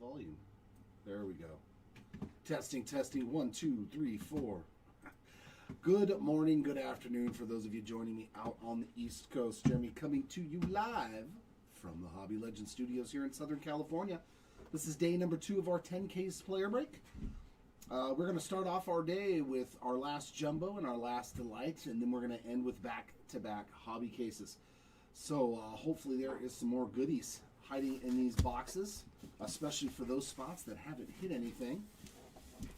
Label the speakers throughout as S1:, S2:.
S1: volume. There we go. Testing, testing. 1, 2, 3, 4. Good morning, good afternoon for those of you joining me out on the East Coast. Jeremy coming to you live from the Hobby Legends Studios here in Southern California. This is day number 2 of our 10Ks player break. We're going to start off our day with our last jumbo and our last delight, and then we're going to end with back-to-back hobby cases. So hopefully there is some more goodies hiding in these boxes, especially for those spots that haven't hit anything.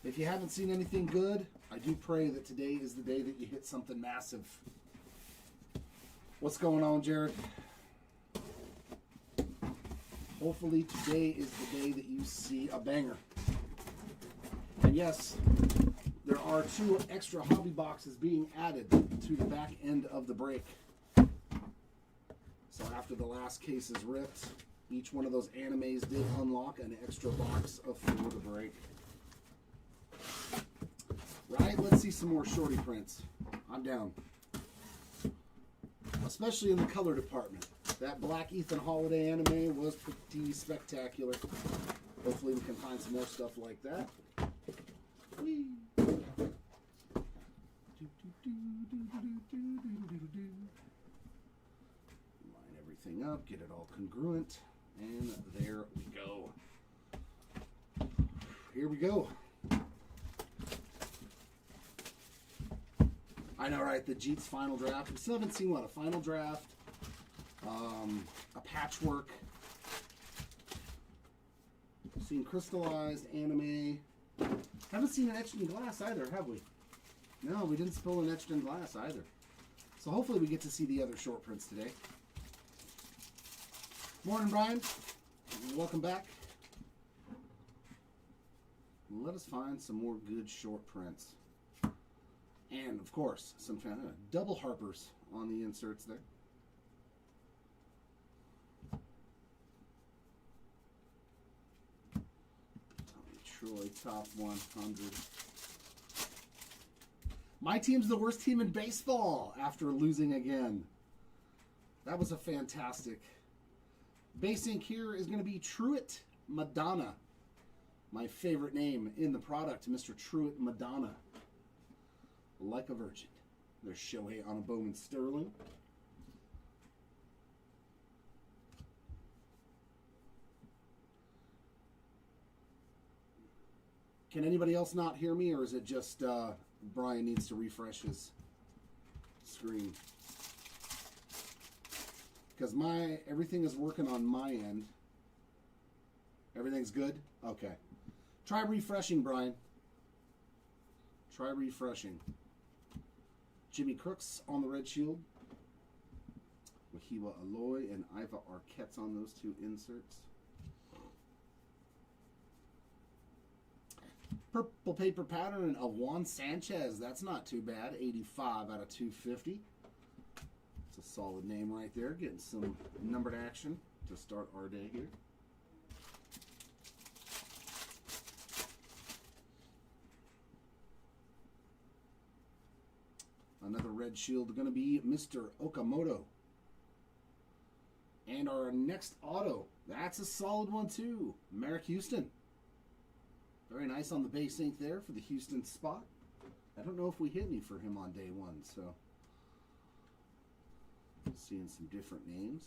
S1: If you haven't seen anything good, I do pray that today is the day that you hit something massive. What's going on, Jared? Hopefully today is the day that you see a banger. And yes, there are 2 extra hobby boxes being added to the back end of the break. So after the last case is ripped, each one of those animes did unlock an extra box of for the break. Right, let's see some more shorty prints. I'm down. Especially in the color department. That Black Ethan Holiday anime was pretty spectacular. Hopefully we can find some more stuff like that. Whee. Line everything up, get it all congruent, and there we go. Here we go. I know, right? The Jeets final draft. We still haven't seen what? A final draft, a patchwork. We've seen crystallized anime. Haven't seen an etched in glass either, have we? No, we didn't spill an etched in glass either. So hopefully we get to see the other short prints today. Morning, Brian. Welcome back. Let us find some more good short prints. And, of course, some double harpers on the inserts there. Tommy Troy, top 100. My team's the worst team in baseball after losing again. That was a fantastic. Base ink here is going to be Truett Madonna. My favorite name in the product, Mr. Truett Madonna. Like a virgin. There's Shohei on a Bowman Sterling. Can anybody else not hear me, or is it just Brian needs to refresh his screen? Because everything is working on my end. Everything's good? Okay. Try refreshing, Brian. Try refreshing. Jimmy Crooks on the red shield. Wahiwa Aloy and Iva Arquette's on those 2 inserts. Purple paper pattern of Juan Sanchez. That's not too bad. 85 out of 250. It's a solid name right there. Getting some numbered action to start our day here. Another red shield going to be Mr. Okamoto. And our next auto, that's a solid one too. Merrick Houston. Very nice on the base ink there for the Houston spot. I don't know if we hit any for him on day 1, so seeing some different names.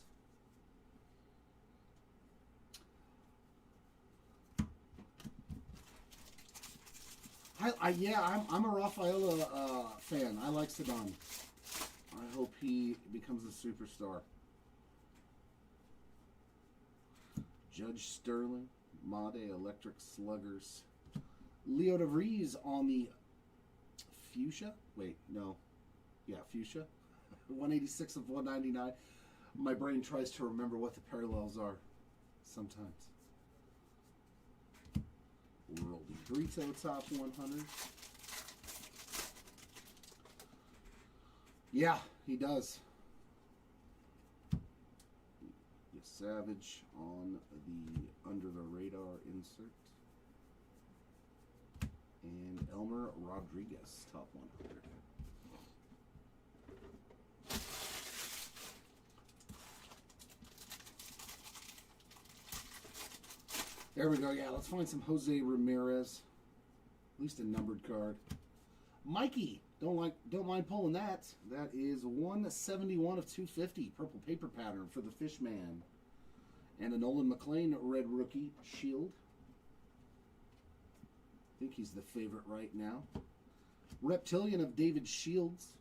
S1: I'm a Rafaela fan. I like Sedan. I hope he becomes a superstar. Judge Sterling, Made Electric Sluggers, Leo DeVries on the Fuchsia. Wait, no, yeah, Fuchsia. 186 of 199. My brain tries to remember what the parallels are sometimes. Worldy Brito top 100. Yeah, he does. Savage on the under the radar insert. And Elmer Rodriguez top 100. There we go. Yeah, let's find some Jose Ramirez. At least a numbered card. Mikey, don't mind pulling that. That is 171 of 250. Purple paper pattern for the Fishman. And a Nolan McLean red rookie shield. I think he's the favorite right now. Reptilian of David Shields.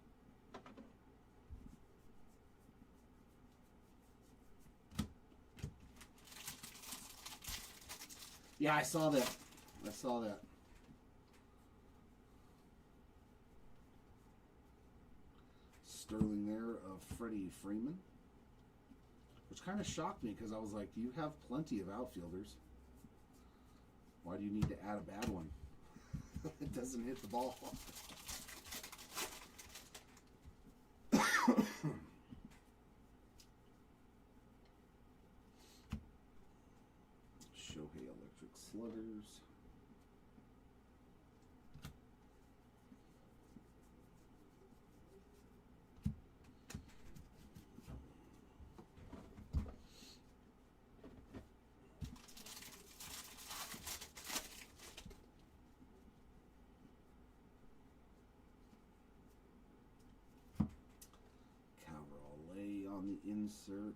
S1: Yeah, I saw that. I saw that. Sterling there of Freddie Freeman. Which kind of shocked me because I was like, you have plenty of outfielders. Why do you need to add a bad one? It doesn't hit the ball. Shohei Electric Sluggers. On the insert.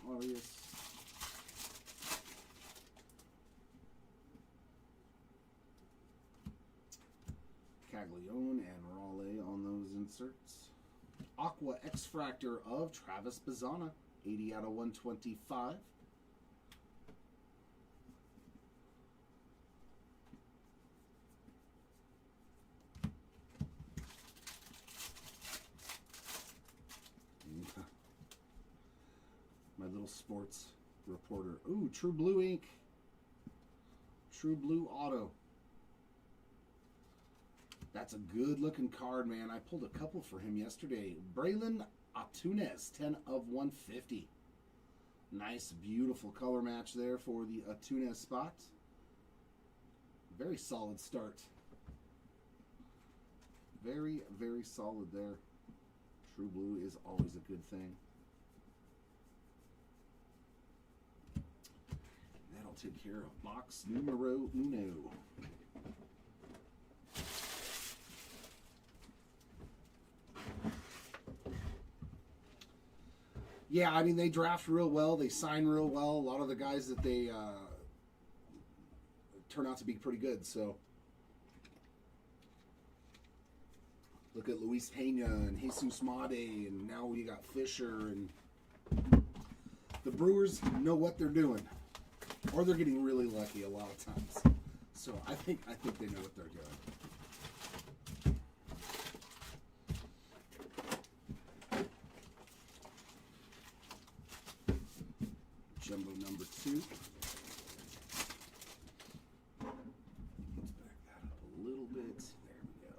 S1: Arias. Caglione and Raleigh on those inserts. Aqua X-Fractor of Travis Bazzana, 80 out of 125. My little sports reporter. Ooh, True Blue ink. True Blue auto. That's a good looking card, man. I pulled a couple for him yesterday. Braylon Atunes, 10 of 150. Nice, beautiful color match there for the Atunes spot. Very solid start. Very, very solid there. True Blue is always a good thing. That'll take care of box numero uno. Yeah, I mean, they draft real well. They sign real well. A lot of the guys that they turn out to be pretty good. So look at Luis Pena and Jesus Made, and now we got Fisher. And the Brewers know what they're doing. Or they're getting really lucky a lot of times. So I think they know what they're doing. Jumbo number 2. Let's back that up a little bit. There we go.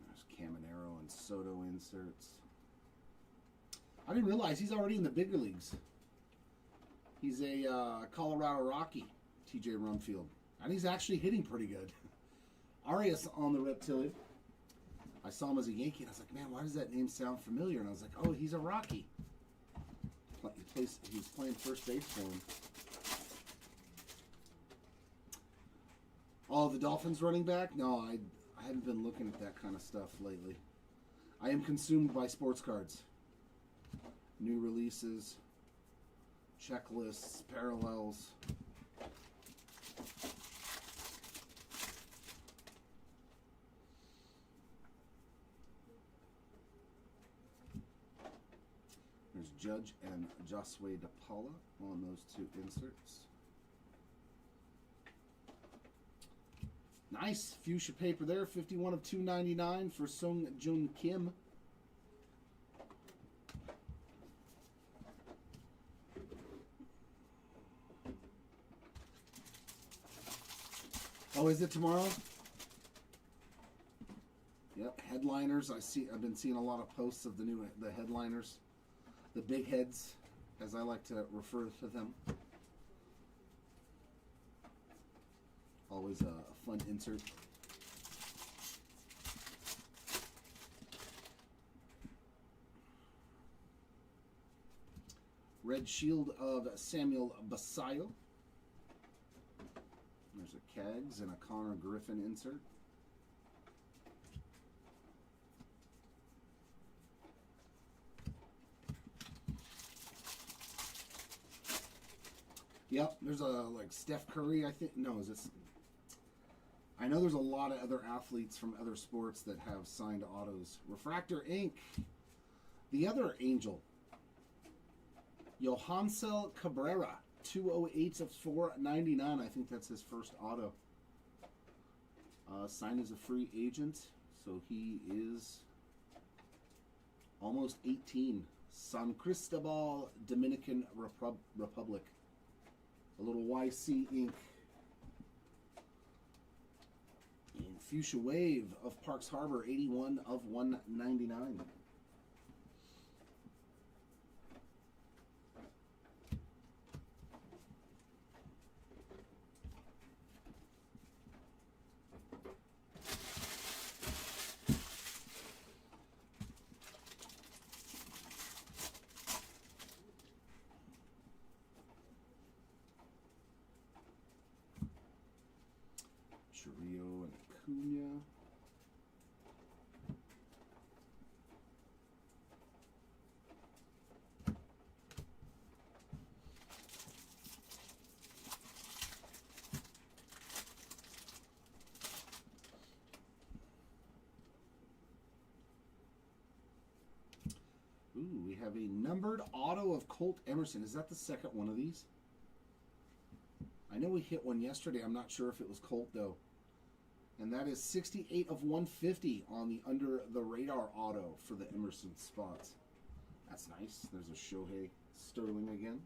S1: There's Caminero and Soto inserts. I didn't realize he's already in the bigger leagues. He's a Colorado Rocky, TJ Rumfield. And he's actually hitting pretty good. Arias on the Reptilian. I saw him as a Yankee, and I was like, man, why does that name sound familiar? And I was like, oh, he's a Rocky. He's playing first base for him. Oh, the Dolphins running back? No, I haven't been looking at that kind of stuff lately. I am consumed by sports cards. New releases, checklists, parallels. There's Judge and Josue DePaula on those 2 inserts. Nice fuchsia paper there, 51 of 299 for Sung Jun Kim. Oh, is it tomorrow? Yep, headliners. I've been seeing a lot of posts of the headliners, the big heads, as I like to refer to them. Always a fun insert. Red Shield of Samuel Basayo. There's a Cags and a Connor Griffin insert. Yep, there's a like Steph Curry, I think. No, is this? I know there's a lot of other athletes from other sports that have signed autos. Refractor Inc. The other Angel. Johansel Cabrera, 208 of 499. I think that's his first auto. Signed as a free agent, so he is almost 18. San Cristobal, Dominican Republic. A little YC ink. And Fuchsia Wave of Parks Harbor, 81 of 199. Rio and Acuna. Ooh, we have a numbered auto of Colt Emerson. Is that the second one of these? I know we hit one yesterday. I'm not sure if it was Colt, though. And that is 68 of 150 on the under the radar auto for the Emerson spots. That's nice. There's a Shohei Sterling again.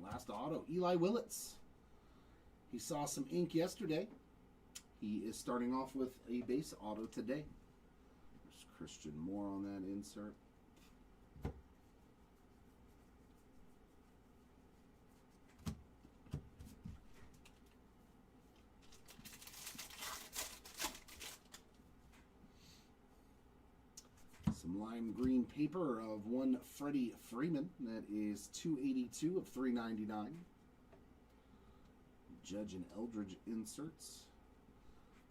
S1: Last auto, Eli Willits. He saw some ink yesterday. He is starting off with a base auto today. There's Christian Moore on that insert. Some lime green paper of one Freddie Freeman. That is 282 of 399. Judge and Eldridge inserts.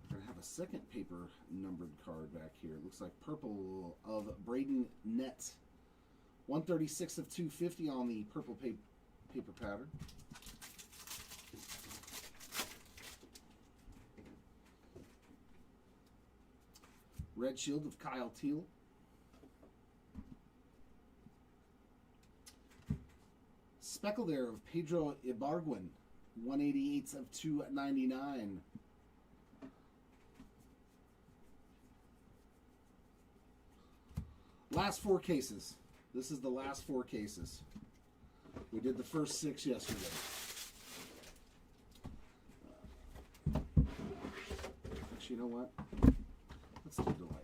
S1: We're going to have a second paper numbered card back here. It looks like purple of Braden Nett. 136 of 250 on the purple paper pattern. Red Shield of Kyle Teal. Speckle there of Pedro Ibargüen, 188 of 299. Last four cases. This is the last four cases. We did the first six yesterday. Actually, you know what? Let's do the light.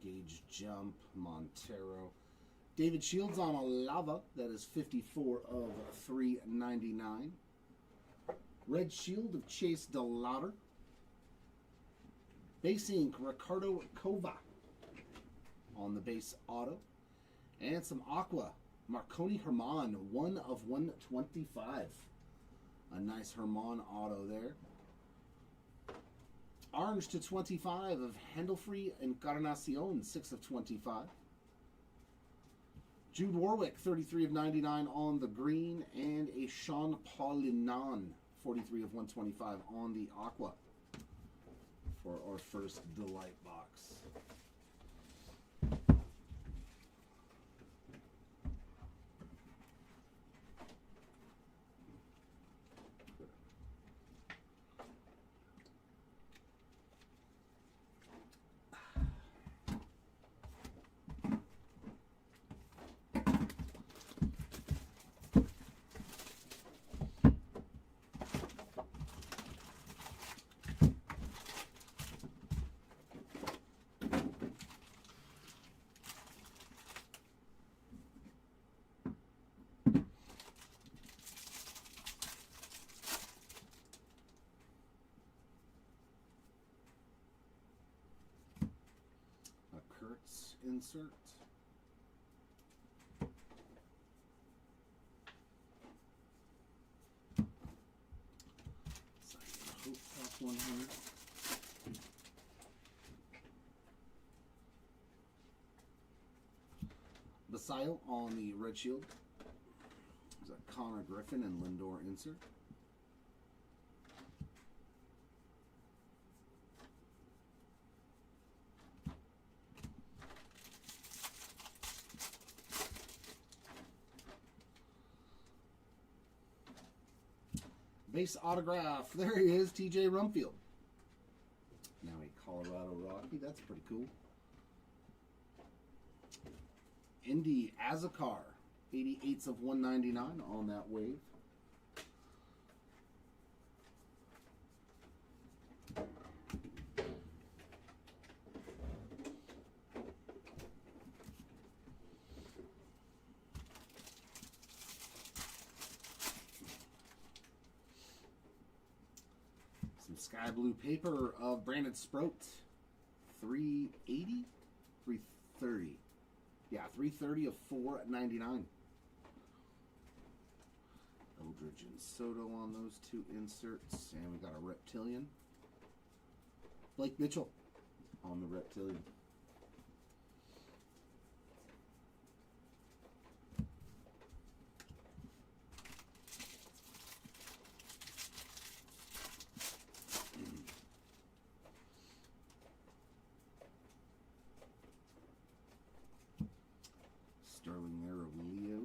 S1: Gage Jump, Montero. David Shields on a Lava. That is 54 of 399. Red Shield of Chase DeLauder. Base ink, Ricardo Cova on the base auto. And some Aqua, Marconi Herman, 1 of 125. A nice Herman auto there. Orange to 25 of Handelfree Encarnacion, 6 of 25. Jude Warwick, 33 of 99 on the green, and a Sean Paulinan, 43 of 125 on the aqua for our first Delight box. Insert. Hope top one here. Basayo on the red shield. Is that Connor Griffin and Lindor insert? Base autograph. There he is, TJ Rumfield. Now a Colorado Rocky. That's pretty cool. Indy Azakar. 88s of 199 on that wave. Sky blue paper of Brandon Sproat, 380, 330. Yeah, 330 of 499. Eldridge and Soto on those two inserts, and we got a Reptilian. Blake Mitchell on the Reptilian. Sterling there of Leo.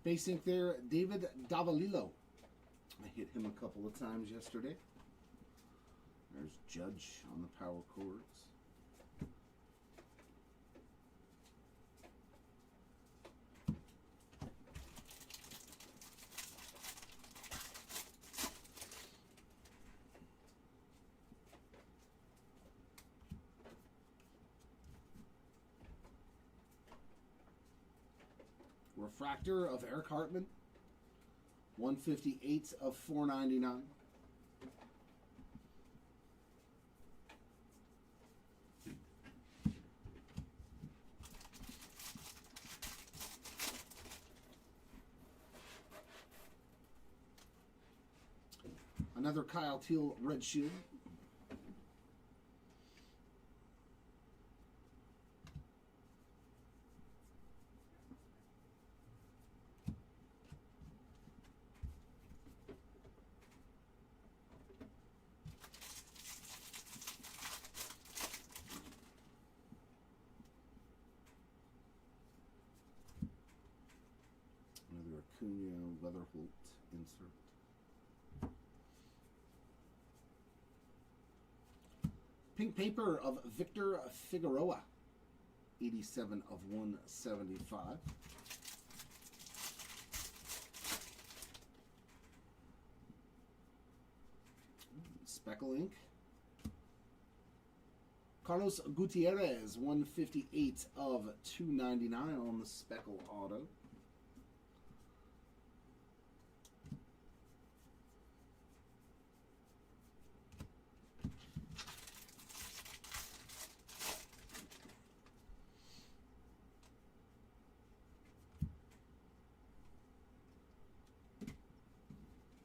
S1: Base ink there, David Davalillo. I hit him a couple of times yesterday. There's Judge on the power chords. Refractor of Eric Hartman, 158 of 499. Another Kyle Teal red shield. Another Acuna Weatherholt insert. Pink paper of Victor Figueroa, 87 of 175. Speckle ink. Carlos Gutierrez, 158 of 299 on the Speckle auto.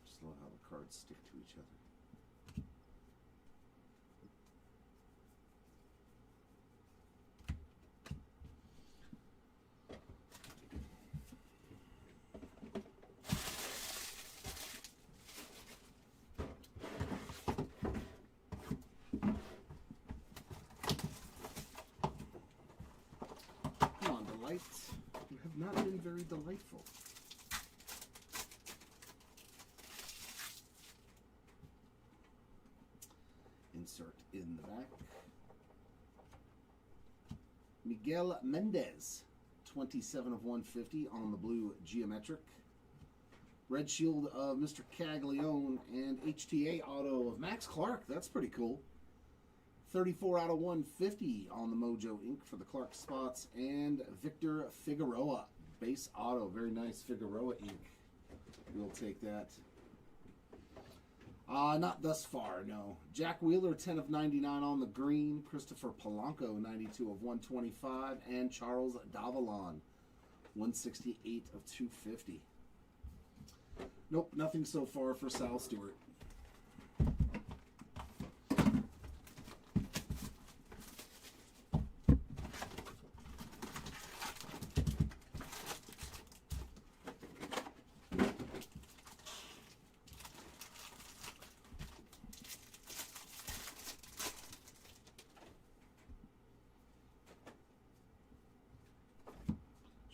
S1: Just love how the cards stick to each other. You have not been very delightful. Insert in the back. Miguel Mendez, 27 of 150 on the blue geometric. Red shield of Mr. Caglione and HTA auto of Max Clark. That's pretty cool. 34 out of 150 on the Mojo ink for the Clark spots. And Victor Figueroa, base auto. Very nice Figueroa ink. We'll take that. Not thus far, no. Jack Wheeler, 10 of 99 on the green. Christopher Polanco, 92 of 125. And Charles Davalon, 168 of 250. Nope, nothing so far for Sal Stewart.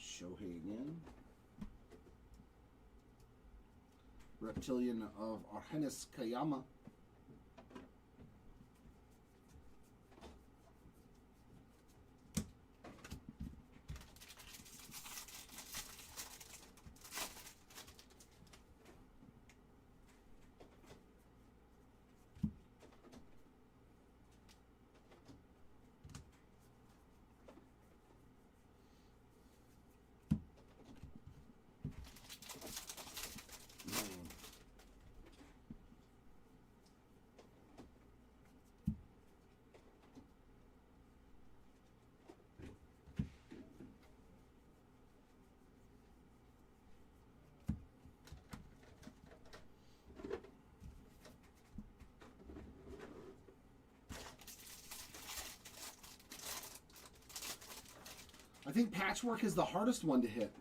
S1: Shohei again. Reptilian of Argenis Kayama. I think Patchwork is the hardest one to hit.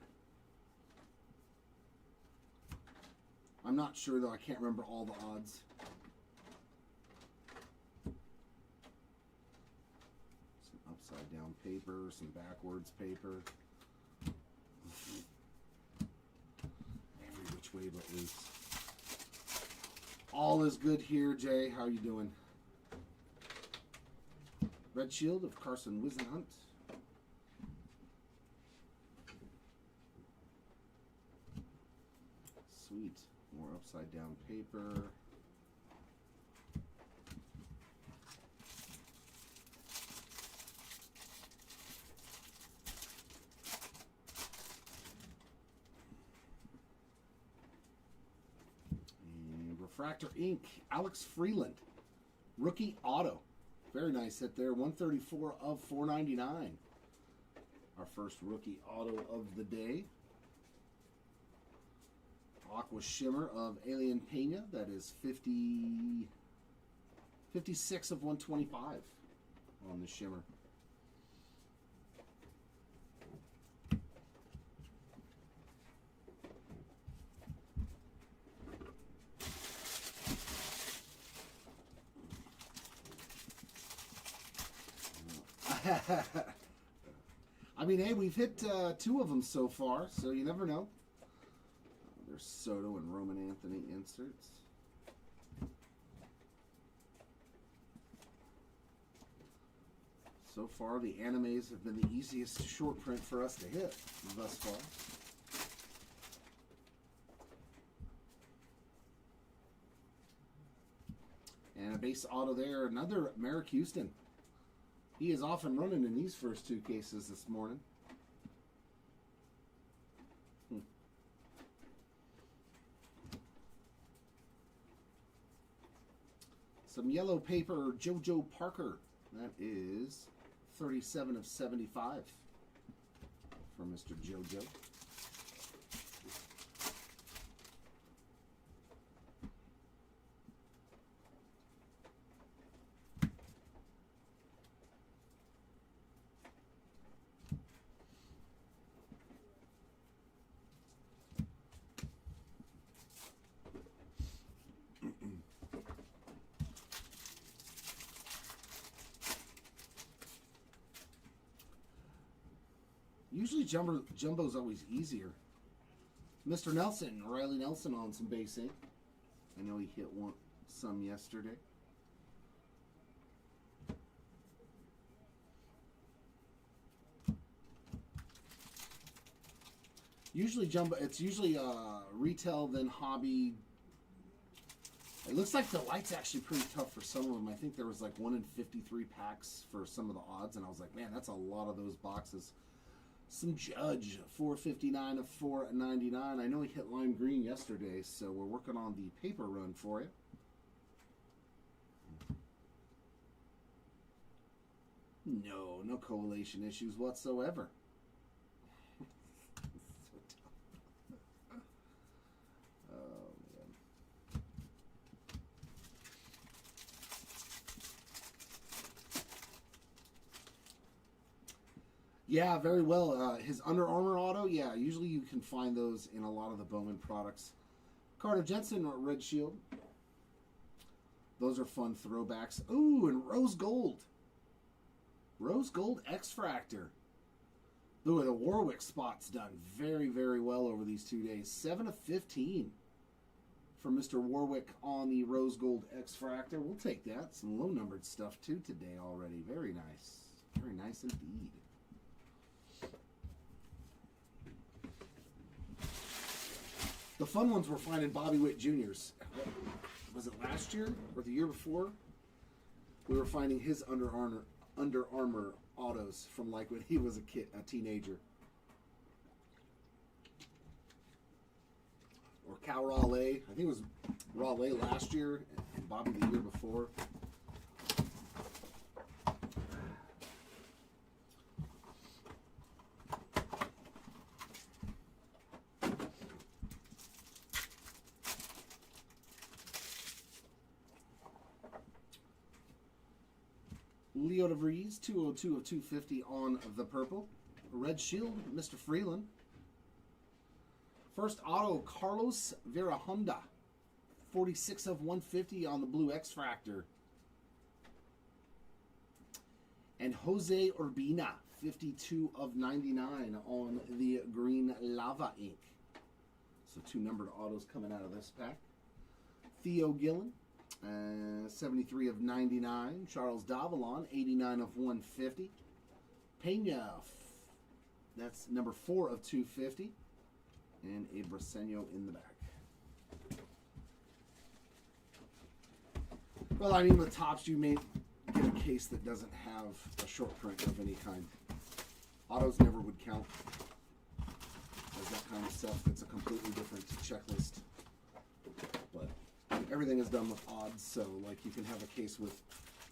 S1: I'm not sure, though. I can't remember all the odds. Some upside down paper, some backwards paper. Every which way but loose. All is good here, Jay. How are you doing? Red Shield of Carson Wisenhunt. Sweet. More upside down paper. And Refractor Ink, Alex Freeland. Rookie auto. Very nice hit there. 134 of 499. Our first rookie auto of the day. Aqua Shimmer of Alien Pena. That is 56 of 125 on the Shimmer. I mean, hey, we've hit 2 of them so far, so you never know. There's Soto and Roman Anthony inserts. So far, the animes have been the easiest short print for us to hit thus far. And a base auto there, another Merrick Houston. He is off and running in these first two cases this morning. Some yellow paper, JoJo Parker. That is 37 of 75 for Mr. JoJo. Usually Jumbo's always easier. Mr. Nelson, Riley Nelson on some base ink. I know he hit some yesterday. Usually Jumbo, it's usually retail then hobby. It looks like the light's actually pretty tough for some of them. I think there was like 1 in 53 packs for some of the odds, and I was like, man, that's a lot of those boxes. Some Judge, 459 of 499. I know he hit lime green yesterday, so we're working on the paper run for you. No correlation issues whatsoever. Yeah, very well. His Under Armour auto, yeah, usually you can find those in a lot of the Bowman products. Carter Jensen, Red Shield. Those are fun throwbacks. Ooh, and Rose Gold. Rose Gold X-Fractor. Ooh, the Warwick spot's done very, very well over these 2 days. 7 of 15 for Mr. Warwick on the Rose Gold X-Fractor. We'll take that. Some low-numbered stuff, too, today already. Very nice. Very nice indeed. The fun ones we're finding Bobby Witt Jr.'s. Was it last year or the year before? We were finding his Under Armour autos from like when he was a teenager. Or Cal Raleigh. I think it was Raleigh last year and Bobby the year before. Leo DeVries, 202 of 250 on the purple. Red Shield, Mr. Freeland. First auto, Carlos Vera Honda, 46 of 150 on the blue X-Fractor. And Jose Urbina, 52 of 99 on the green Lava ink. So 2 numbered autos coming out of this pack. Theo Gillen. 73 of 99. Charles Davalon, 89 of 150. Pena, that's number 4 of 250. And a Briseño in the back. Well, I mean, with Topps, you may get a case that doesn't have a short print of any kind. Autos never would count as that kind of stuff. It's a completely different checklist. But everything is done with odds, so like you can have a case with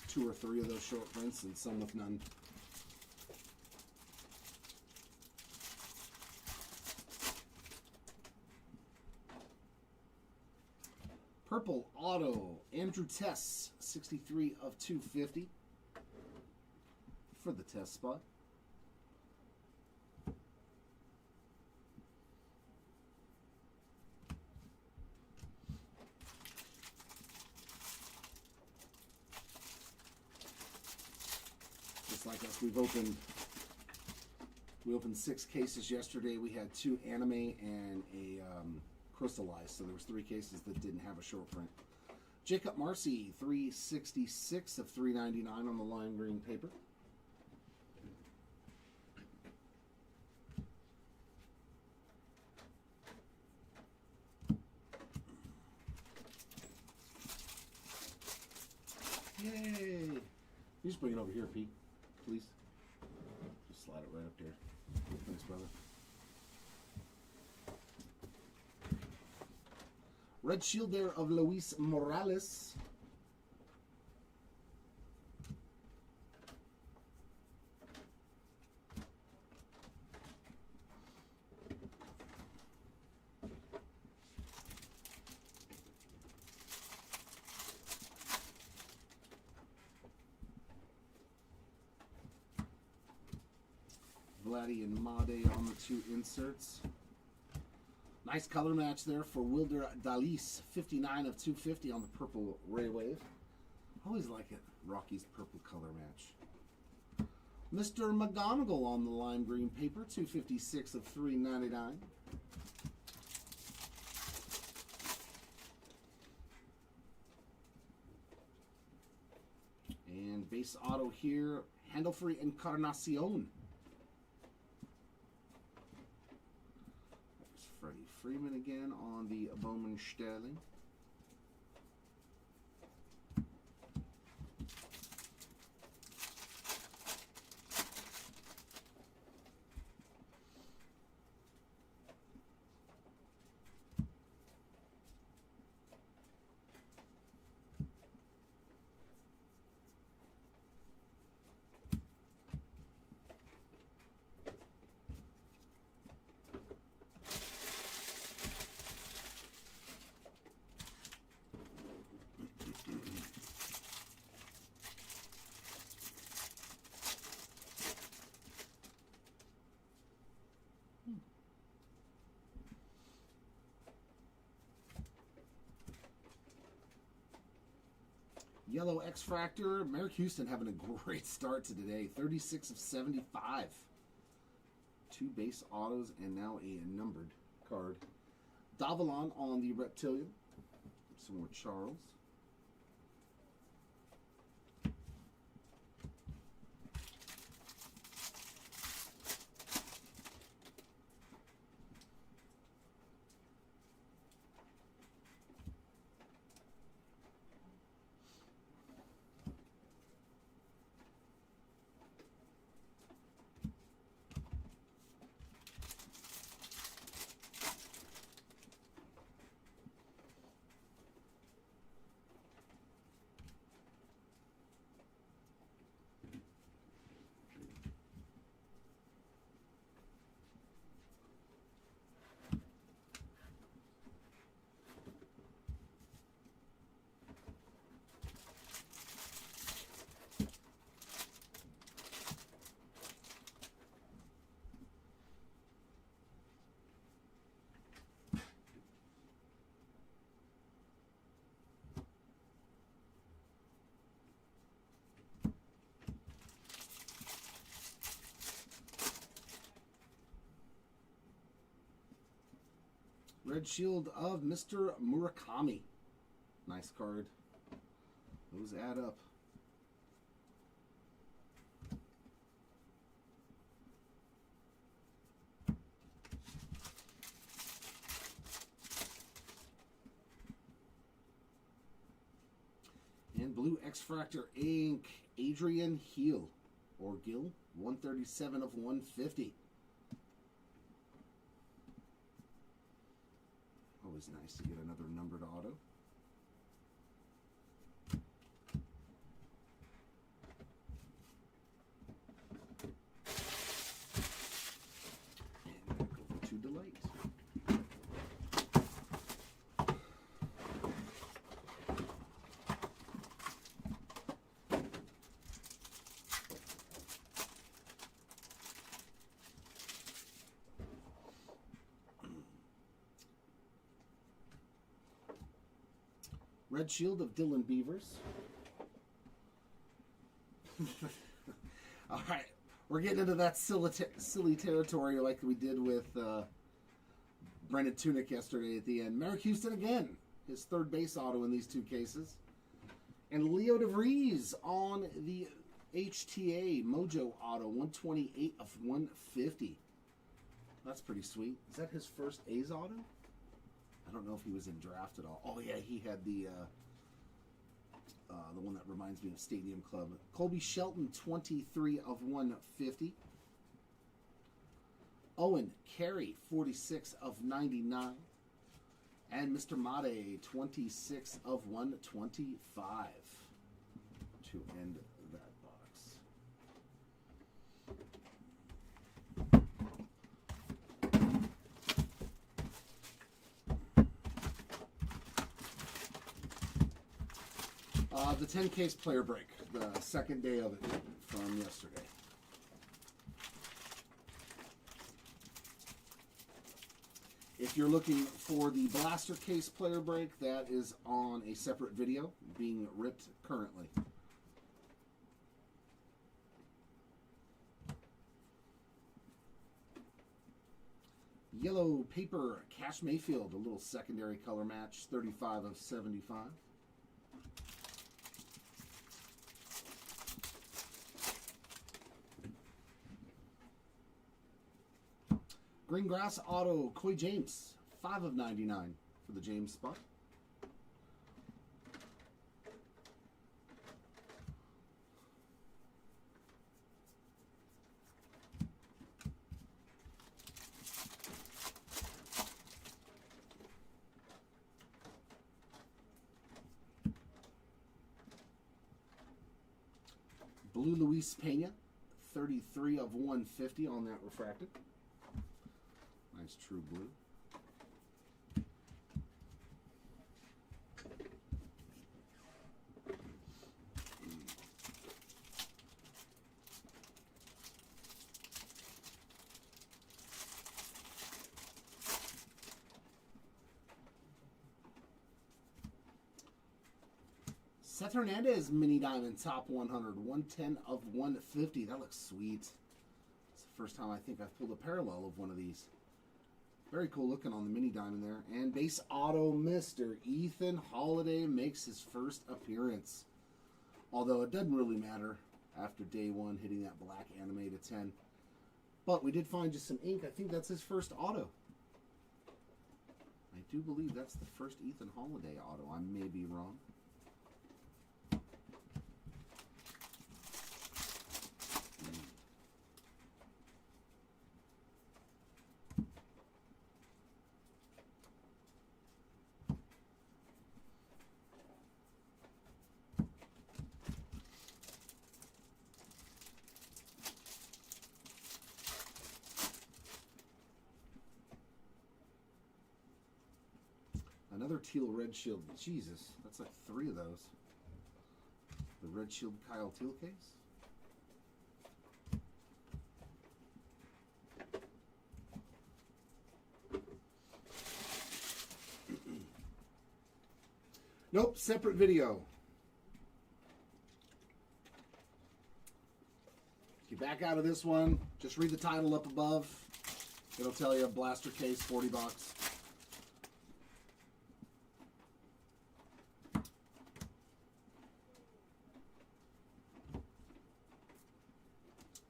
S1: 2 or 3 of those short prints and some with none. Purple auto, Andrew Tess, 63 of 250 for the test spot. Like us, we opened 6 cases yesterday. We had 2 anime and a crystallized, so there was 3 cases that didn't have a short print. Jacob Marcy, 366 of 399 on the lime green paper. Yay! You just bring it over here, Pete, please. Just slide it right up there. Thanks, brother. Red Shield there of Luis Morales. Vladdy and Made on the 2 inserts. Nice color match there for Wilder Dalis. 59 of 250 on the purple Ray Wave. Always like it. Rocky's purple color match. Mr. McGonigal on the lime green paper. 256 of 399. And base auto here. Handelfree Encarnacion. Freddie Freeman again on the Bowman Sterling. Yellow X-Fractor. Merrick Houston having a great start to today. 36 of 75. 2 base autos and now a numbered card. Davalon on the Reptilian. Some more Charles. Red Shield of Mr. Murakami. Nice card. Those add up. And Blue X-Fractor Ink. Adrian Heel. Or Gill. 137 of 150. Always nice to get another numbered auto. And back over to Delight. Red Shield of Dylan Beavers. All right, we're getting into that silly territory like we did with Brendan Tunick yesterday at the end. Merrick Houston again, his 3rd base auto in these 2 cases. And Leo DeVries on the HTA Mojo auto, 128 of 150. That's pretty sweet. Is that his first A's auto? I don't know if he was in draft at all. Oh yeah, he had the the one that reminds me of Stadium Club. Colby Shelton, 23 of 150. Owen Carey, 46 of 99. And Mr. Mate, 26 of 125 to end that box. The 10 case player break, the second day of it from yesterday. If you're looking for the blaster case player break, that is on a separate video being ripped currently. Yellow paper, Cash Mayfield, a little secondary color match, 35 of 75. Green Grass Auto, Coy James, 5 of 99 for the James spot. Blue Luis Pena, 33 of 150 on that refracted. Nice true blue. Seth Hernandez mini diamond top 100, 110 of 150. That looks sweet. It's the first time I think I've pulled a parallel of one of these. Very cool looking on the mini diamond there. And base auto, Mr. Ethan Holiday makes his first appearance. Although it doesn't really matter after day one hitting that black anime to 10. But we did find just some ink. I think that's his first auto. I do believe that's the first Ethan Holiday auto. I may be wrong. Another teal red shield. Jesus, that's like 3 of those. The red shield Kyle Teal case. Nope, separate video. If you back out of this one, just read the title up above. It'll tell you blaster case, 40 bucks.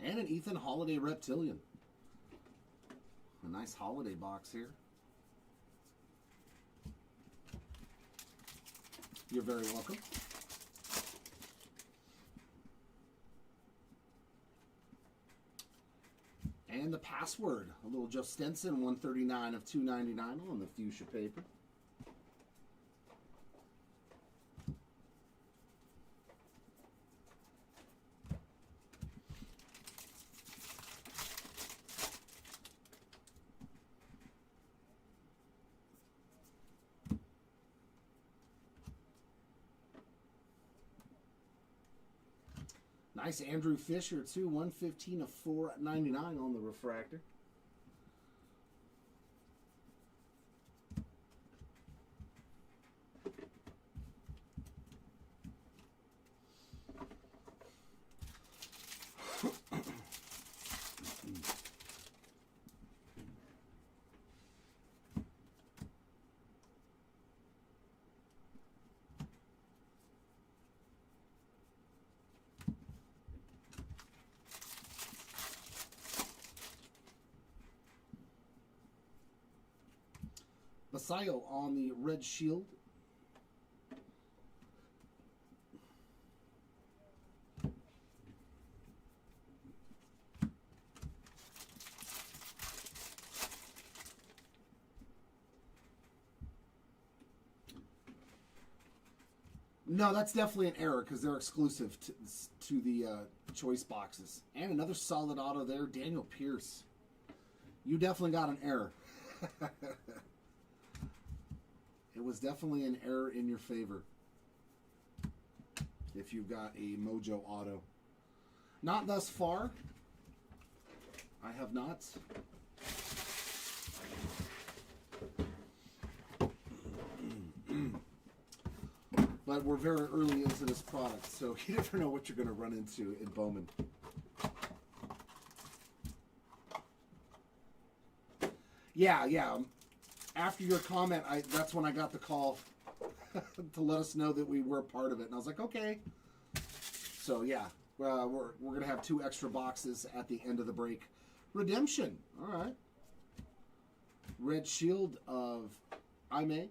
S1: And an Ethan Holiday Reptilian. A nice holiday box here. You're very welcome. And the password. A little Joe Stenson, 139 of 299 on the fuchsia paper. Nice Andrew Fisher, too. 115 of 499 on the refractor. Basayo on the red shield. No, that's definitely an error because they're exclusive to the choice boxes. And another solid auto there, Daniel Pierce. You definitely got an error. It was definitely an error in your favor if you've got a Mojo auto. Not thus far. I have not. But we're very early into this product, so you never know what you're going to run into in Bowman. Yeah. After your comment, that's when I got the call to let us know that we were part of it. And I was like, okay. So, yeah, we're going to have 2 extra boxes at the end of the break. Redemption. All right. Red Shield of Aime.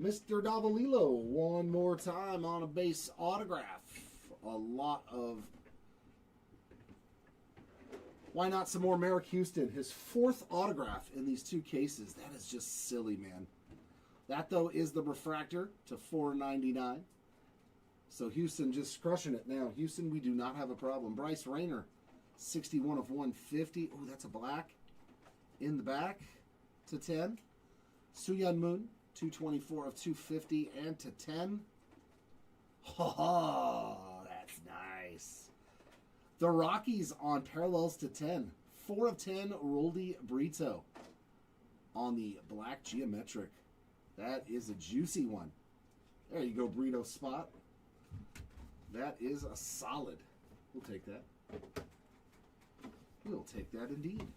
S1: Mr. Davalillo, one more time on a base autograph. A lot of... Why not some more Merrick Houston? His 4th autograph in these 2 cases. That is just silly, man. That, though, is the refractor to $4.99. So Houston just crushing it now. Houston, we do not have a problem. Bryce Rayner, 61 of 150. Oh, that's a black. In the back to 10. Soo-Hyun Moon, 224 of 250 and to 10. Oh, that's nice. The Rockies on parallels to 10. 4 of 10, Roldy Brito on the black geometric. That is a juicy one. There you go, Brito spot. That is a solid. We'll take that. We'll take that indeed.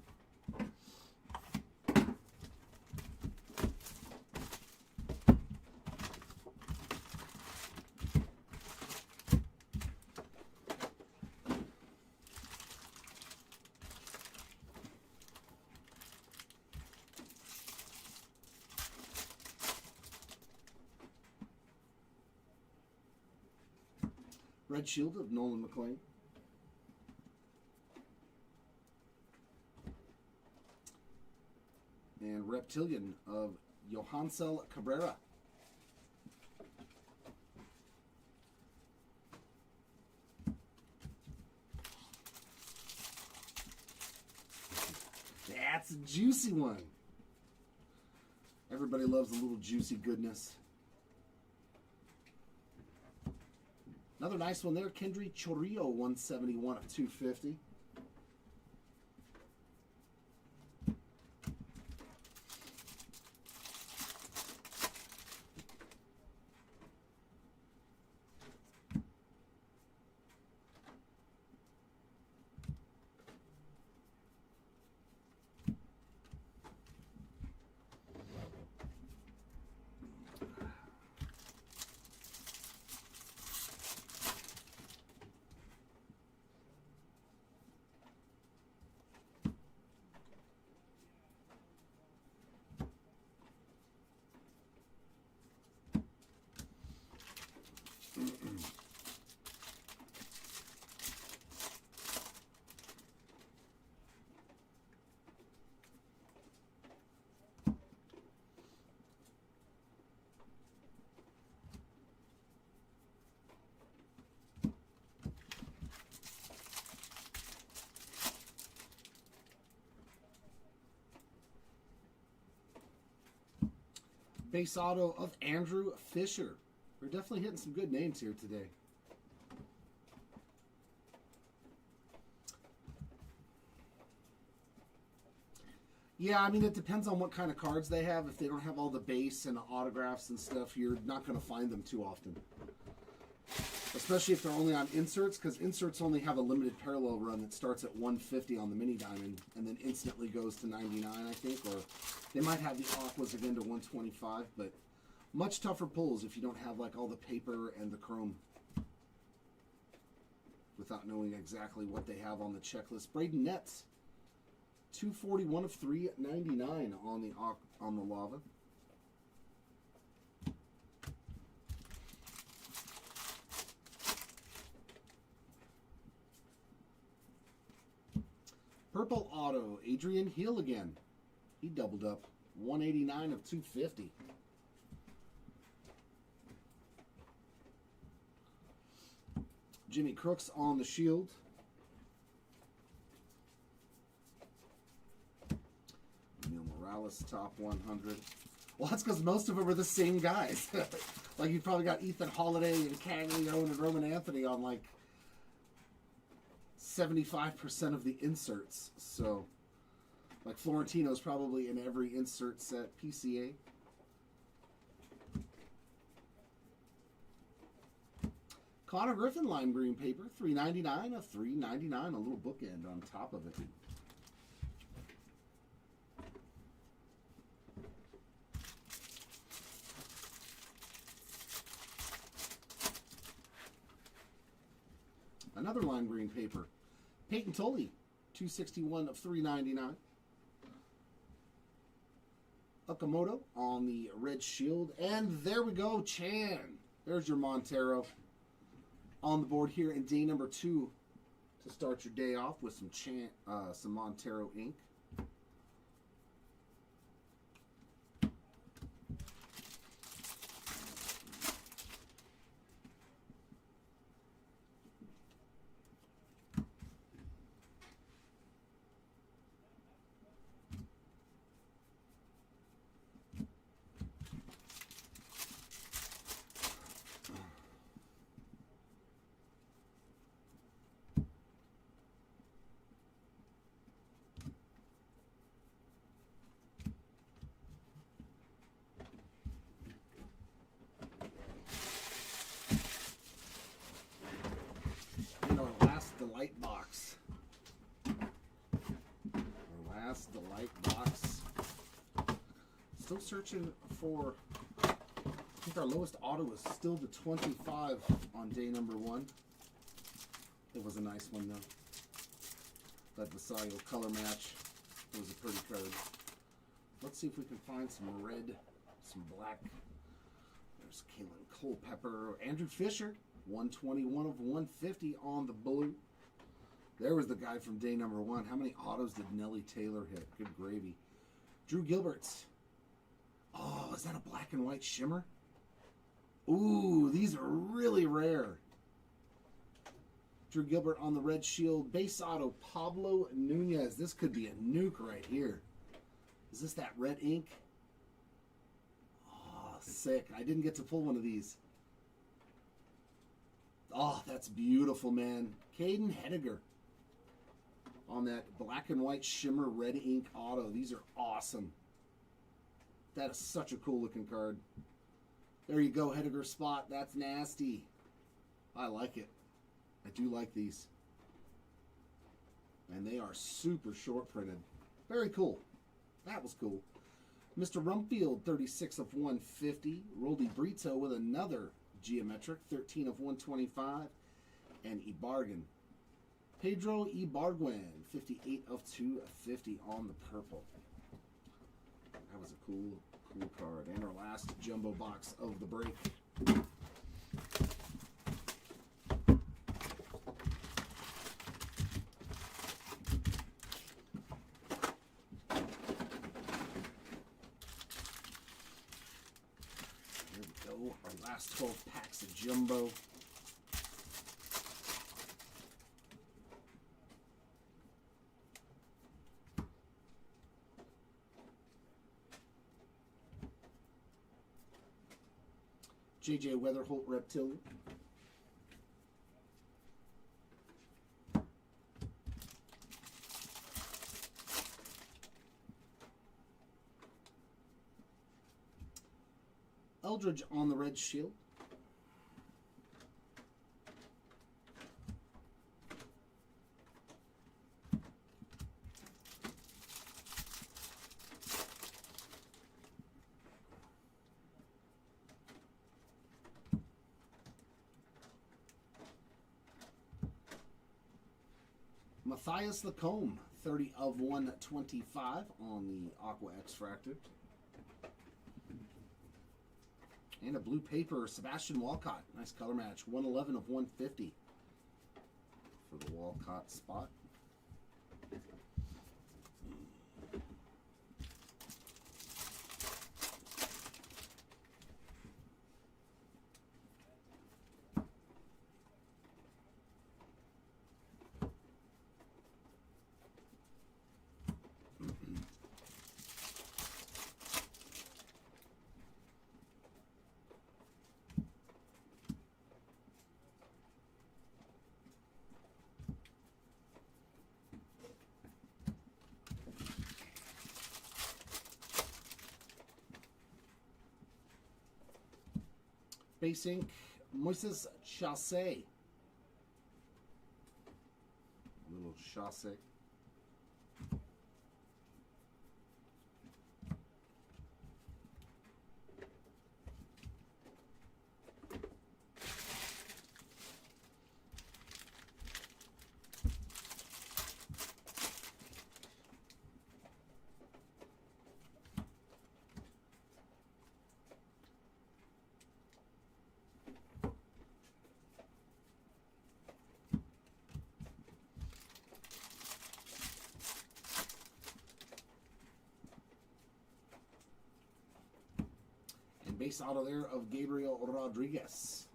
S1: Red Shield of Nolan McLean. And Reptilian of Johansel Cabrera. That's a juicy one. Everybody loves a little juicy goodness. Another nice one there, Kendry Chorillo, 171 of 250. Base auto of Andrew Fisher. We're definitely hitting some good names here today. Yeah, I mean, it depends on what kind of cards they have. If they don't have all the base and the autographs and stuff, you're not going to find them too often. Especially if they're only on inserts, because inserts only have a limited parallel run that starts at 150 on the mini diamond and then instantly goes to 99, I think. Or they might have the aquas again to 125, but much tougher pulls if you don't have like all the paper and the chrome without knowing exactly what they have on the checklist. Braden Nets, 241 of 399 on the lava. Purple auto, Adrian Hill again. He doubled up. 189 of 250. Jimmy Crooks on the shield. Neil Morales, top 100. Well, that's because most of them are the same guys. Like, you probably got Ethan Holiday and Caglio and Roman Anthony on, like, 75% of the inserts. So, like, Florentino's probably in every insert set. PCA. Connor Griffin lime green paper, $3.99 of $3.99, a little bookend on top of it. Another lime green paper, Peyton Tully, $2.61 of $3.99. Okamoto on the red shield, and there we go, Chan. There's your Montero. On the board here in day number 2 to start your day off with some Montero ink. Delight box. Our last Delight box. Still searching for, I think our lowest auto is still the 25 on day number 1. It was a nice one though. That Vasallo color match. It was a pretty card. Let's see if we can find some red, some black. There's Kalen Culpepper. Andrew Fisher, 121 of 150 on the blue. There was the guy from day number 1. How many autos did Nelly Taylor hit? Good gravy. Drew Gilbert's. Oh, is that a black and white shimmer? Ooh, these are really rare. Drew Gilbert on the red shield. Base auto, Pablo Nunez. This could be a nuke right here. Is this that red ink? Oh, sick. I didn't get to pull one of these. Oh, that's beautiful, man. Caden Henniger on that black and white shimmer red ink auto. These are awesome. That is such a cool looking card. There you go, Henniger spot. That's nasty. I like it. I do like these. And they are super short printed. Very cool. That was cool. Mr. Rumfield, 36 of 150. Roldy Brito with another geometric, 13 of 125. And Ibarguen. Pedro Ibarguen, 58 of 250 on the purple. That was a cool card. And our last jumbo box of the break. Here we go. Our last 12 packs of jumbo. J.J. Weatherholt Reptilian. Eldridge on the red shield. Matthias Lacombe, 30 of 125 on the Aqua X-Fractor. And a blue paper, Sebastian Walcott. Nice color match, 111 of 150 for the Walcott spot. Base ink, Moises Chassé. Little Chassé. Base auto there of Gabriel Rodriguez.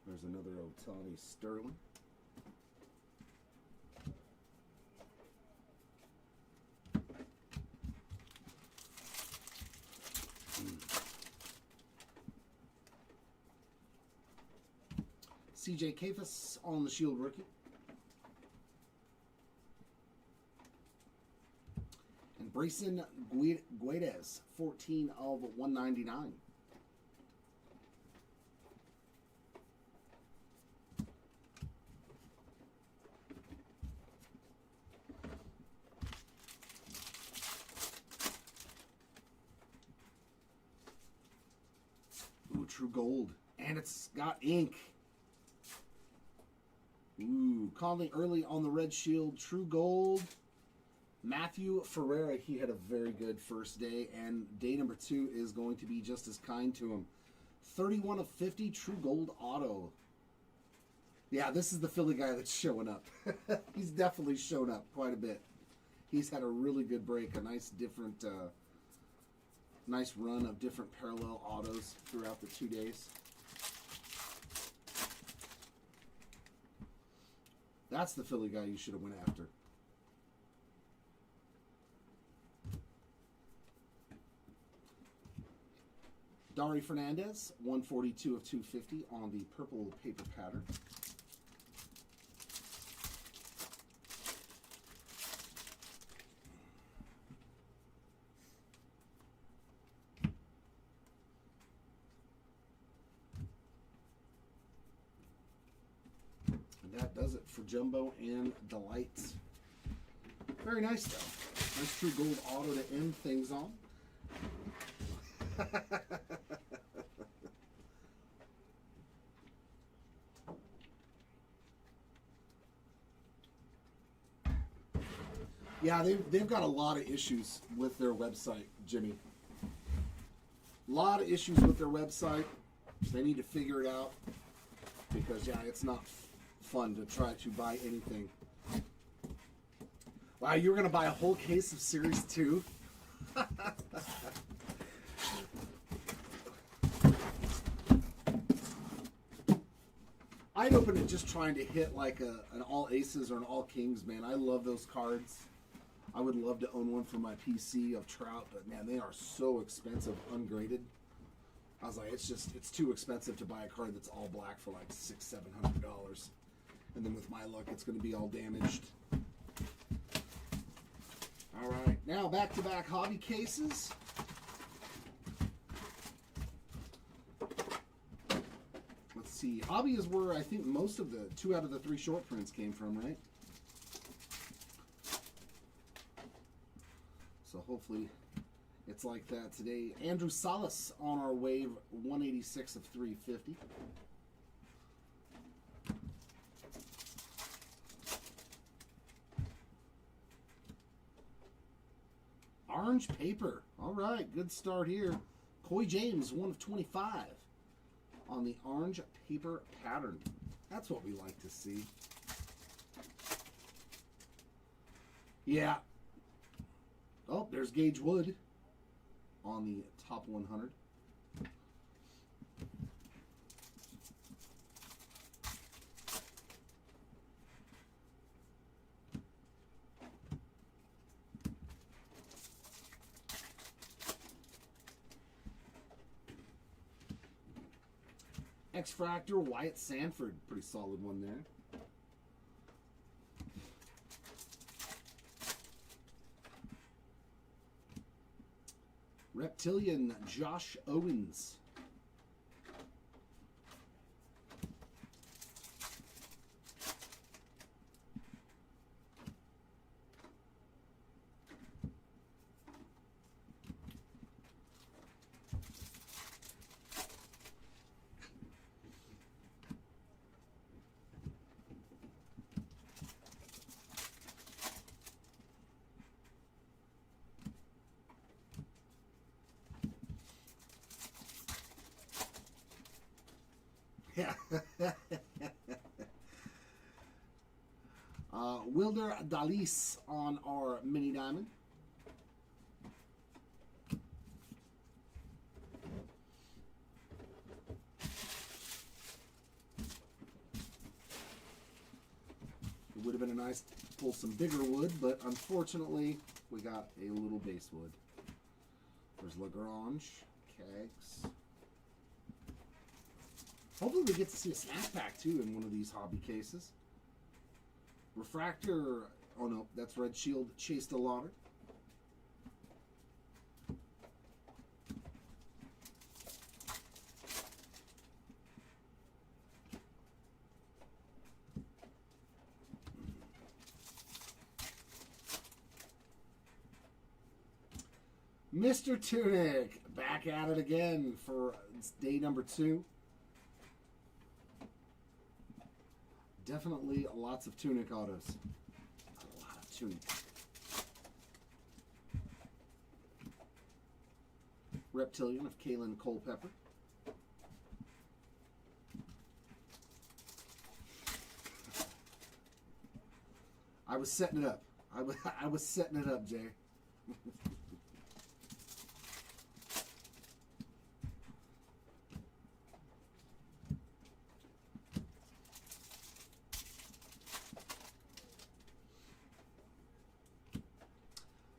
S1: There's another Ohtani Sterling. CJ Kafis on the Shield rookie. Brayson Guedes, 14 of 199. Ooh, true gold. And it's got ink. Ooh, Conley early on the red shield, true gold. Matthew Ferreira, he had a very good first day, and day number 2 is going to be just as kind to him. 31 of 50, true gold auto. Yeah, this is the Philly guy that's showing up. He's definitely shown up quite a bit. He's had a really good break, a nice different, nice run of different parallel autos throughout the 2 days. That's the Philly guy you should have went after. Dari Fernandez, 142 of 250 on the purple paper pattern. And that does it for Jumbo and Delights. Very nice, though. Nice true gold auto to end things on. Yeah, they've got a lot of issues with their website, Jimmy. A lot of issues with their website. They need to figure it out because, yeah, it's not fun to try to buy anything. Wow, you were going to buy a whole case of Series 2? I'd open it just trying to hit like an all aces or an all kings, man. I love those cards. I would love to own one for my PC of Trout, but man, they are so expensive, ungraded. I was like, it's too expensive to buy a card that's all black for like $600-700. And then with my luck, it's going to be all damaged. All right, now back-to-back hobby cases. Let's see. Hobby is where I think most of the 2 out of the 3 short prints came from, right? So hopefully it's like that today. Andrew Salas on our wave, 186 of 350. Orange paper. All right, good start here. Coy James, 1 of 25 on the orange paper pattern. That's what we like to see. Yeah. Oh, there's Gage Wood on the top 100. X-Fractor, Wyatt Sanford. Pretty solid one there. Reptilian, Josh Owens. Yeah. Wilder Dalis on our mini diamond. It would have been a nice to pull some bigger wood, but unfortunately, we got a little base wood. There's Lagrange, Kegs. Hopefully we get to see a snap pack too in one of these hobby cases. Refractor, oh no, that's Red Shield, Chase the Lauder. Mr. Tunic, back at it again for day number 2. Definitely lots of Tunic autos. A lot of Tunic. Reptilian of Kalen Culpepper. I was setting it up. I was setting it up, Jay.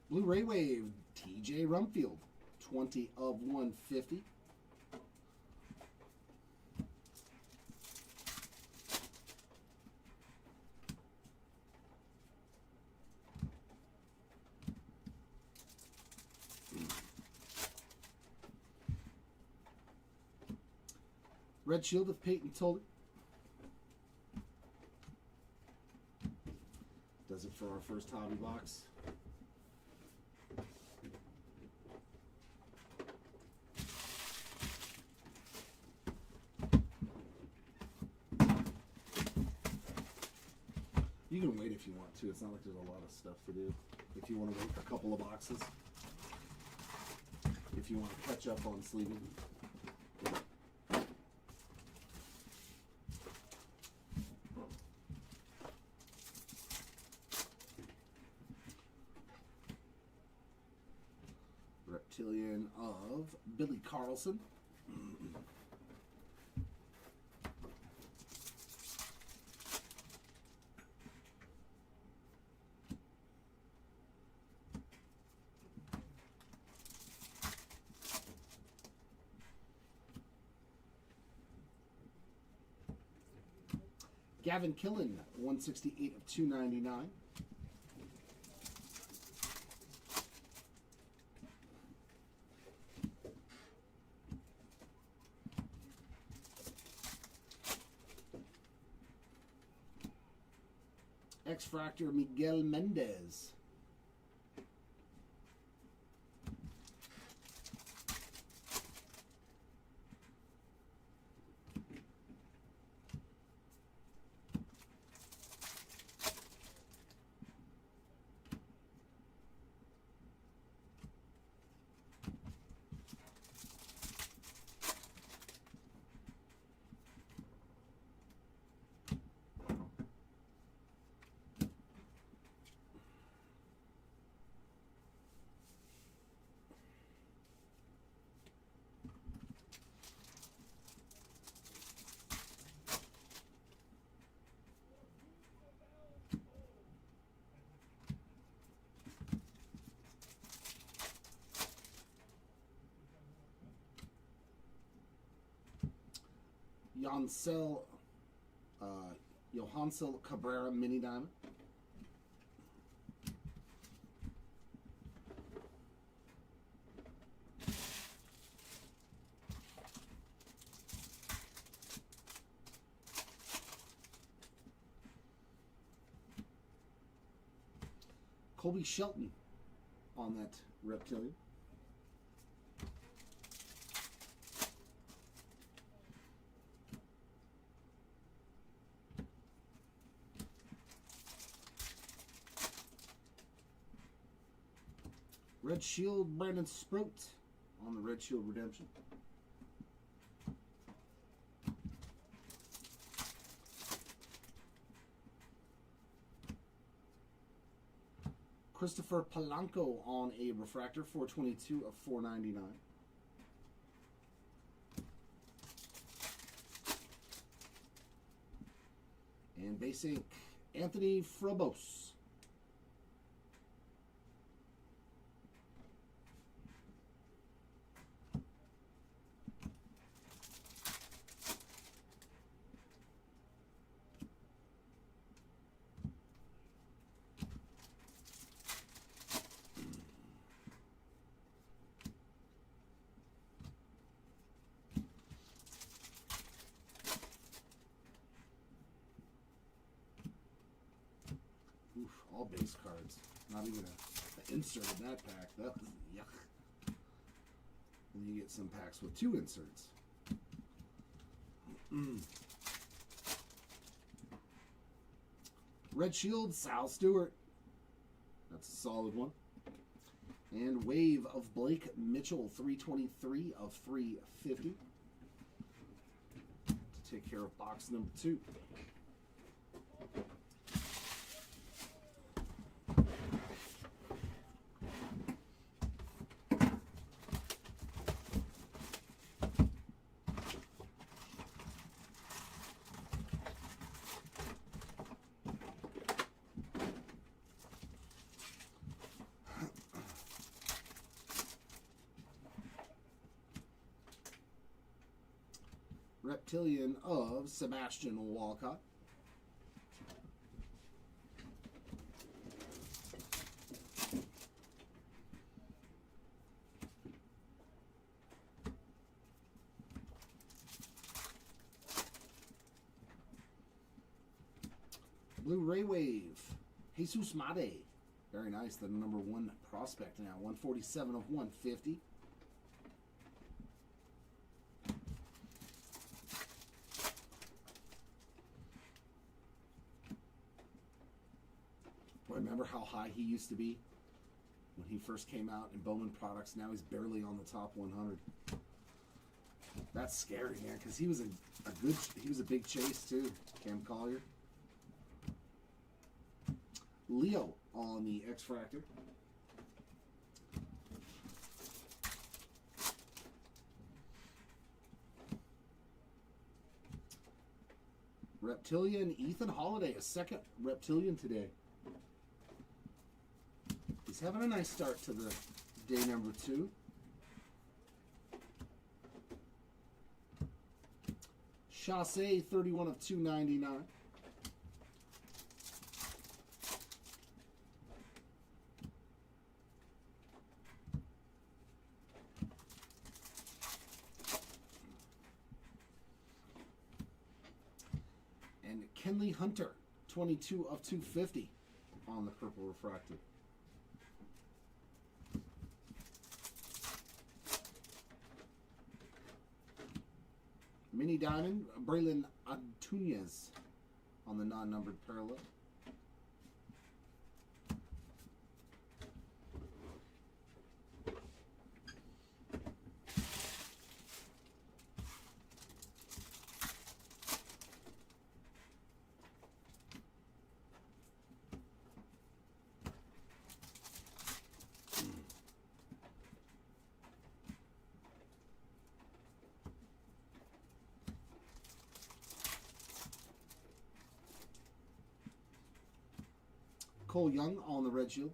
S1: Blu-ray Wave, TJ Rumfield, 20 of 150. Red Shield of Peyton Tully. Does it for our first hobby box. You can wait if you want to. It's not like there's a lot of stuff to do. If you want to wait a couple of boxes. If you want to catch up on sleeving. Reptilian of Billy Carlson. Gavin Killen, 168 of 299. X-Fractor Miguel Mendez. Johansel Cabrera Mini Diamond. Colby Shelton on that Reptilian. Red Shield, Brandon Sproat on the Red Shield Redemption. Christopher Polanco on a refractor, 422 of 499. And base ink, Anthony Frobos. Oof, all base cards. Not even an insert in that pack. That was yuck. And you get some packs with 2 inserts. Red Shield, Sal Stewart. That's a solid one. And Wave of Blake Mitchell, 323 of 350. To take care of box number 2. Reptilian of Sebastian Walcott. Blu-ray Wave, Jesus Made. Very nice. The number 1 prospect now. 147 of 150. Remember how high he used to be when he first came out in Bowman products? Now he's barely on the top 100. That's scary, man, because he was a big chase too. Cam Collier. Leo on the X-Fractor. Reptilian Ethan Holiday, a second Reptilian today. He's having a nice start to the day number 2. Chassé, 31 of 299. And Kenley Hunter, 22 of 250 on the purple refractor. Mini Diamond, Braylon Antunes on the non-numbered parallel. Cole Young on the red shield.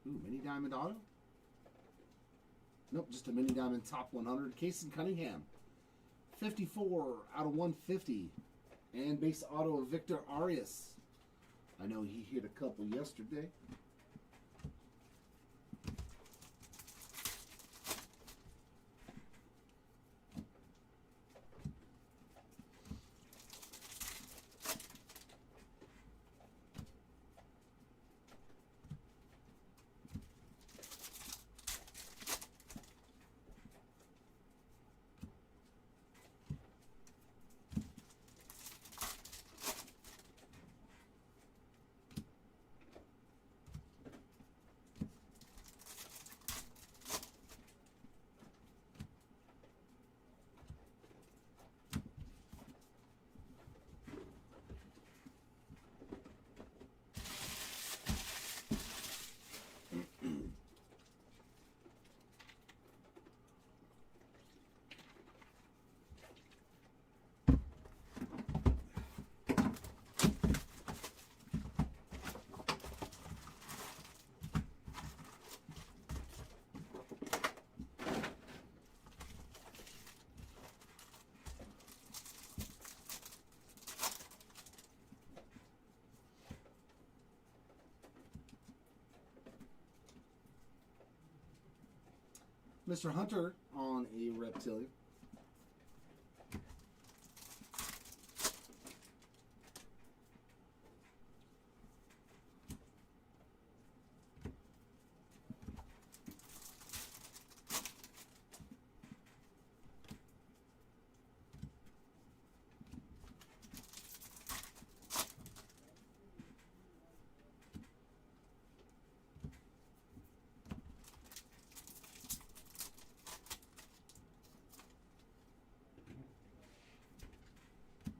S1: Ooh, mini diamond auto? Nope, just a mini diamond top 100. Casey Cunningham, 54 out of 150. And base auto of Victor Arias. I know he hit a couple yesterday. Mr. Hunter on a Reptilian.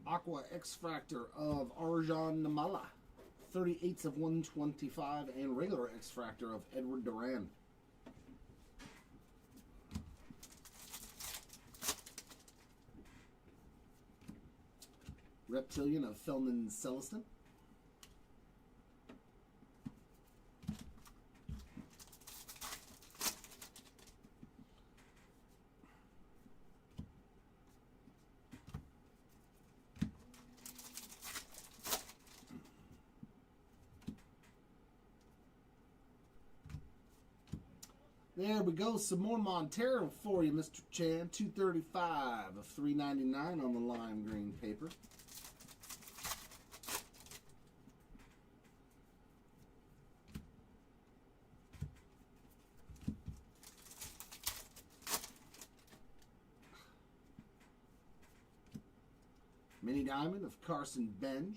S1: Aqua X-Fractor of Arjan Namala. 38s of 125. And regular X-Fractor of Edward Duran. Reptilian of Feldman Celestin. There we go. Some more Montero for you, Mr. Chan. 235 of 399 on the lime green paper. Mini Diamond of Carson Benj.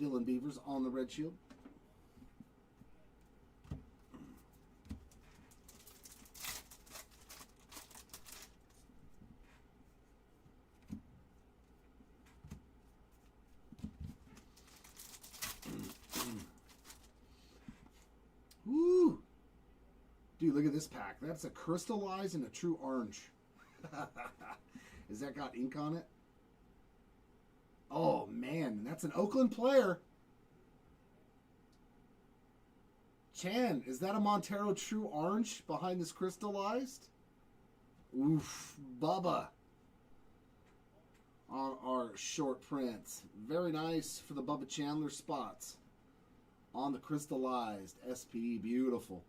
S1: Dylan Beavers on the red shield. Woo! Dude, look at this pack. That's a crystallized and a true orange. Has that got ink on it? Oh, man. That's an Oakland player. Chan, is that a Montero True Orange behind this crystallized? Oof. Bubba. On our short prints. Very nice for the Bubba Chandler spots. On the crystallized SP. Beautiful.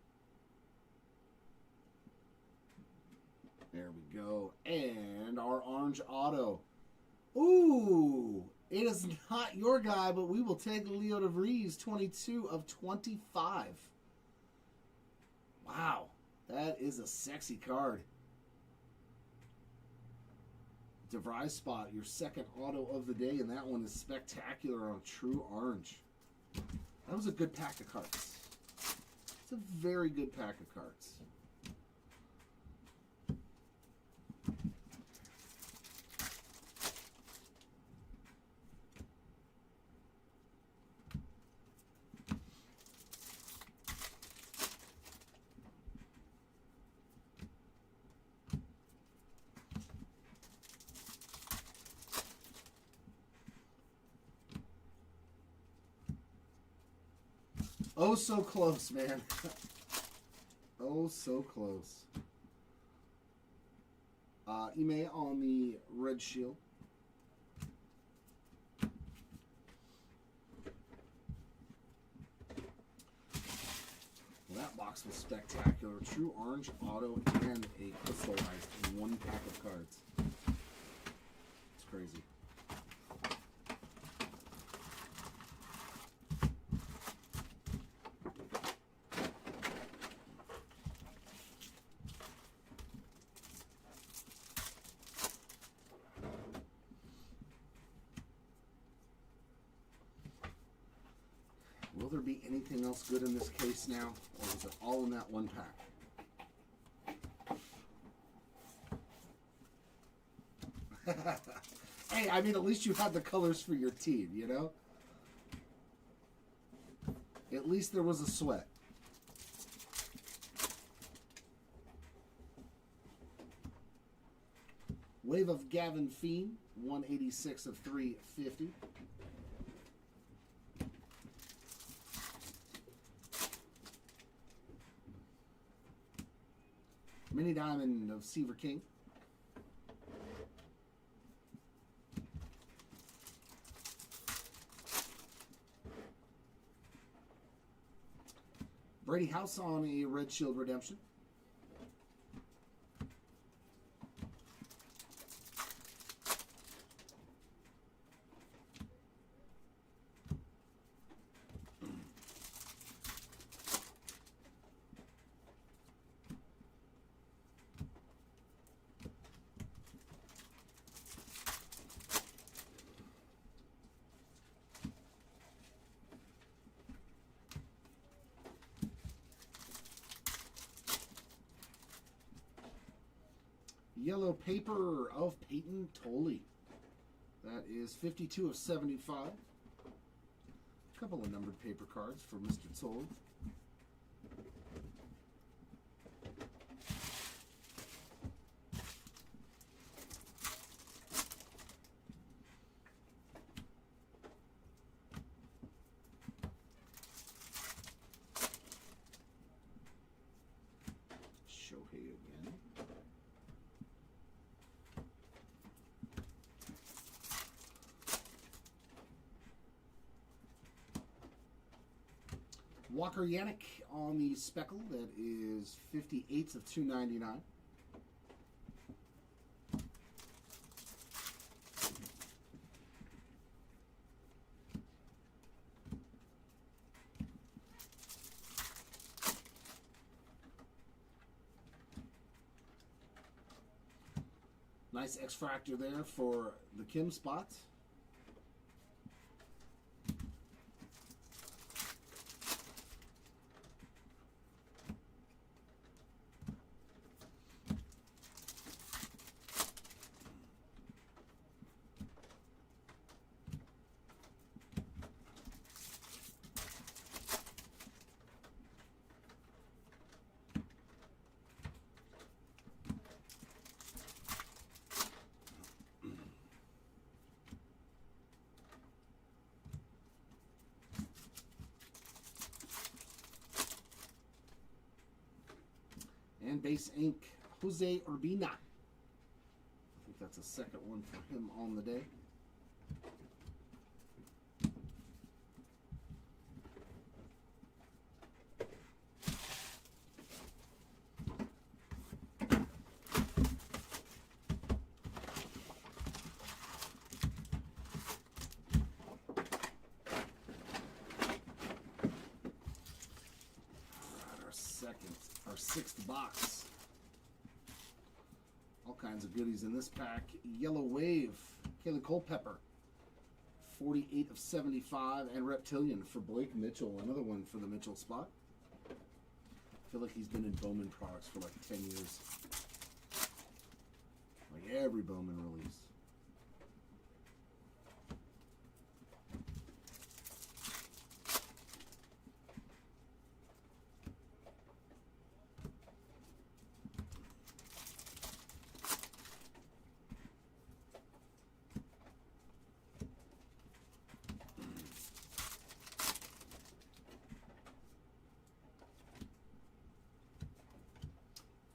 S1: There we go. And our orange auto. Ooh. It is not your guy, but we will take Leo DeVries, 22 of 25. Wow. That is a sexy card. DeVries spot, your second auto of the day, and that one is spectacular on True Orange. That was a good pack of cards. It's a very good pack of cards. Oh, so close, man. Oh, so close. EBay on the red shield. Well, that box was spectacular. True Orange Auto and a crystallized in one pack of cards. It's crazy. Will there be anything else good in this case now, or is it all in that one pack? Hey, I mean, at least you had the colors for your team, you know? At least there was a sweat. Wave of Gavin Fiend, 186 of 350. Mini Diamond of Seaver King. Brady House on a Red Shield Redemption. Yellow paper of Peyton Tolley. That is 52 of 75. A couple of numbered paper cards for Mr. Tolley. Shohei again. Walker Yannick on the Speckle. That is 58 of 299. Nice X-Fractor there for the Kim spot. And base ink, Jose Urbina. I think that's a second one for him on the day. Our sixth box. All kinds of goodies in this pack. Yellow Wave, Caleb Culpepper, 48 of 75, and Reptilian for Blake Mitchell, another one for the Mitchell spot. I feel like he's been in Bowman products for like 10 years. Like every Bowman release.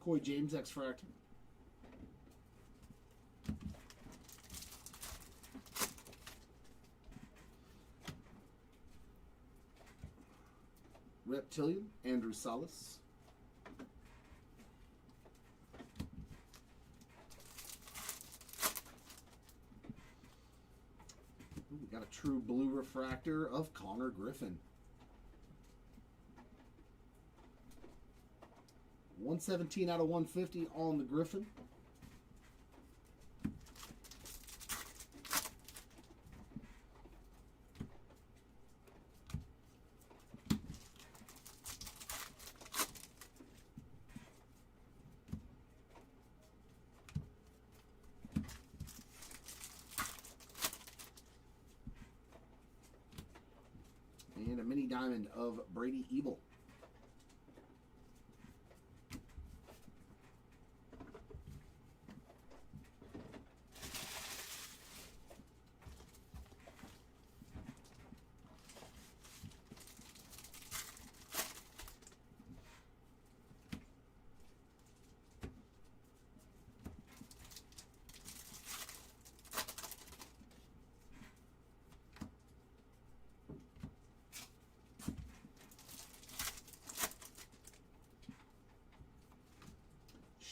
S1: Coy James X-Fractor. Reptilian, Andrew Salas. We got a true blue refractor of Connor Griffin. 117 out of 150 on the Griffin. And a mini diamond of Brady Ebel.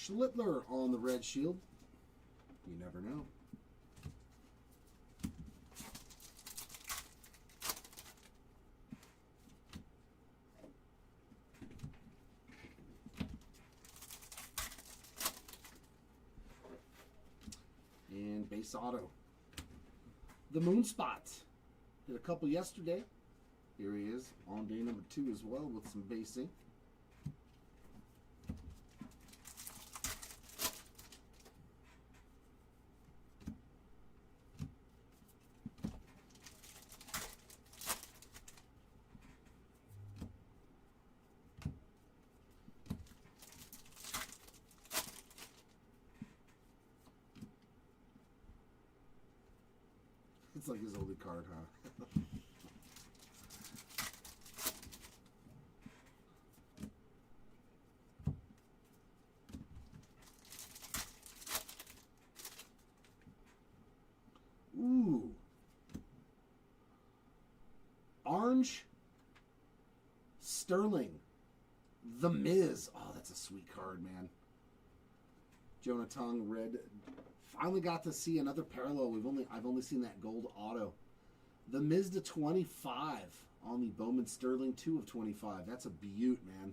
S1: Schlittler on the red shield. You never know. And base auto. The Moonspot. Did a couple yesterday. Here he is on day number 2 as well with some basing. It's like his only card, huh? Ooh. Orange Sterling. The Miz. Oh, that's a sweet card, man. Jonathan red. Finally got to see another parallel. I've only seen that gold auto. The Miz to 25 on the Bowman Sterling 2 of 25. That's a beaut, man.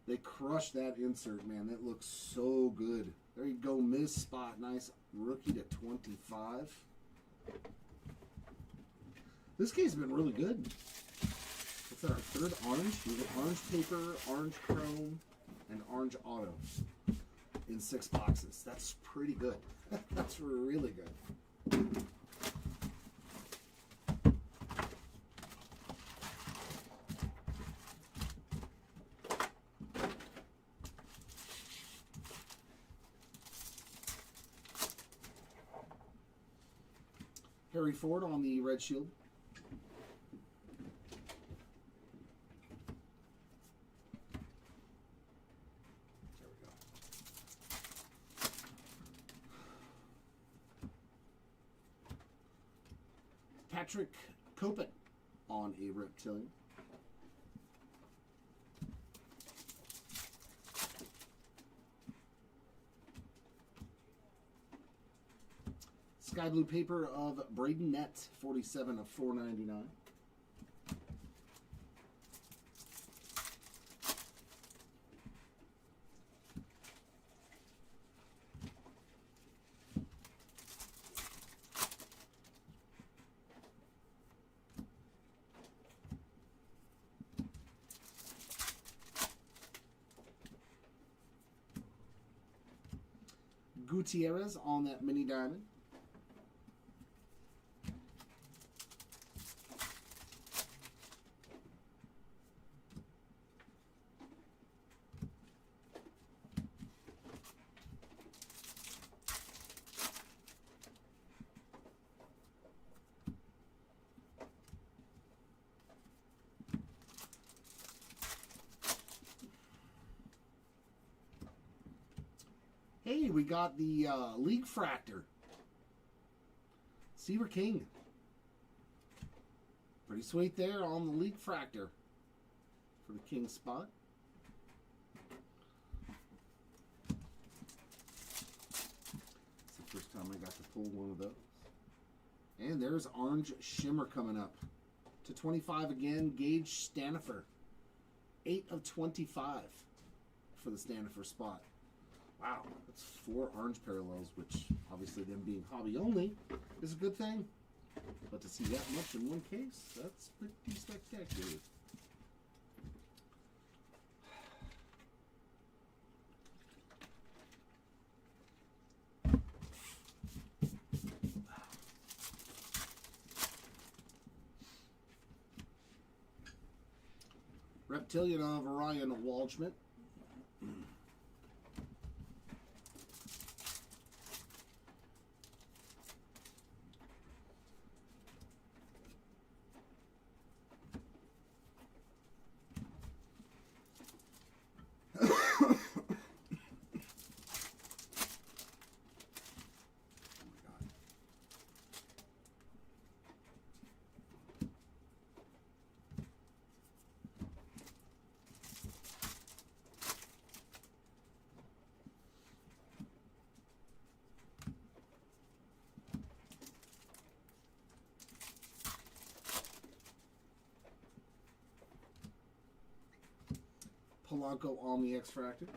S1: They crushed that insert, man. That looks so good. There you go, Miz spot. Nice rookie to 25. This case's been really good. It's our third orange. We have orange paper, orange chrome, and orange auto in 6 boxes. That's pretty good. That's really good. Harry Ford on the red shield. There we go. Patrick Copen on a reptilian. Sky blue paper of Braden Nett, 47 of 499. Gutierrez on that mini diamond. Hey, we got the League Fractor. Seaver King. Pretty sweet there on the League Fractor for the King spot. It's the first time I got to pull one of those. And there's Orange Shimmer coming up. To 25 again, Gage Stanifer. 8 of 25 for the Stanifer spot. Wow, that's 4 orange parallels, which obviously them being hobby only is a good thing. But to see that much in one case, that's pretty spectacular. Reptilian of Orion Waldschmidt. Polanco on the X-Fractor.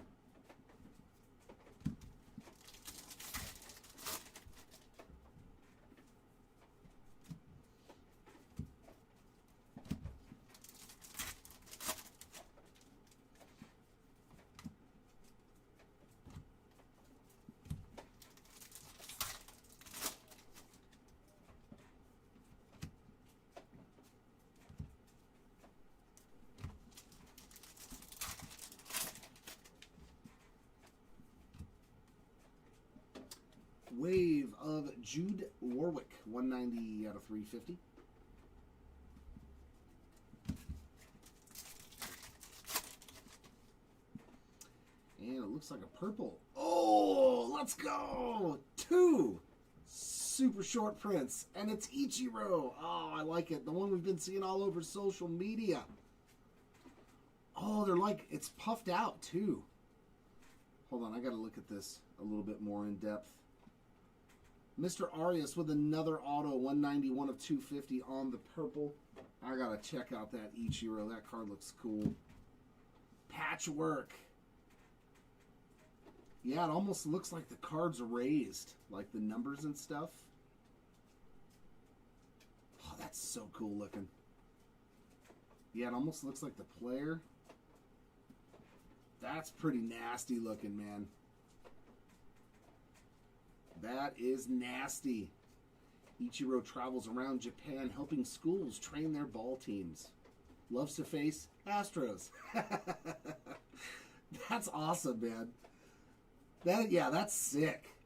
S1: Wave of Jude Warwick, 190 out of 350. And it looks like a purple. Oh, let's go! 2 super short prints. And it's Ichiro. Oh, I like it. The one we've been seeing all over social media. Oh, they're like, it's puffed out too. Hold on, I got to look at this a little bit more in depth. Mr. Arias with another auto, 191 of 250 on the purple. I got to check out that Ichiro. That card looks cool. Patchwork. Yeah, it almost looks like the card's raised, like the numbers and stuff. Oh, that's so cool looking. Yeah, it almost looks like the player. That's pretty nasty looking, man. That is nasty. Ichiro travels around Japan helping schools train their ball teams. Loves to face Astros. That's awesome, man. That's sick.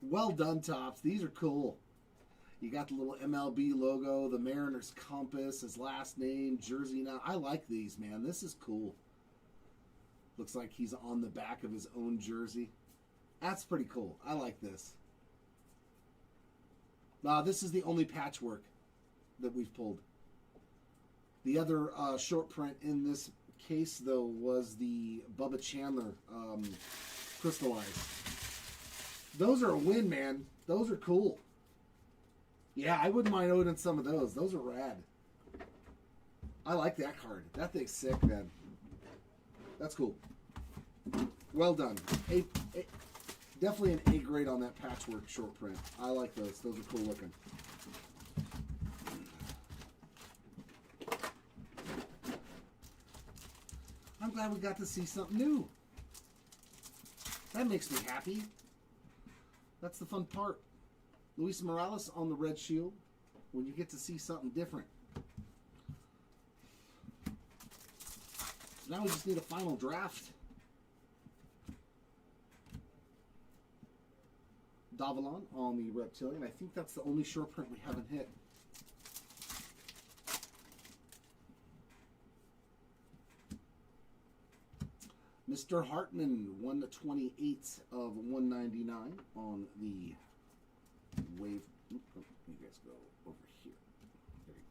S1: Well done, Topps. These are cool. You got the little MLB logo, the Mariners compass, his last name, jersey now. I like these, man. This is cool. Looks like he's on the back of his own jersey. That's pretty cool. I like this. This is the only patchwork that we've pulled. The other short print in this case, though, was the Bubba Chandler crystallized. Those are a win, man. Those are cool. Yeah, I wouldn't mind owning some of those. Those are rad. I like that card. That thing's sick, man. That's cool. Well done. Definitely an A grade on that patchwork short print. I like those. Those are cool looking. I'm glad we got to see something new. That makes me happy. That's the fun part. Luis Morales on the red shield. When you get to see something different. So now we just need a final draft. Davalon on the Reptilian. I think that's the only short print we haven't hit. Mr. Hartman, 1/28 of 199 on the wave. You guys go over here. There you go.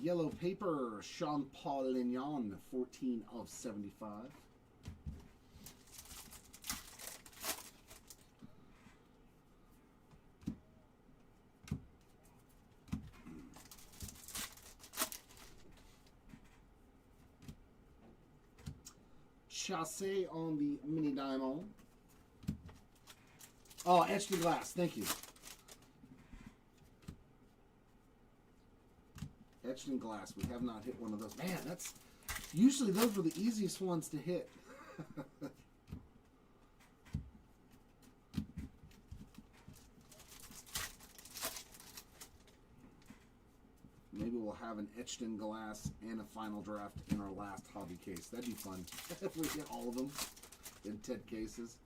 S1: Yellow paper, Jean-Paul Lignon, 14 of 75. Chassé on the mini diamond. Oh, etched in glass. Thank you. Etched in glass. We have not hit one of those. Man, that's usually those were the easiest ones to hit. Maybe we'll have an etched in glass and a final draft in our last hobby case. That'd be fun if we hit all of them in 10 cases.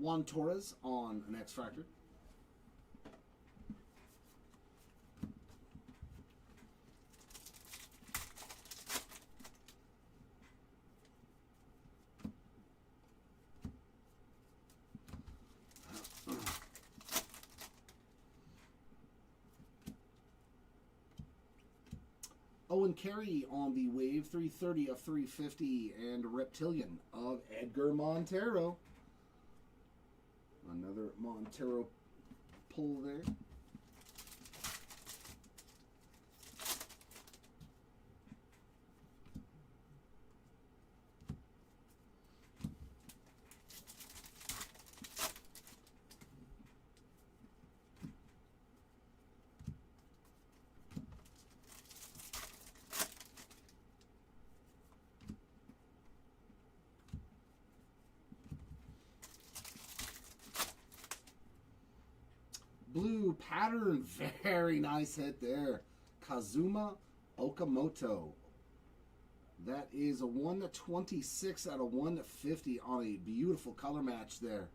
S1: Juan Torres on an X-Fractor. Owen Carey on the Wave 330 of 350 and Reptilian of Edgar Montero. Another Montero pull there. Blue pattern, very nice hit there. Kazuma Okamoto. That is a 1/26 out of 1/50 on a beautiful color match there.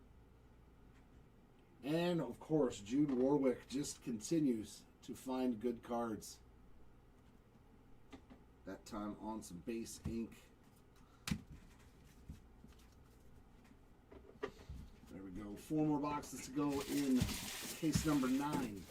S1: And of course, Jude Warwick just continues to find good cards. That time on some base ink. There we go. 4 more boxes to go in case number 9.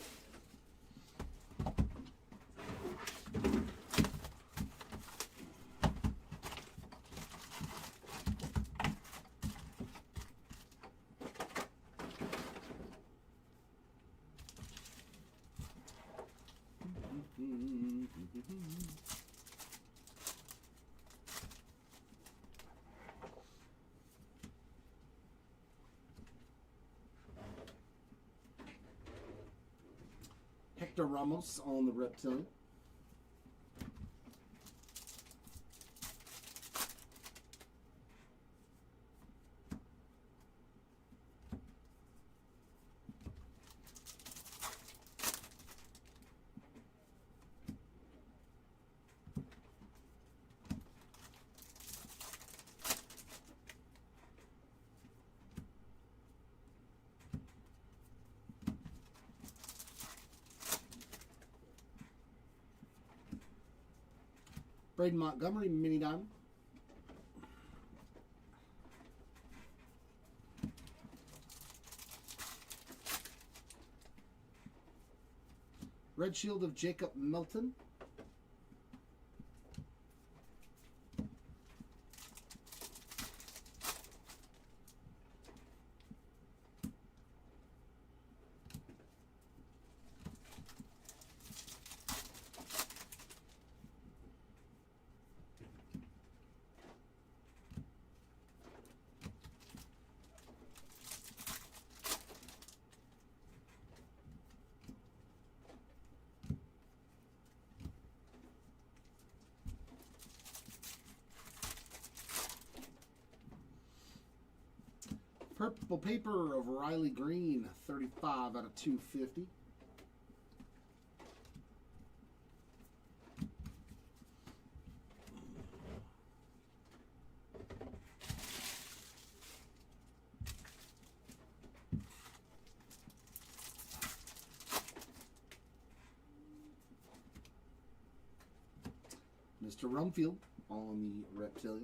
S1: Hector Ramos on the Reptilian. Braden Montgomery, Mini Diamond. Red Shield of Jacob Melton. Purple paper of Riley Green, 35 out of 250. Mr. Rumfield on the Reptilian.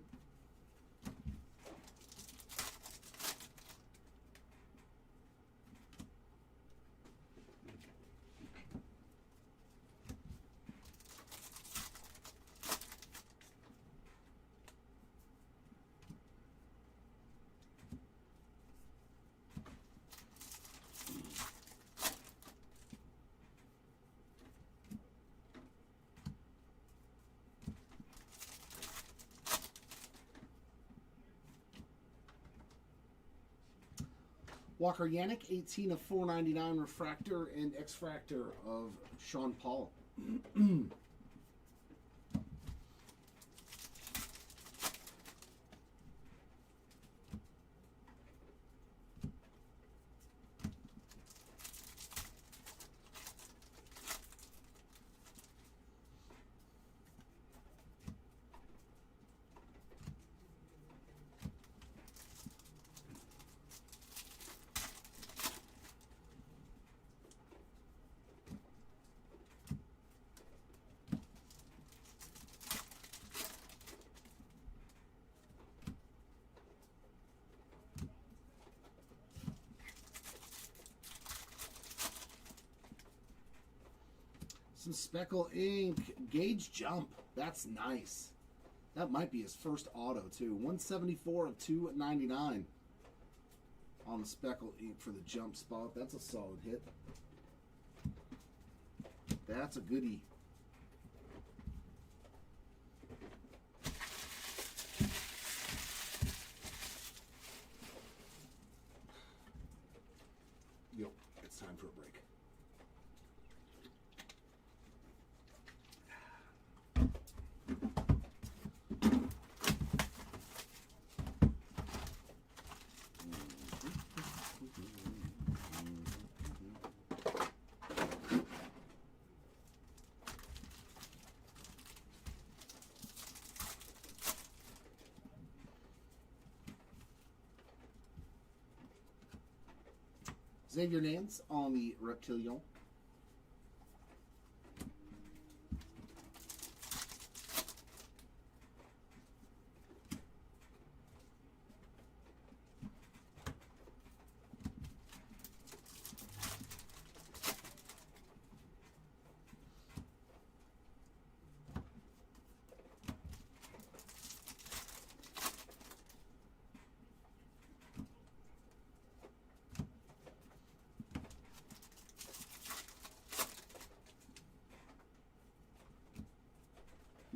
S1: Walker Yannick, 18 of 499 refractor and X-Fractor of Sean Paul. Some Speckle Ink Gauge Jump. That's nice. That might be his first auto, too. 174 of 299 on the Speckle Ink for the jump spot. That's a solid hit. That's a goodie. Yo, it's time for a break. Xavier Nance on the Reptilion.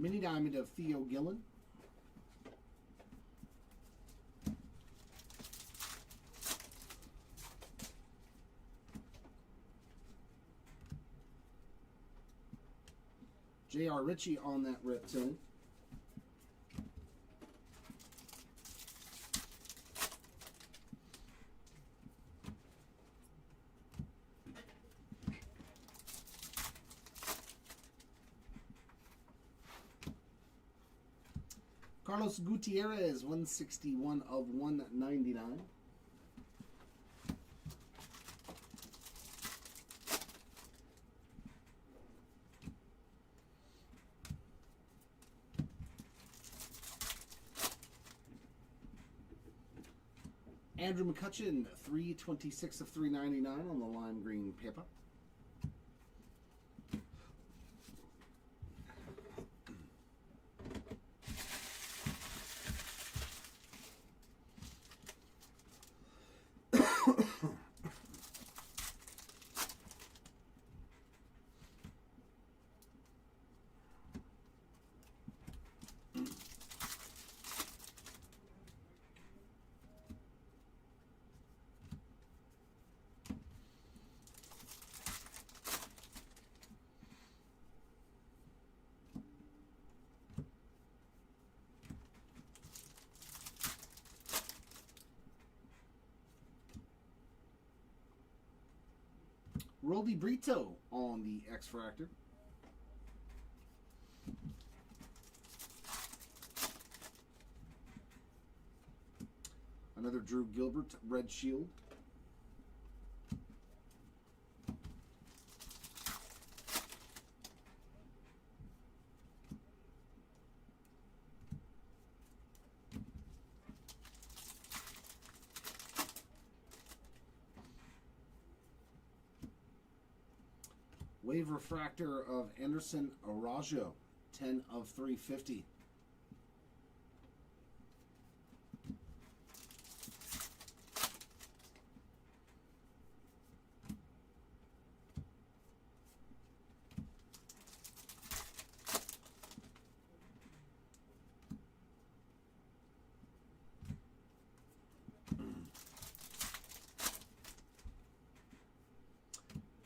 S1: Mini Diamond of Theo Gillen. J.R. Ritchie on that Reptilian. Carlos Gutierrez, 161 of 199. Andrew McCutcheon, 326 of 399 on the lime green paper. Roldy Brito on the X-Fractor. Another Drew Gilbert Red Shield. Wave Refractor of Anderson Araujo, 10 of 350.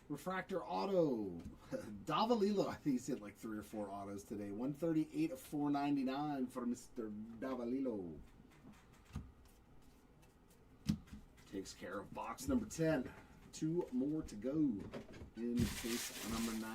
S1: Refractor Auto, Davalilo. I think he's hit like 3 or 4 autos today. 138 of 499 for Mr. Davalilo. Takes care of box number 10. 2 more to go in case number 9.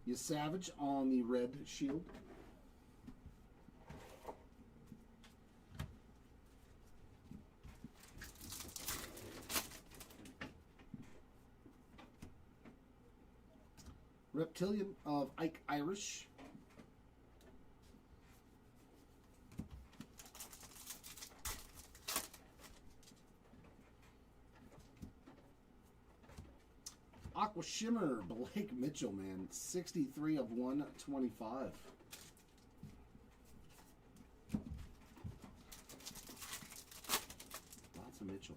S1: You Savage on the Red Shield. Reptilian of Ike Irish. Aqua Shimmer, Blake Mitchell, man. 63 of 125. Lots of Mitchell.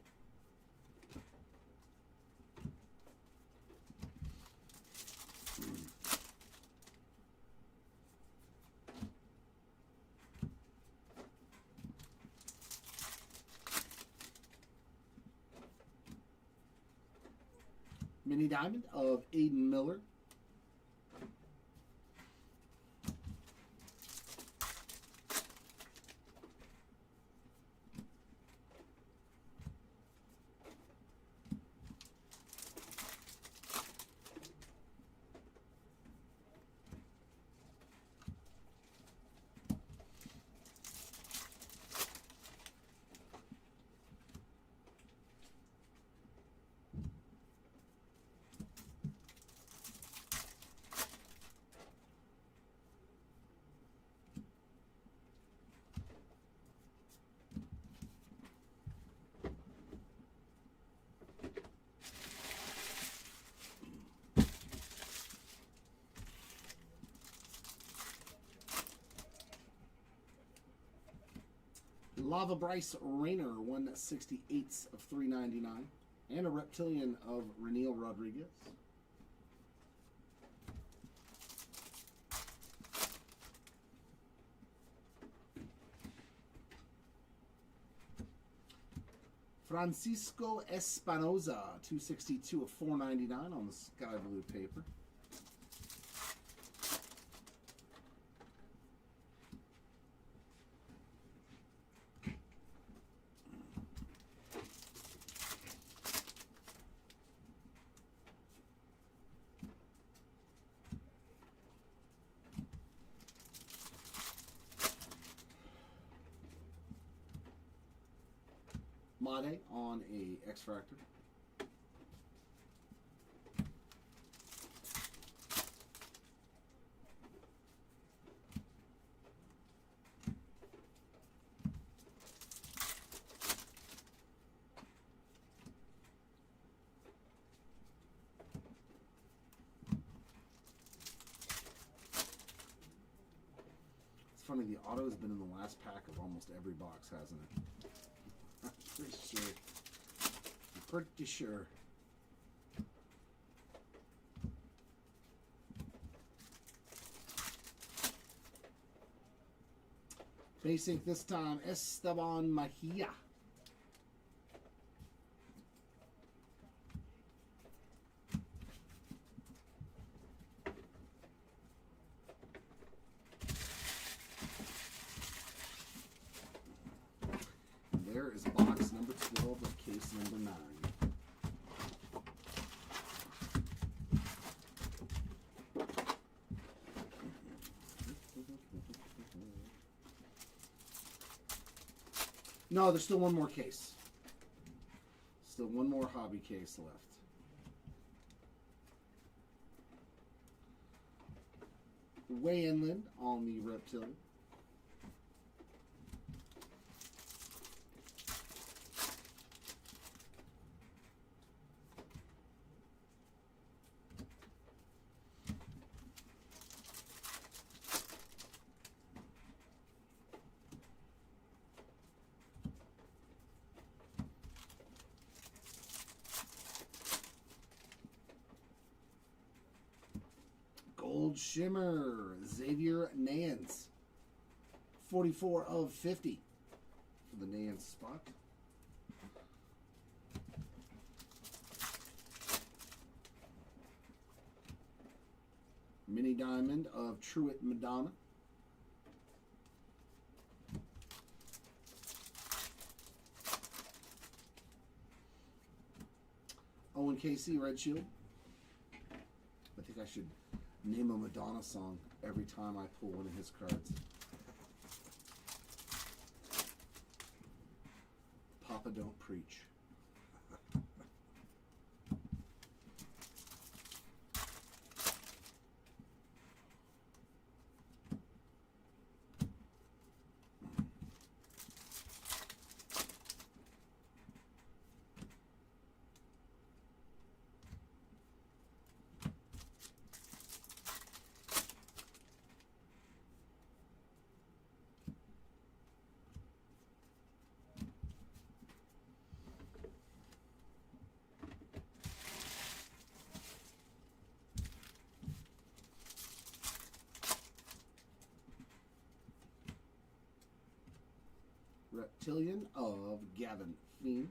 S1: Mini Diamond of Aiden Miller. Lava Bryce Rayner, 168 of 399. And a Reptilian of Reniel Rodriguez. Francisco Espinoza, 262 of 499 on the sky blue paper. Made on a X-Fractor. It's funny, the auto has been in the last pack of almost every box, hasn't it? I'm pretty sure. I'm pretty sure. Basic this time, Esteban Mejia. There is box number 12 of case number 9. No, there's still one more case. Still one more hobby case left. Way Inland on the Reptilian. Gold Shimmer, Xavier Nance. 44 of 50 for the Nance spot. Mini Diamond of Truett Madonna. Owen Casey, Red Shield. I think I should name a Madonna song every time I pull one of his cards. Papa Don't Preach. Reptilian of Gavin Fiend.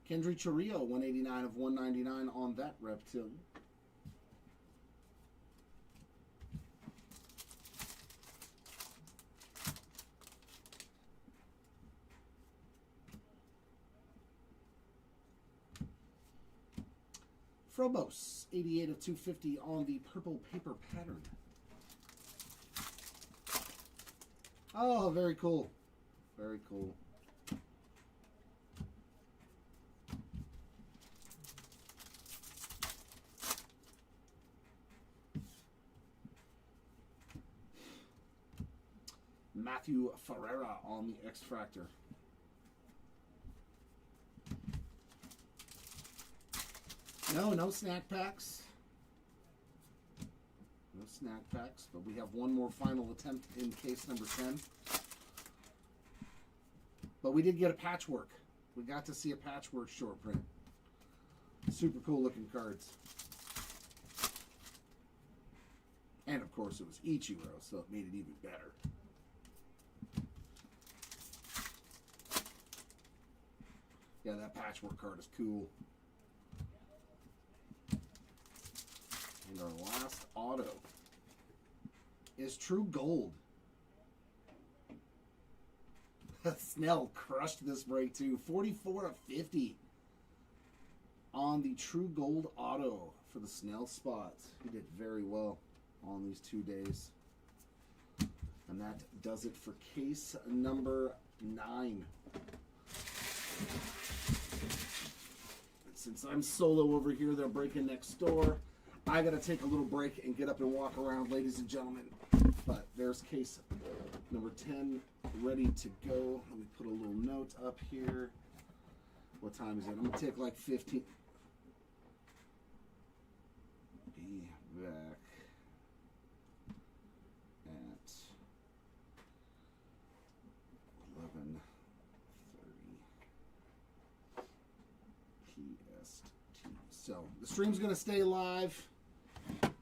S1: Kendry Chirio, 189 of 199 on that Reptilian. Frobos, 88 of 250 on the purple paper pattern. Oh, very cool. Very cool. Matthew Ferreira on the X-Fractor. No snack packs. No snack packs, but we have one more final attempt in case number 10. But we did get a patchwork. We got to see a patchwork short print. Super cool looking cards. And of course it was Ichiro, so it made it even better. Yeah, that patchwork card is cool. And our last auto is True Gold. Snell crushed this break too. 44 of 50 on the True Gold auto for the Snell spots. He did very well on these 2 days. And that does it for case number 9. And since I'm solo over here, they're breaking next door. I got to take a little break and get up and walk around, ladies and gentlemen. But there's case number 10 ready to go. Let me put a little note up here. What time is it? I'm going to take like 15. Be back at 11:30 PST. So the stream's going to stay live.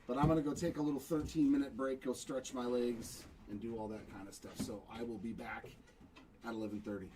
S1: But I'm going to go take a little 13-minute break, go stretch my legs, and do all that kind of stuff. So I will be back at 11:30.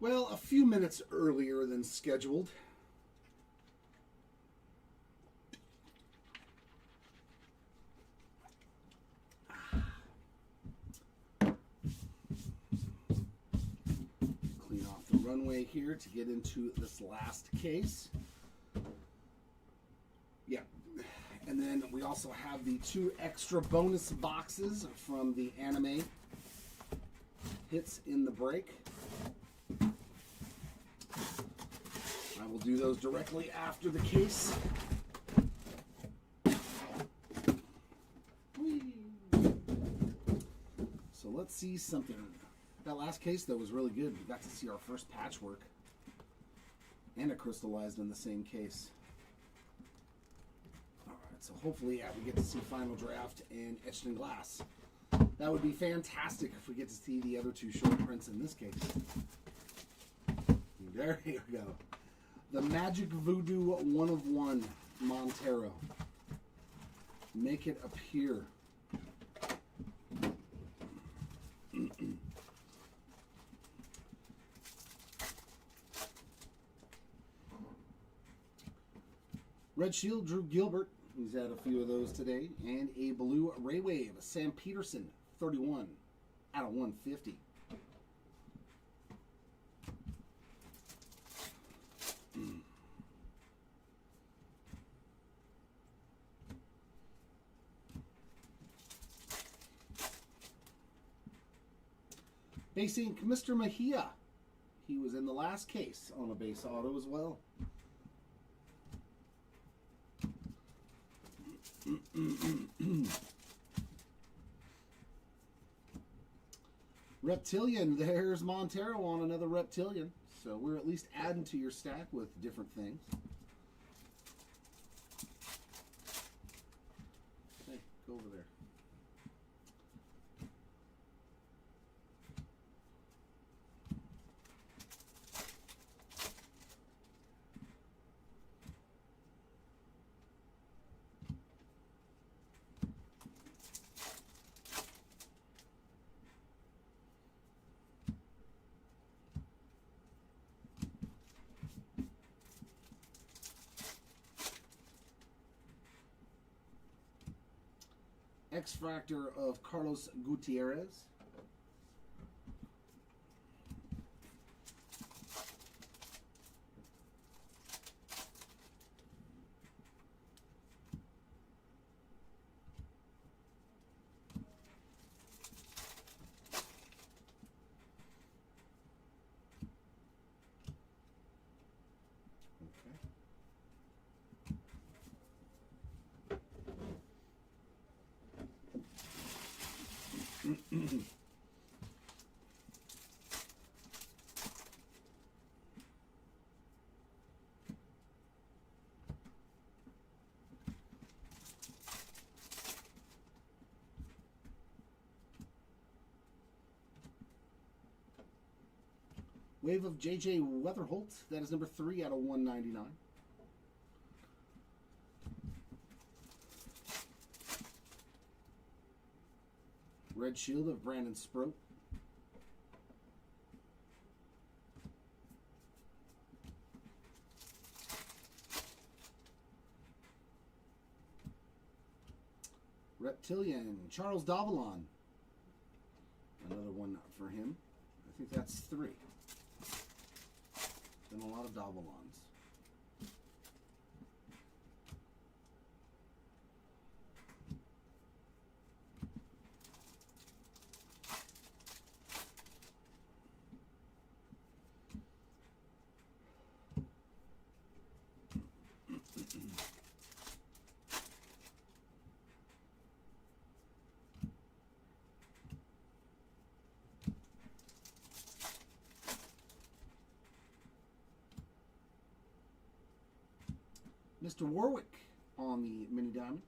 S1: Well, a few minutes earlier than scheduled. Clean off the runway here to get into this last case. Yeah. And then we also have the 2 extra bonus boxes from the anime hits in the break. I will do those directly after the case. So let's see something. That last case, though, was really good. We got to see our first patchwork. And it crystallized in the same case. Alright, so hopefully we get to see Final Draft and Etched in Glass. That would be fantastic if we get to see the other 2 short prints in this case. There you go. The Magic Voodoo 1 of 1 Montero. Make it appear. Red Shield, Drew Gilbert. He's had a few of those today. And a blue Ray Wave, Sam Peterson, 31 out of 150. Base ink, Mr. Mejia. He was in the last case on a base auto as well. Reptilian, there's Montero on another Reptilian. So we're at least adding to your stack with different things. Hey, go over there. X-Fractor of Carlos Gutierrez. Wave of J.J. Weatherholt. That is number 3 out of 199. Red Shield of Brandon Sproat. Reptilian, Charles Davalon. Another one for him. I think that's 3. Been a lot of Davalons. Mr. Warwick on the mini diamond.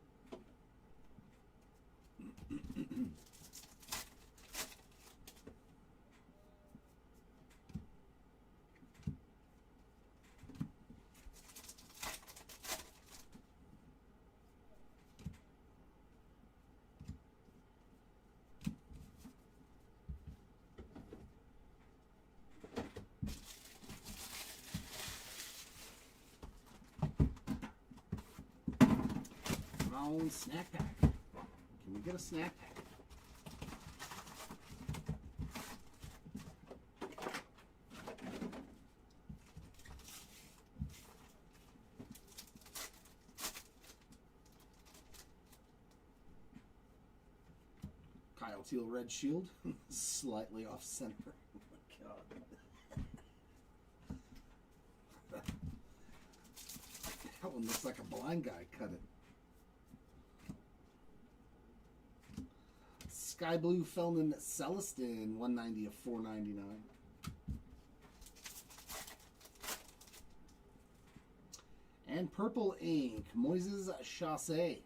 S1: down snack pack. Can we get a snack pack? Kyle Teal Red Shield. Slightly off center. Oh my god. That one looks like a blind guy cut it. Sky Blue Feldman Celestin, 190 of 499. And Purple Ink, Moises Chassé,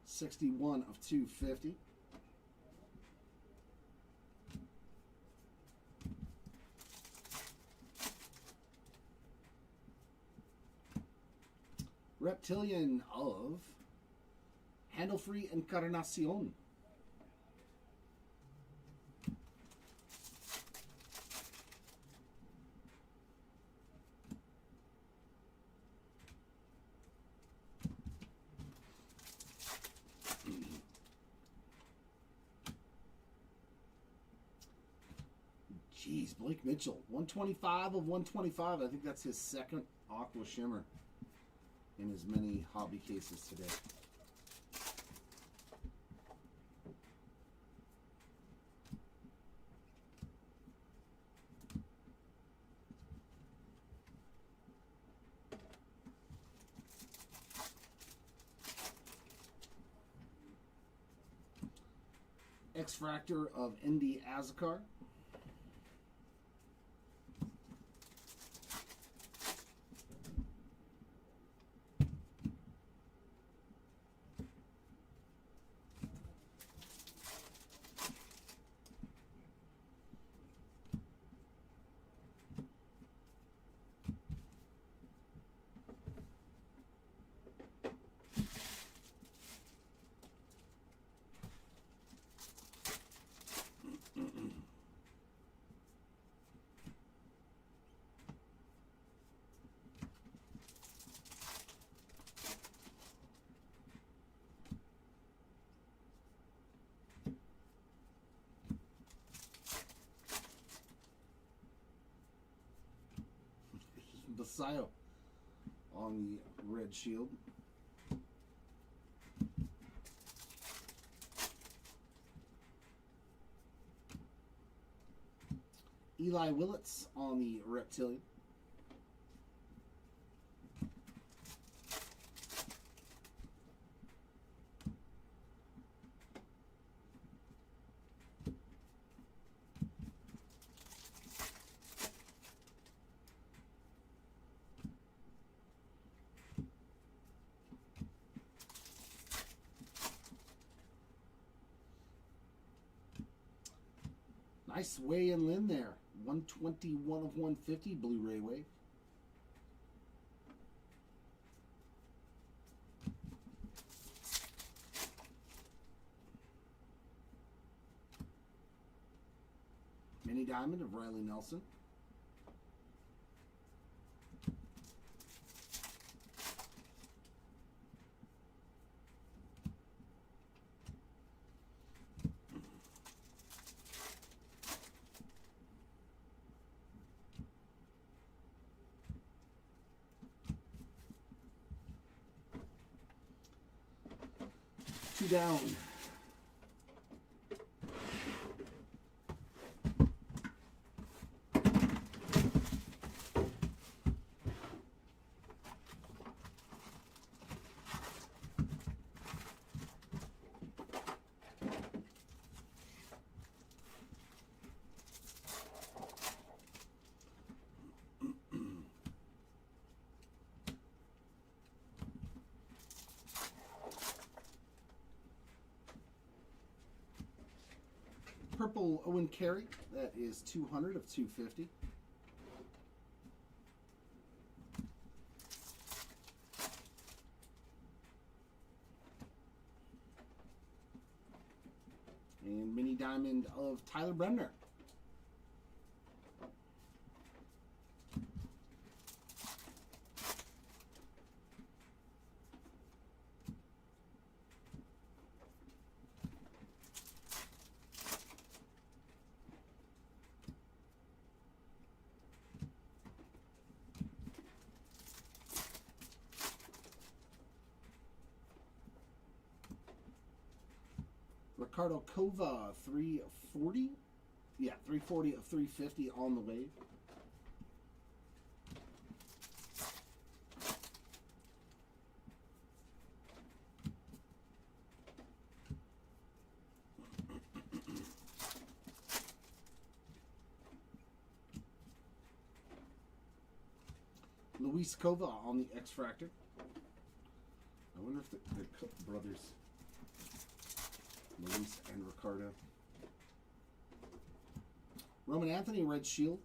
S1: 61 of 250. Reptilian of Handle-Free Encarnacion. Jeez, Blake Mitchell, 125 of 125. I think that's his second Aqua Shimmer in as many hobby cases today. X-Fractor of Indy Azakar. Basayo on the red shield. Eli Willits on the Reptilian. Nice Wei and Lin there. 121 of 150 Blu-ray wave. Mini Diamond of Riley Nelson. Two down. Purple Owen Carey, that is 200 of 250. And Mini Diamond of Tyler Bremner. Ricardo Kova, 340. Yeah, 340 of 350 on the way. Luis Kova on the X-Fractor. I wonder if they're Cook brothers. Luis and Ricardo. Roman Anthony, Red Shield.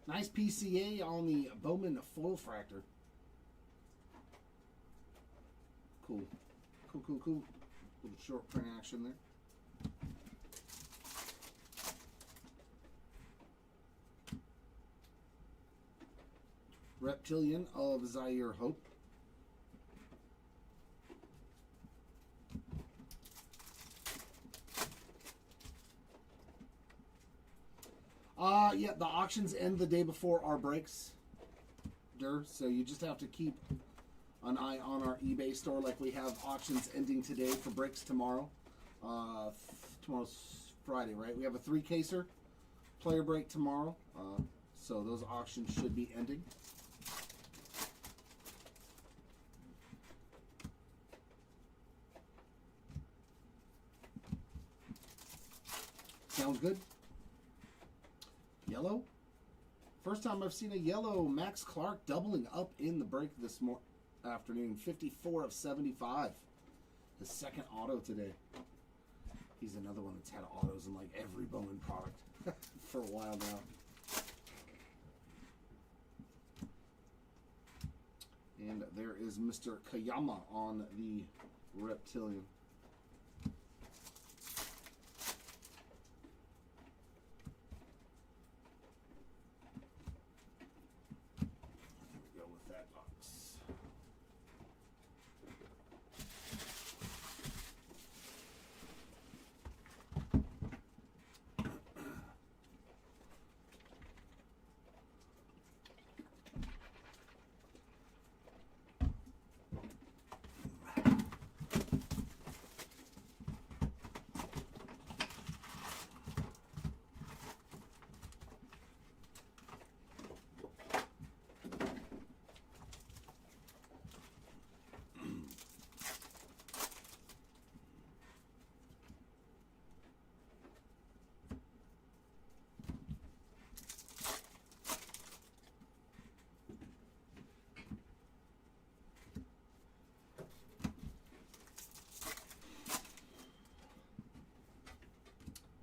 S1: Nice PCA on the Bowman foil fractor. Cool. Cool. Little short print action there. Reptilian of Zaire Hope. Yeah, the auctions end the day before our breaks. So you just have to keep an eye on our eBay store, like we have auctions ending today for breaks tomorrow. Tomorrow's Friday, right? We have a 3-caser player break tomorrow. So those auctions should be ending. Sounds good. Yellow. First time I've seen a yellow Max Clark doubling up in the break this afternoon. 54 of 75. His second auto today. He's another one that's had autos in like every Bowman product for a while now. And there is Mr. Kayama on the Reptilian.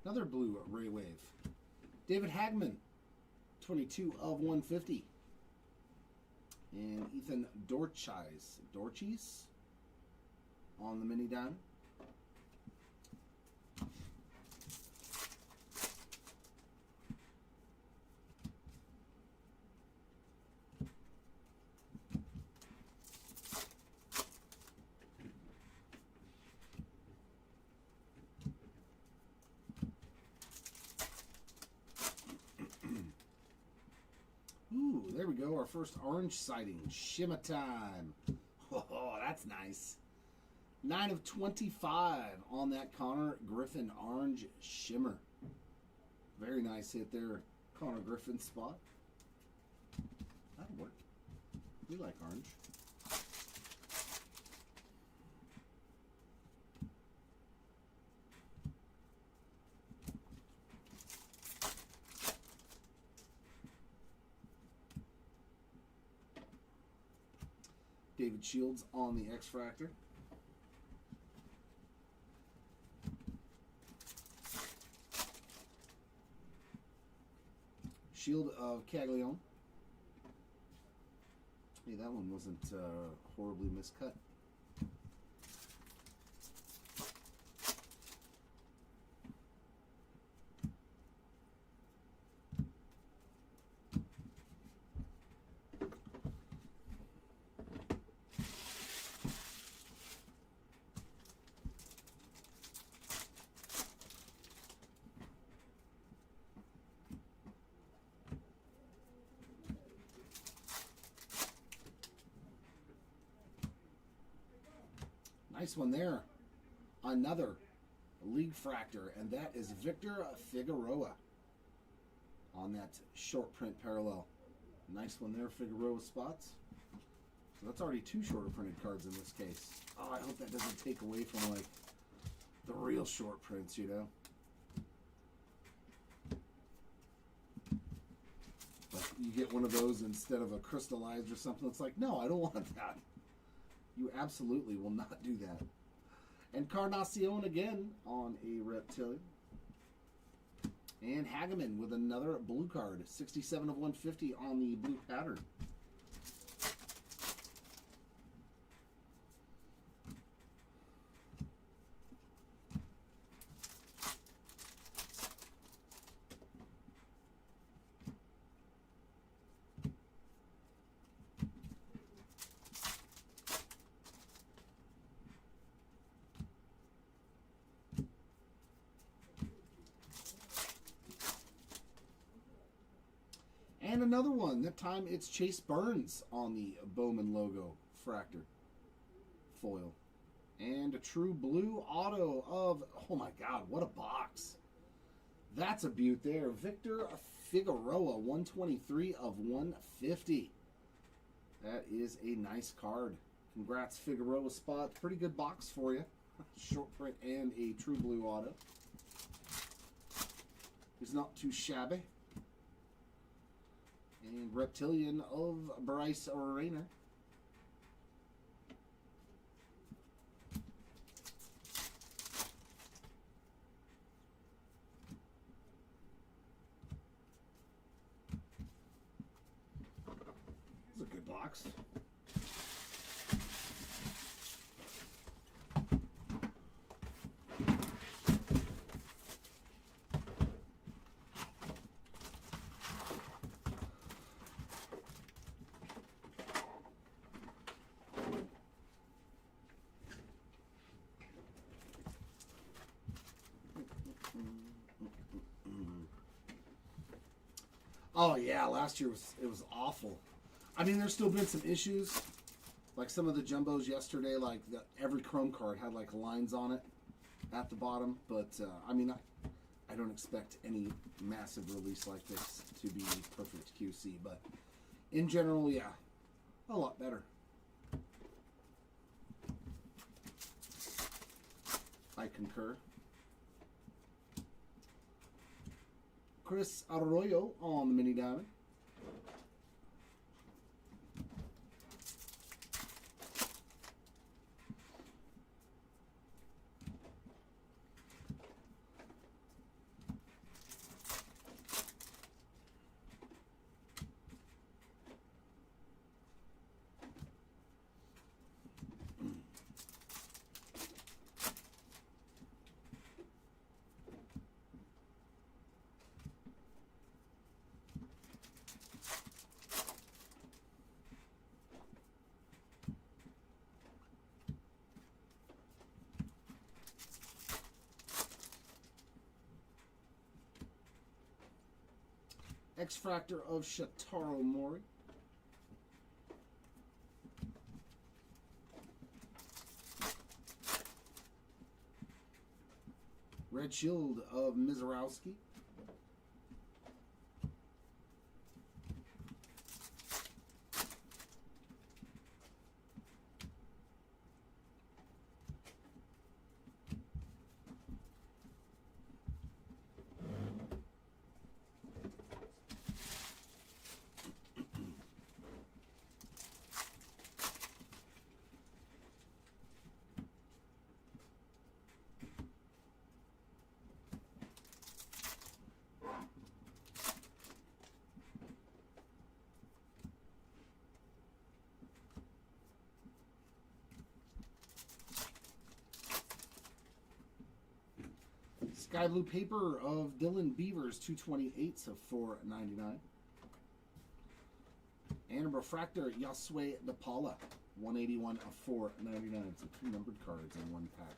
S1: Another blue Ray Wave. David Hagman, 22 of 150. And Ethan Dorchis on the mini dime. Ooh, there we go. Our first orange sighting. Shimmer time. Oh, that's nice. 9 of 25 on that Connor Griffin orange shimmer. Very nice hit there, Connor Griffin spot. That'll work. We like orange. David Shields on the X-Fractor. Shield of Caglione. Hey, that one wasn't horribly miscut. Nice one there. Another League Fractor, and that is Victor Figueroa on that short print parallel. Nice one there, Figueroa spots. So that's already 2 shorter printed cards in this case. Oh, I hope that doesn't take away from like the real short prints, you know. Like you get one of those instead of a crystallized or something. It's like, no, I don't want that. You absolutely will not do that. Encarnacion again on a Reptilian. And Hageman with another blue card. 67 of 150 on the blue pattern. And another one. That time it's Chase Burns on the Bowman logo Fractor foil. And a true blue auto of, oh my God, what a box. That's a beaut there. Victor Figueroa, 123 of 150. That is a nice card. Congrats, Figueroa spot. Pretty good box for you. Short print and a true blue auto. It's not too shabby. And Reptilian of Bryce Rayner. This is a good box. Oh yeah, last year it was awful. I mean, there's still been some issues, like some of the jumbos yesterday. Like every Chrome card had like lines on it at the bottom. But I mean, I don't expect any massive release like this to be perfect QC. But in general, yeah, a lot better. I concur. Chris Arroyo on the mini diamond. X-Fractor of Shataro Mori. Red Shield of Mizorowski. Sky blue paper of Dylan Beavers, 228 of 499. And a refractor, Yasue DePaula, 181 of 499. So 2 numbered cards in 1 pack.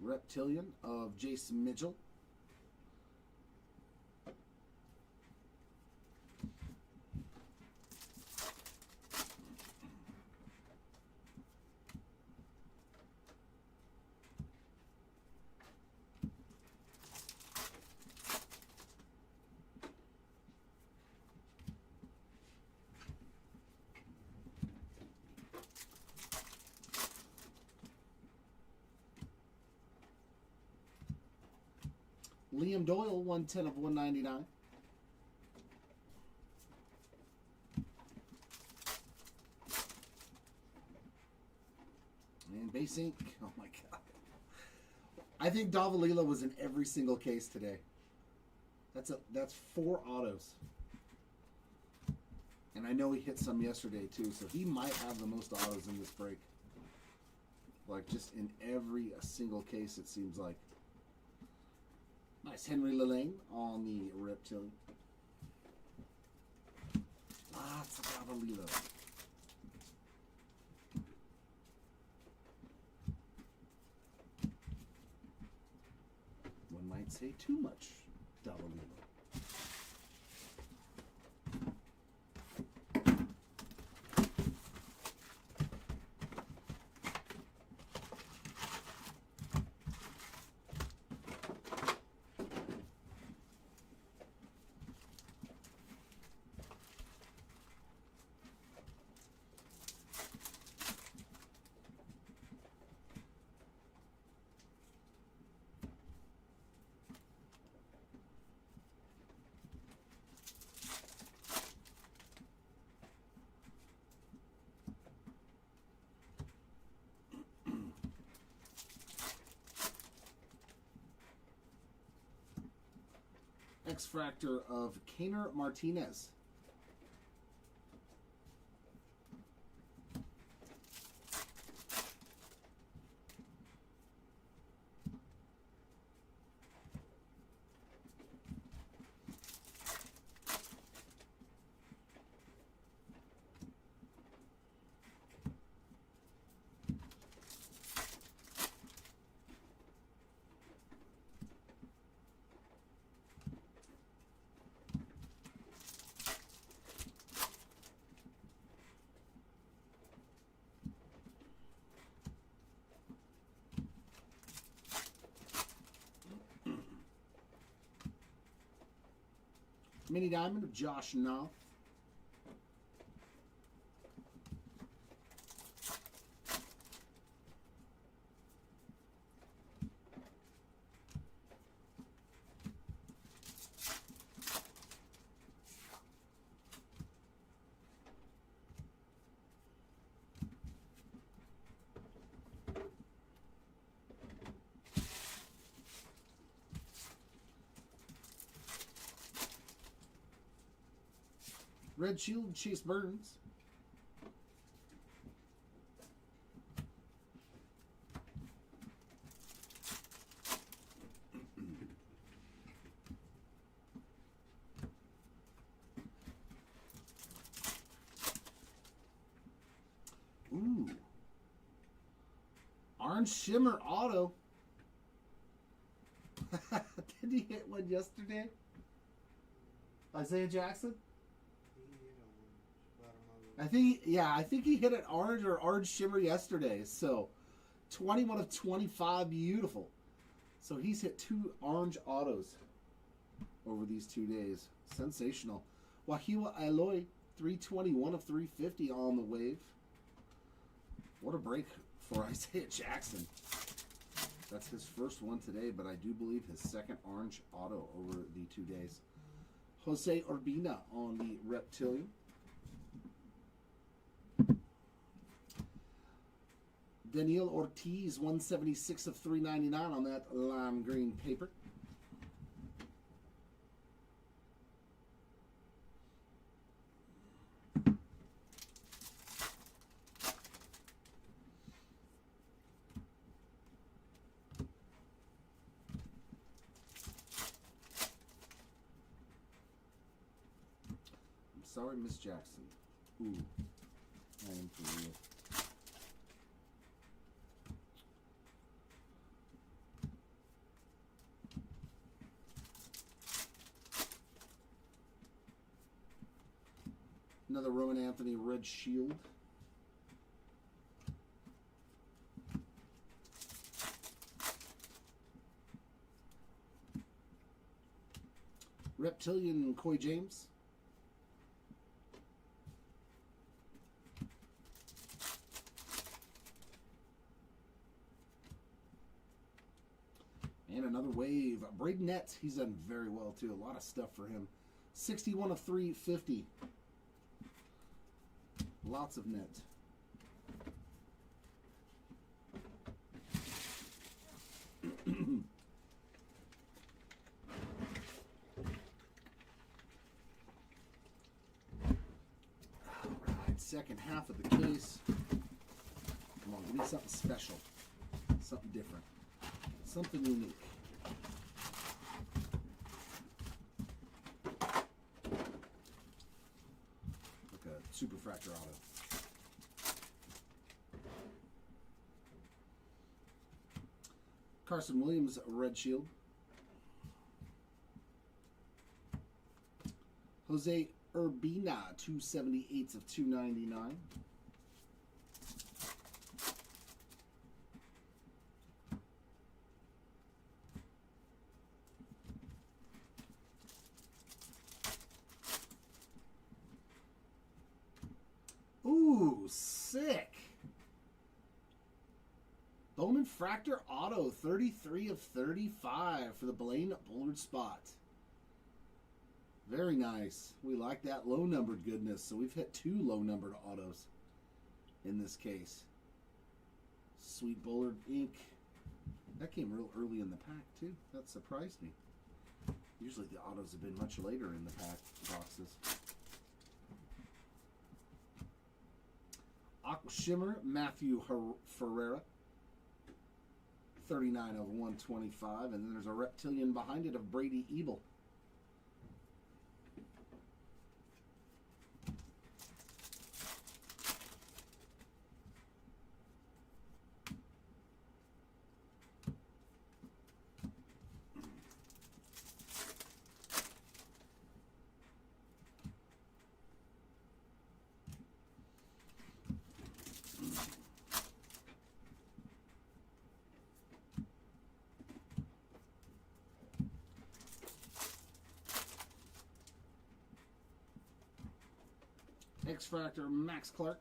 S1: Reptilian of Jason Mitchell. Liam Doyle, 110 of 199. And base ink. Oh my god. I think Davalila was in every single case today. That's 4 autos. And I know he hit some yesterday too, so he might have the most autos in this break. Like just in every single case it seems like. Nice Henry Lelaine on the Reptilian. Lots of Davalila. One might say too much Davalila. X-Fractor of Kaner Martinez. Mini Diamond of Josh Knopf. Red Shield, Chase Burns. Ooh. Orange Shimmer Auto. Did he hit one yesterday? Isaiah Jackson? I think he hit an orange or orange shimmer yesterday. So 21 of 25, beautiful. So he's hit 2 orange autos over these 2 days. Sensational. Wahiwa Aloy, 321 of 350 on the wave. What a break for Isaiah Jackson. That's his first one today, but I do believe his second orange auto over the 2 days. Jose Urbina on the Reptilian. Daniel Ortiz, 176 of 399 on that lime green paper. Sorry, Miss Jackson. Ooh, I am for real. Another Roman Anthony red shield. Reptilian Coy James. And another wave. Braden Nett. He's done very well too. A lot of stuff for him. 61 of 350. Lots of net. Alright, second half of the case. Come on, give me something special. Something different. Something unique. Superfractor auto. Carson Williams red shield. Jose Urbina 278 of 299. Ooh, sick. Bowman Fractor Auto, 33 of 35 for the Blaine Bullard spot. Very nice. We like that low-numbered goodness. So we've hit 2 low-numbered autos in this case. Sweet Bullard ink. That came real early in the pack, too. That surprised me. Usually the autos have been much later in the pack boxes. Aqua Shimmer, Matthew Ferreira. 39 of 125. And then there's a Reptilian behind it of Brady Ebel. X-Fractor, Max Clark.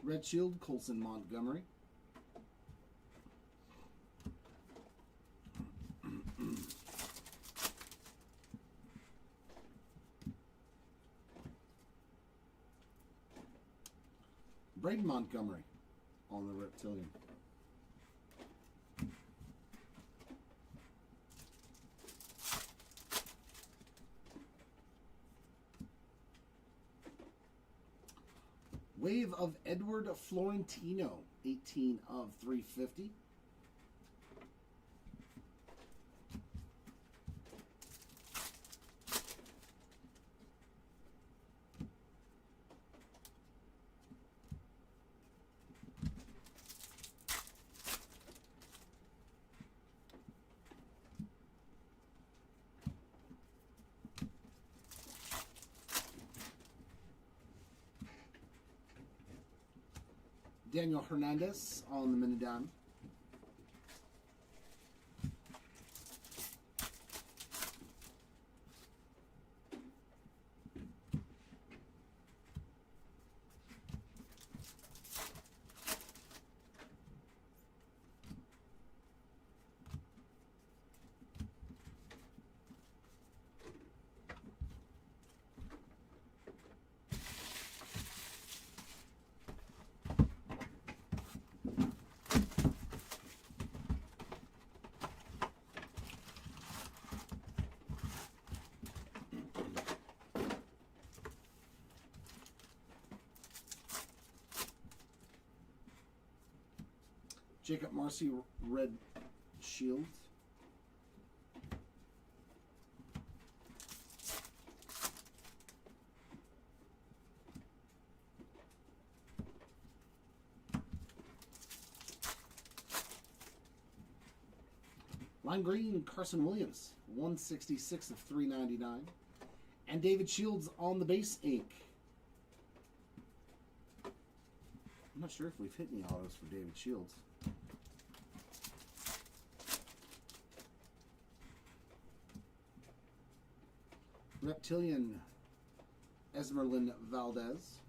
S1: Red Shield, Colson Montgomery. Braden Montgomery on the Reptilian. Wave of Edward Florentino, 18 of 350. Daniel Hernandez on the Minidam. Jacob Marcy, red shield. Lime green, Carson Williams, 166 of 399. And David Shields on the base ink. I'm not sure if we've hit any autos for David Shields. Reptilian, Esmeralyn Valdez.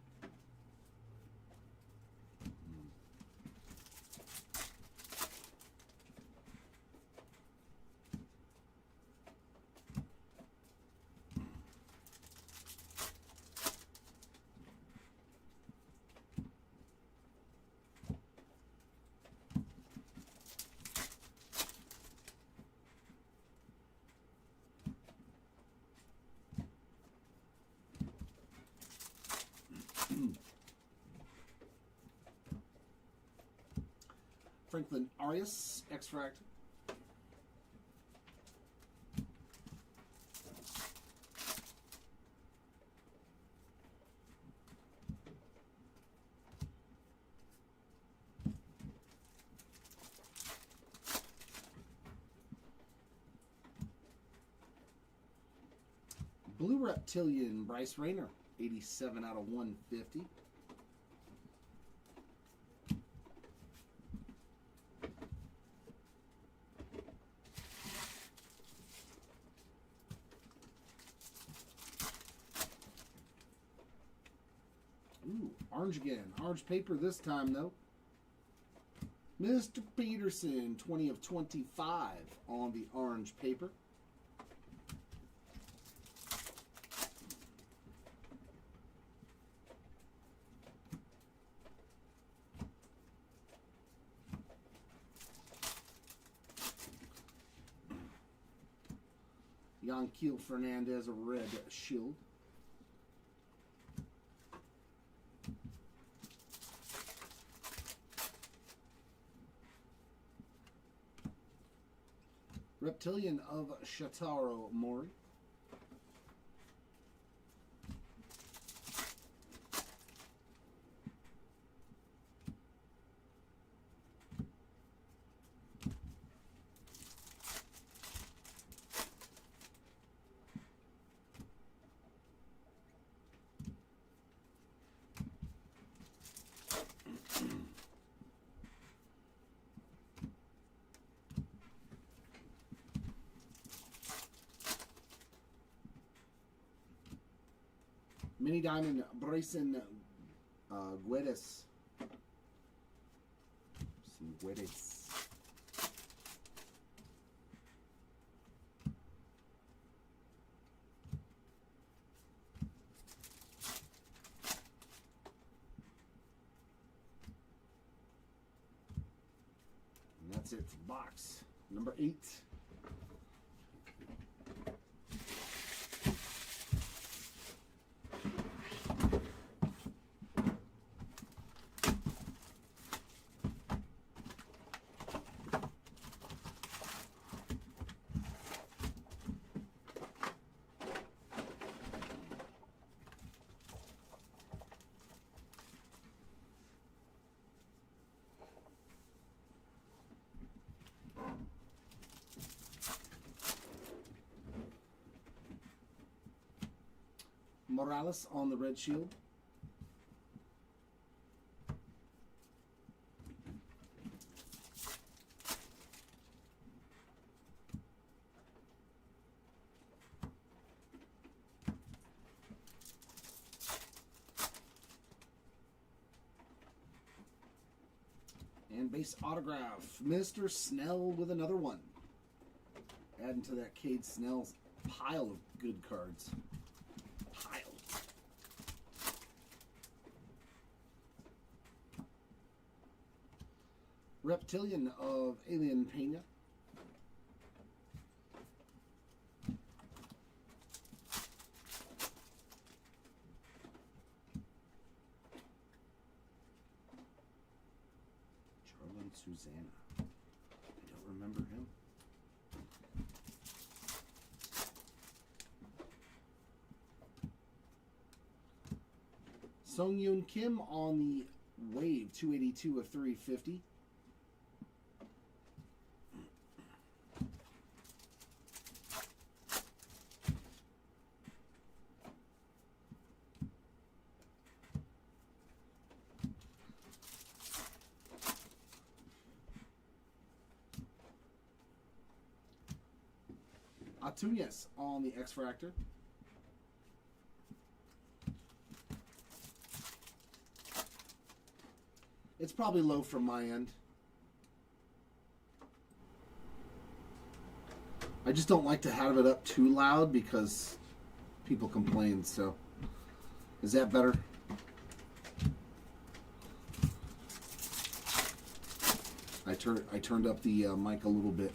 S1: Franklin Arias, extract. Blue Reptilian, Bryce Rayner, 87 out of 150. Ooh, orange again. Orange paper this time, though. Mr. Peterson, 20 of 25 on the orange paper. Yanquiel Fernandez, a red shield. Reptilian of Shataro Mori. Mini Diamond, Bryson Guedes. Some Guedes. And that's it for box number 8. Morales on the red shield. And base autograph, Mr. Snell with another one. Adding to that Cade Snell's pile of good cards. Reptilian of Alien Pena. Charlene Suzanne. Santa. I don't remember him. Sung Yoon Kim on the Wave, 282 of 350. Atunes on the X-Fractor. It's probably low from my end. I just don't like to have it up too loud because people complain, so. Is that better? I turned up the mic a little bit.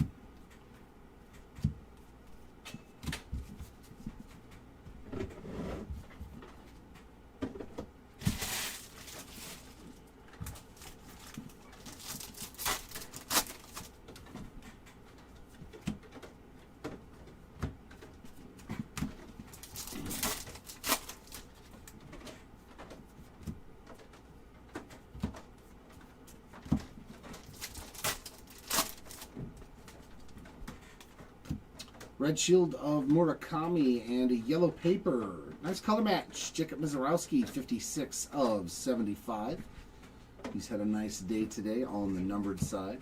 S1: Red Shield of Murakami and a yellow paper. Nice color match. Jacob Mizorowski, 56 of 75. He's had a nice day today on the numbered side.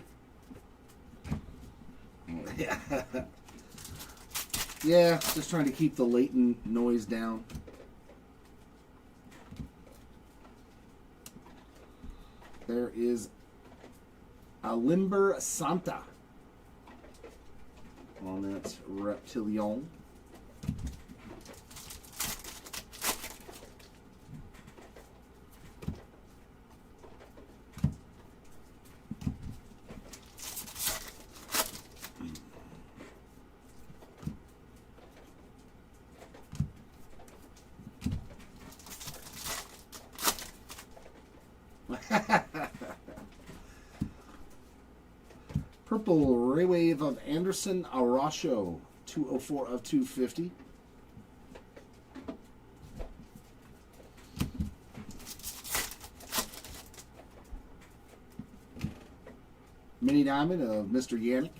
S1: Yeah, just trying to keep the latent noise down. There is Alimber Santa on that Reptilion. Purple Ray Wave of Anderson Araujo, 204 of 250. Mini Diamond of Mr. Yannick.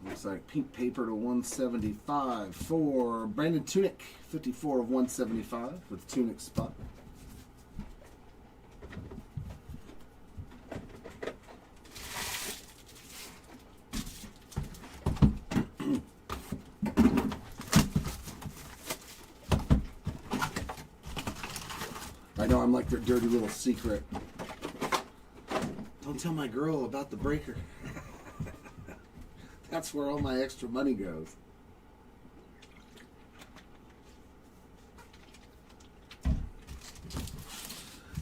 S1: Looks like pink paper to 175 for Brandon Tunick, 54 of 175 with Tunick spot. I know I'm like their dirty little secret. Don't tell my girl about the breaker. That's where all my extra money goes.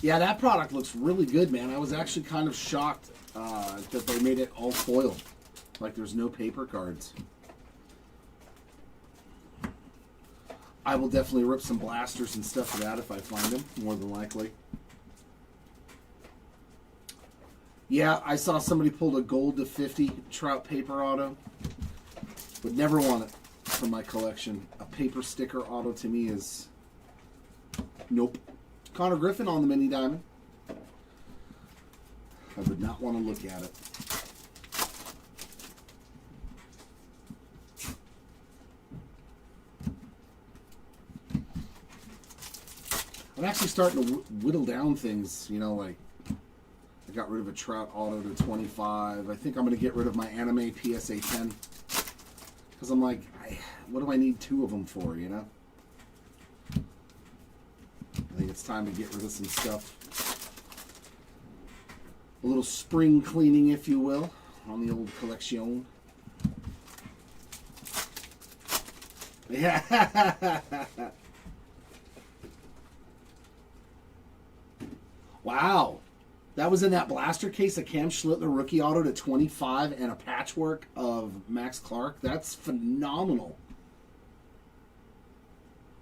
S1: Yeah, that product looks really good, man. I was actually kind of shocked that they made it all foil. Like there's no paper cards. I will definitely rip some blasters and stuff for that if I find them, more than likely. Yeah, I saw somebody pulled a gold to 50 Trout paper auto. Would never want it for my collection. A paper sticker auto to me is... nope. Connor Griffin on the Mini Diamond. I would not want to look at it. I'm actually starting to whittle down things, you know, like I got rid of a Trout auto to 25. I think I'm going to get rid of my Anime PSA 10. Because I'm like, what do I need two of them for, you know? I think it's time to get rid of some stuff. A little spring cleaning, if you will, on the old collection. Yeah. Wow. That was in that blaster case, a Cam Schlittler rookie auto to 25 and a patchwork of Max Clark. That's phenomenal.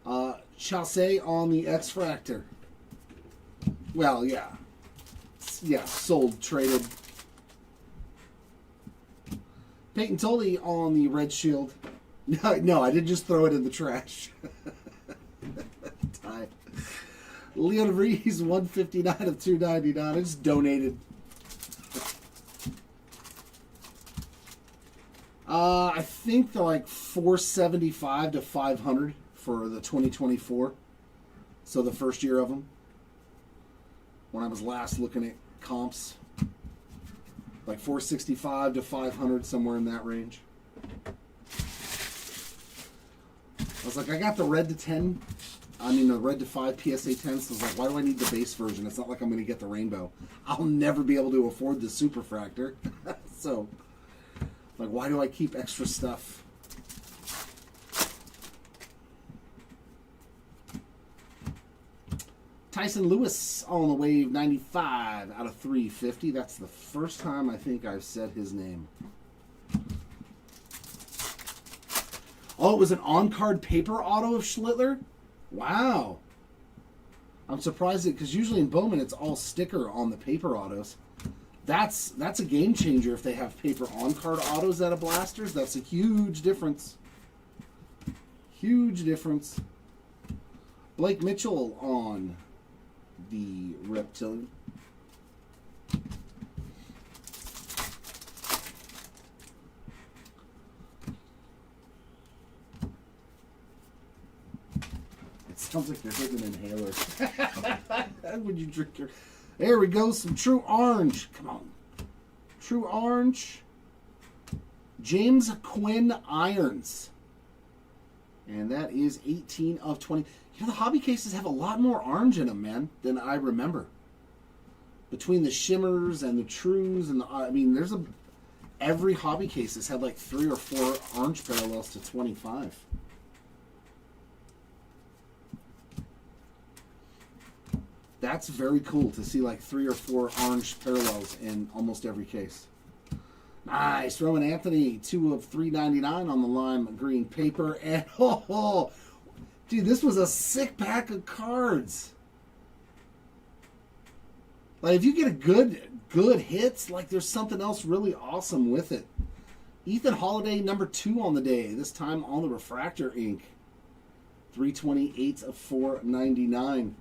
S1: Chassé on the X-Fractor. Well, yeah. Yeah, sold, traded. Peyton Tully on the Red Shield. No, I didn't just throw it in the trash. Leon Rees, 159 of 299. I just donated. I think they're like 475 to 500 for the 2024. So the first year of them. When I was last looking at comps. Like 465 to 500, somewhere in that range. I was like, I got the red to 10. I mean, the red to 5 PSA 10. So I was like, why do I need the base version? It's not like I'm going to get the rainbow. I'll never be able to afford the Superfractor. So, like, why do I keep extra stuff? Tyson Lewis on the wave, 95 out of 350. That's the first time I think I've said his name. Oh, it was an on-card paper auto of Schlittler? Wow. I'm surprised because usually in Bowman it's all sticker on the paper autos. That's a game changer if they have paper on-card autos out of blasters. That's a huge difference. Huge difference. Blake Mitchell on the Reptilian. It sounds like they're hitting an inhaler. Would you drink your... There we go, some True Orange. Come on. True Orange. James Quinn Irons. And that is 18 of 20. You know, the hobby cases have a lot more orange in them, man, than I remember. Between the shimmers and the trues and the... I mean, there's a... Every hobby case has had like 3 or 4 orange parallels to 25. That's very cool to see like 3 or 4 orange parallels in almost every case. Nice. Roman Anthony, 2 of 399 on the lime green paper. And oh, dude, this was a sick pack of cards. Like if you get a good hits, like there's something else really awesome with it. Ethan Holiday, number 2 on the day. This time on the refractor ink. 328 of 499.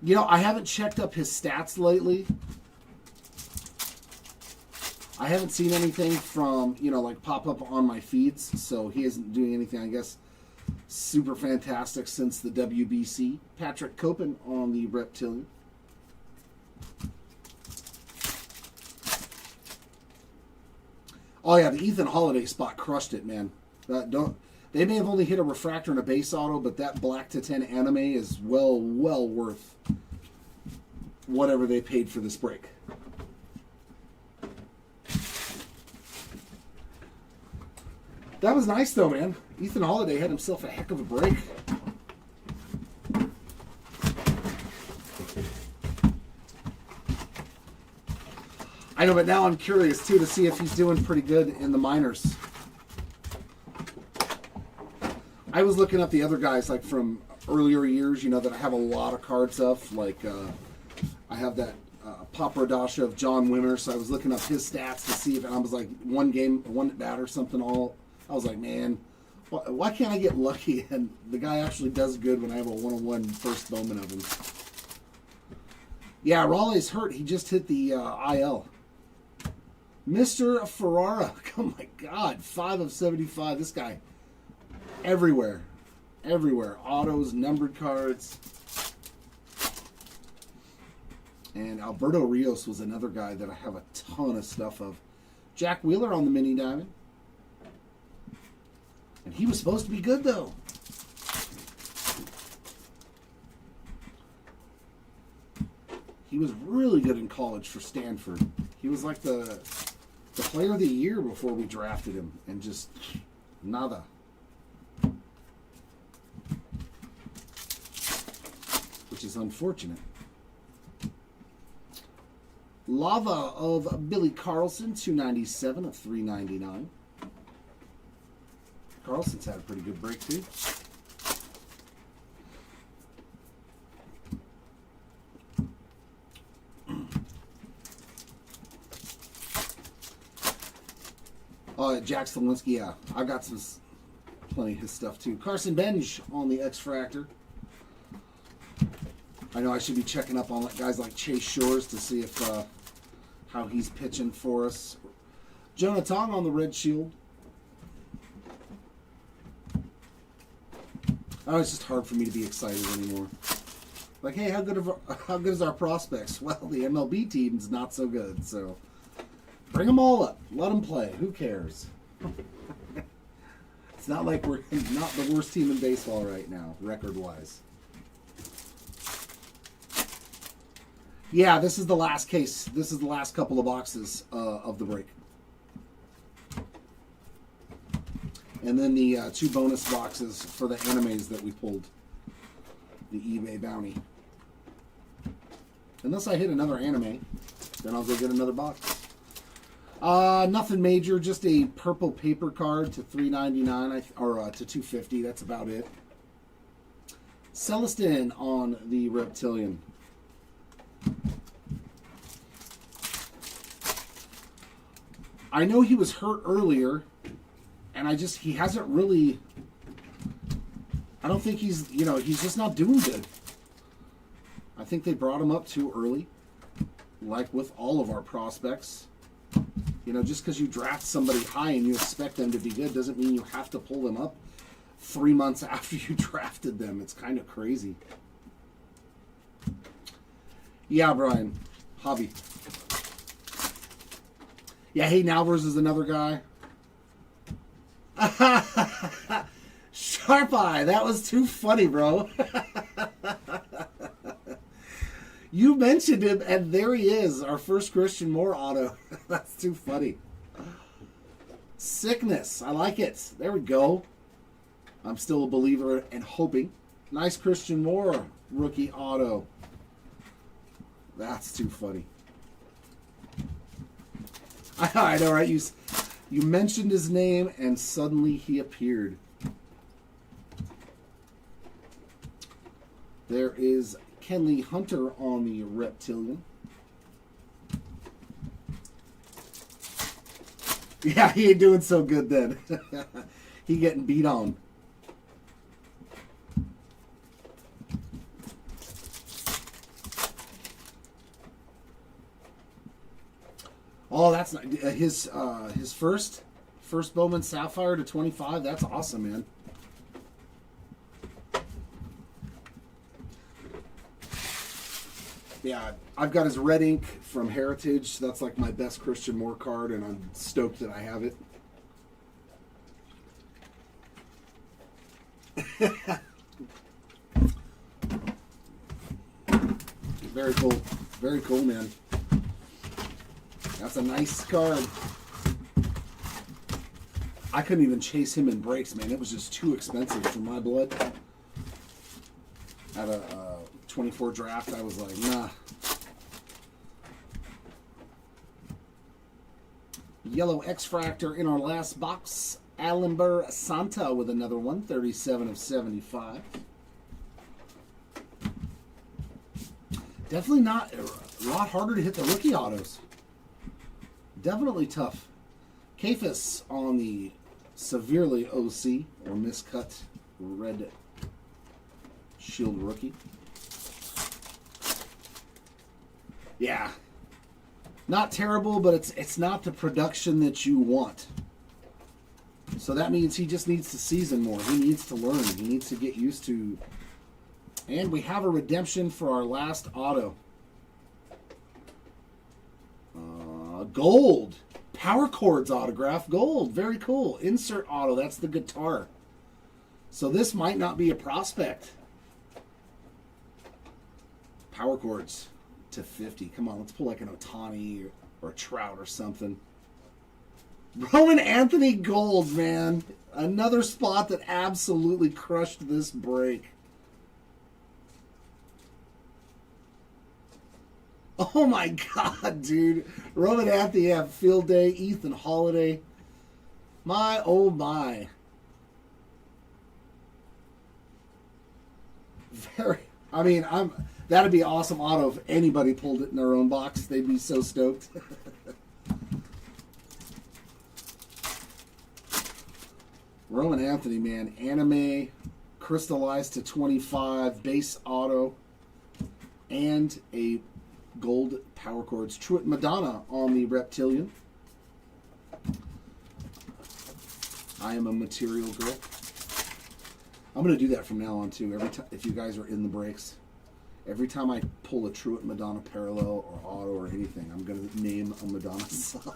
S1: You know, I haven't checked up his stats lately. I haven't seen anything from, you know, like pop up on my feeds, so he isn't doing anything, I guess, super fantastic since the WBC. Patrick Copen on the Reptilian. Oh yeah, the Ethan Holiday spot crushed it, man. They may have only hit a refractor and a base auto, but that black to 10 anime is well worth whatever they paid for this break. That was nice though, man. Ethan Holiday had himself a heck of a break. I know, but now I'm curious too to see if he's doing pretty good in the minors. I was looking up the other guys like from earlier years, you know, that I have a lot of cards of. Like I have that Paparadasha of John Wimmer, so I was looking up his stats to see if, and I was like one at bat or something all. I was like, man, why can't I get lucky? And the guy actually does good when I have a 101 first Bowman of him. Yeah, Raleigh's hurt. He just hit the IL. Mr. Ferrara. Oh my God, 5 of 75. This guy, everywhere. Everywhere. Autos, numbered cards. And Alberto Rios was another guy that I have a ton of stuff of. Jack Wheeler on the mini diamond. And he was supposed to be good, though. He was really good in college for Stanford. He was like the player of the year before we drafted him. And just nada. Which is unfortunate. Lava of Billy Carlson, 297 of 399. Carlson's had a pretty good break, too. Jack Slawinski, yeah. I got plenty of his stuff, too. Carson Benj on the X-Fractor. I know I should be checking up on guys like Chase Shores to see if how he's pitching for us. Jonah Tong on the Red Shield. Oh, it's just hard for me to be excited anymore. Like, hey, how good is our prospects? Well, the MLB team's not so good, so bring them all up. Let them play. Who cares? It's not like we're not the worst team in baseball right now, record-wise. Yeah, this is the last case. This is the last couple of boxes of the break. And then the 2 bonus boxes for the animes that we pulled. The eBay bounty. Unless I hit another anime, then I'll go get another box. Nothing major, just a purple paper card to $3.99 or to $2.50. That's about it. Celestin on the Reptilian. I know he was hurt earlier, and he hasn't really. I don't think he's just not doing good. I think they brought him up too early, like with all of our prospects. Just because you draft somebody high and you expect them to be good doesn't mean you have to pull them up 3 months after you drafted them. It's kind of crazy. Yeah, Brian. Hobby. Yeah, Hayden Alvarez is another guy. Sharp Eye, that was too funny, bro. You mentioned him, and there he is, our first Christian Moore auto. That's too funny. Sickness, I like it. There we go. I'm still a believer and hoping. Nice Christian Moore rookie auto. That's too funny. I know, right? You mentioned his name, and suddenly he appeared. There is Kenley Hunter on the Reptilian. Yeah, he ain't doing so good then. He getting beat on. Oh, that's not, his first Bowman Sapphire to 25. That's awesome, man. Yeah, I've got his red ink from Heritage. That's like my best Christian Moore card, and I'm stoked that I have it. Very cool. Very cool, man. That's a nice card. I couldn't even chase him in breaks, man. It was just too expensive for my blood. At a 24 draft, I was like, nah. Yellow X-Fractor in our last box. Alimber Santa with another one, 37 of 75. Definitely not a lot harder to hit the rookie autos. Definitely tough. Kafis on the severely OC or miscut red shield rookie. Yeah. Not terrible, but it's not the production that you want. So that means he just needs to season more. He needs to learn. He needs to get used to. And we have a redemption for our last auto. Gold. Power Chords autograph. Gold. Very cool. Insert auto. That's the guitar. So this might not be a prospect. Power Chords to 50. Come on, let's pull like an Ohtani or a Trout or something. Roman Anthony Gold, man. Another spot that absolutely crushed this break. Oh my God, dude. Roman Anthony have field day. Ethan Holiday. My, oh my. Very, I mean, that'd be awesome auto if anybody pulled it in their own box. They'd be so stoked. Roman Anthony, man. Anime, crystallized to 25, base auto, and a gold power chords. Truett Madonna on the Reptilian. I am a material girl. I'm going to do that from now on too. Every time, if you guys are in the breaks, every time I pull a Truett Madonna parallel or auto or anything, I'm going to name a Madonna song.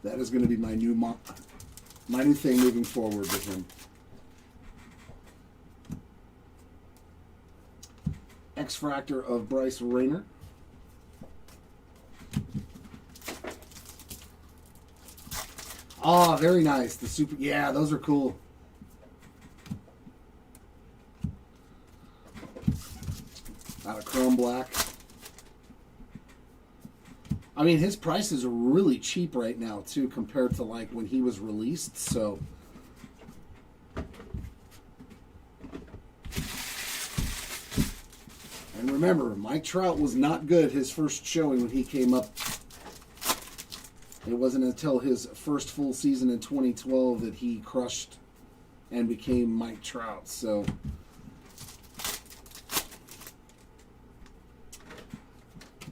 S1: That is going to be my new thing moving forward with him. X-Fractor of Bryce Rayner. Oh, very nice. The super, yeah, those are cool. Out of chrome black. I mean, his prices are really cheap right now too, compared to like when he was released. So, and remember, Mike Trout was not good his first showing when he came up. It wasn't until his first full season in 2012 that he crushed and became Mike Trout. So,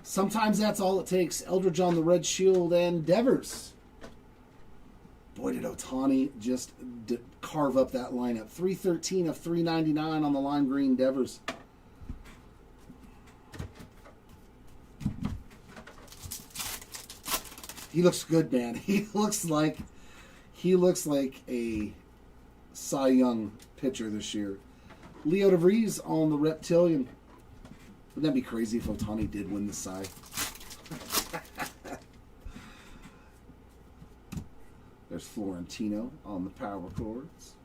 S1: sometimes that's all it takes. Eldridge on the Red Shield and Devers. Boy, did Ohtani just carve up that lineup. 313 of 399 on the lime green Devers. He looks good, man. He looks like a Cy Young pitcher this year. Leo DeVries on the Reptilian. Wouldn't that be crazy if Ohtani did win the Cy? There's Florentino on the power chords.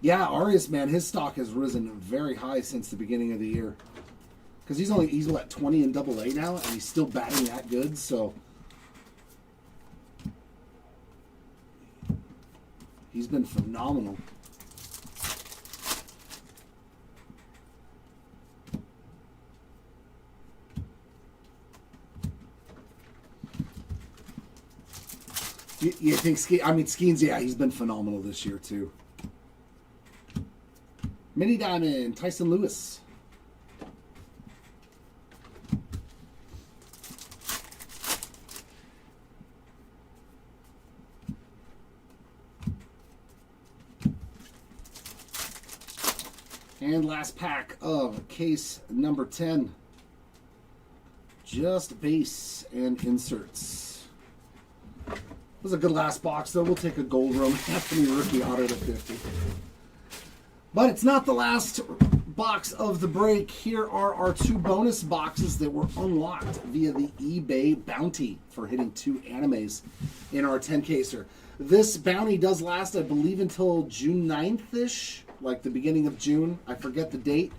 S1: Yeah, Arias, man, his stock has risen very high since the beginning of the year. Because he's what, 20 in Double-A now, and he's still batting that good. So he's been phenomenal. You think Skeens? Yeah, he's been phenomenal this year too. Mini Diamond, Tyson Lewis. And last pack of case number 10. Just base and inserts. It was a good last box, though. We'll take a gold Roman Anthony rookie auto to 50. But it's not the last box of the break. Here are our 2 bonus boxes that were unlocked via the eBay bounty for hitting 2 animes in our 10-caser. This bounty does last, I believe, until June 9th-ish. Like the beginning of June. I forget the date.